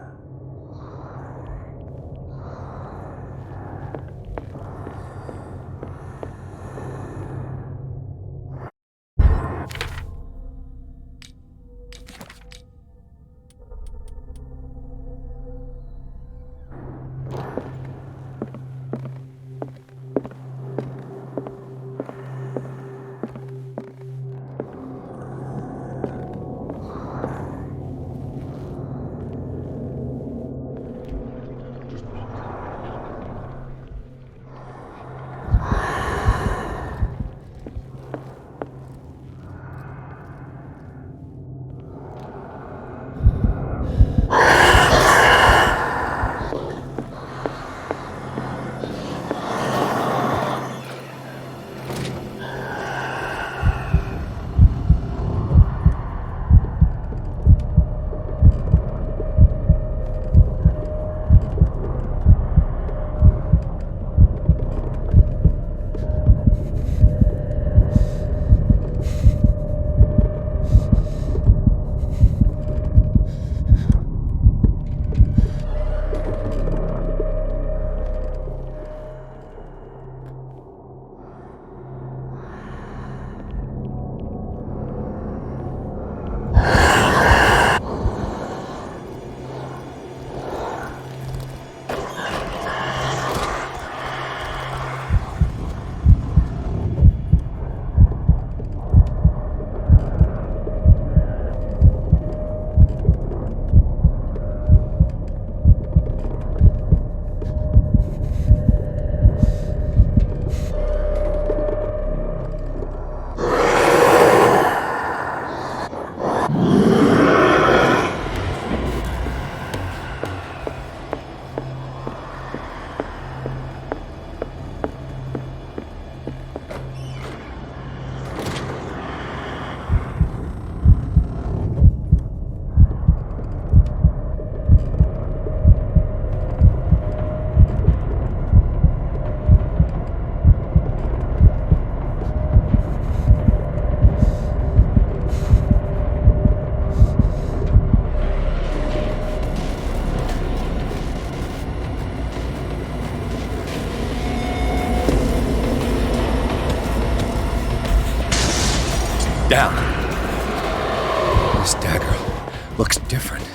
Down. This dagger looks different.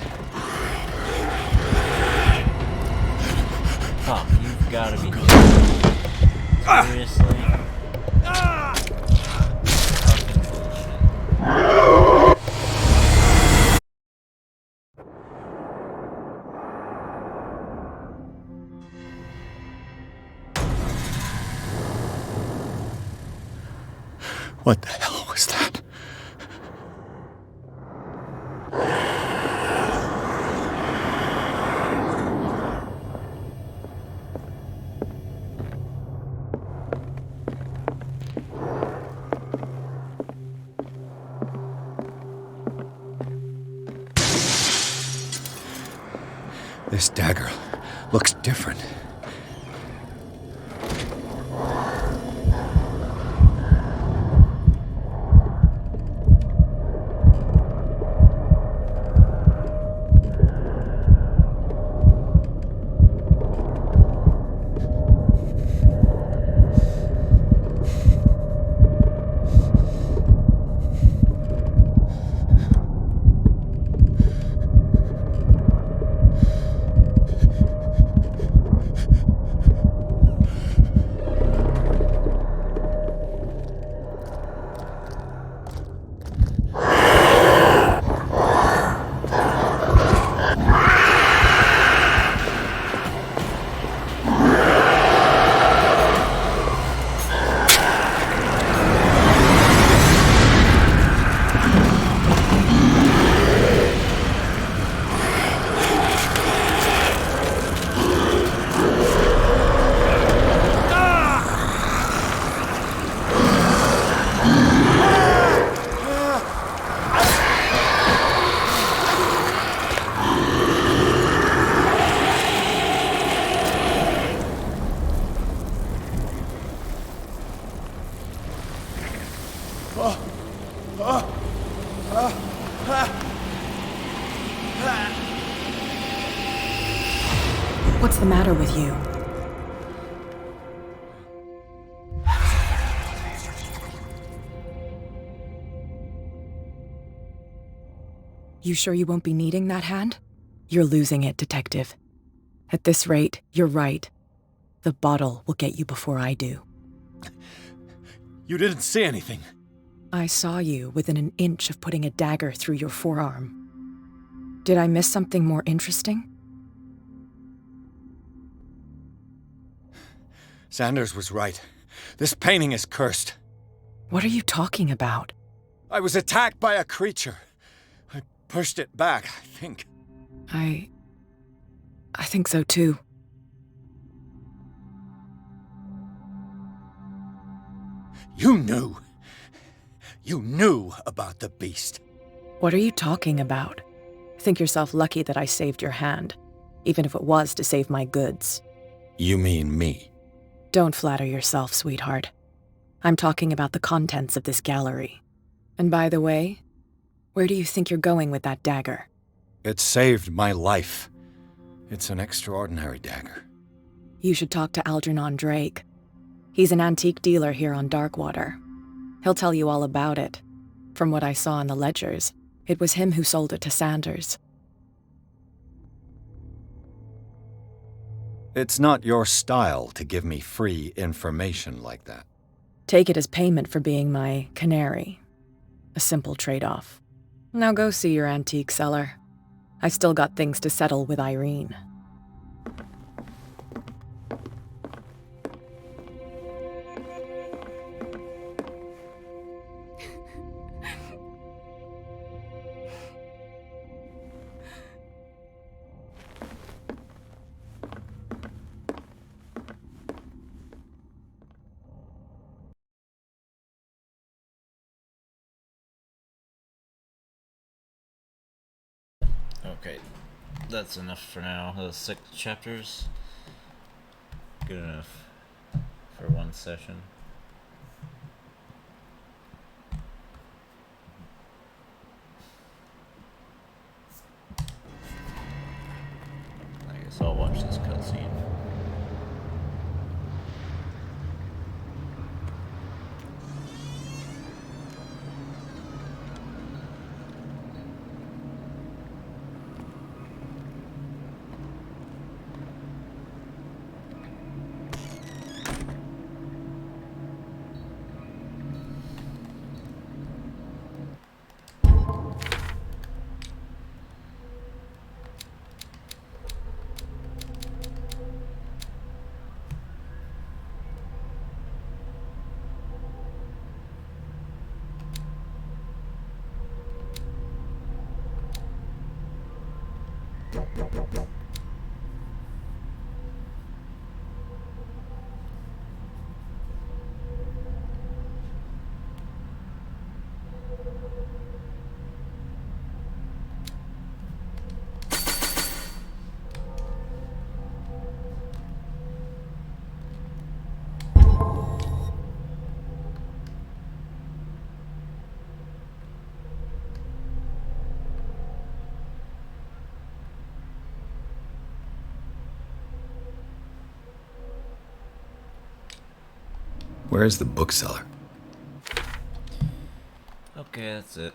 Oh, you've got to be kidding me. Seriously? Fucking bullshit. What the hell was that? This dagger looks different. What's the matter with you? You sure you won't be needing that hand? You're losing it, Detective. At this rate, you're right. The bottle will get you before I do. You didn't see anything. I saw you within an inch of putting a dagger through your forearm. Did I miss something more interesting? Sanders was right. This painting is cursed. What are you talking about? I was attacked by a creature. I pushed it back, I think. I think so too. You knew. You knew about the beast. What are you talking about? Think yourself lucky that I saved your hand, even if it was to save my goods. You mean me? Don't flatter yourself, sweetheart. I'm talking about the contents of this gallery. And by the way, where do you think you're going with that dagger? It saved my life. It's an extraordinary dagger. You should talk to Algernon Drake. He's an antique dealer here on Darkwater. He'll tell you all about it. From what I saw in the ledgers, it was him who sold it to Sanders. It's not your style to give me free information like that. Take it as payment for being my canary. A simple trade-off. Now go see your antique seller. I still got things to settle with Irene. Okay, that's enough for now. Those 6 chapters. Good enough for one session. I guess I'll watch this cutscene. Where is the bookseller? Okay, that's it.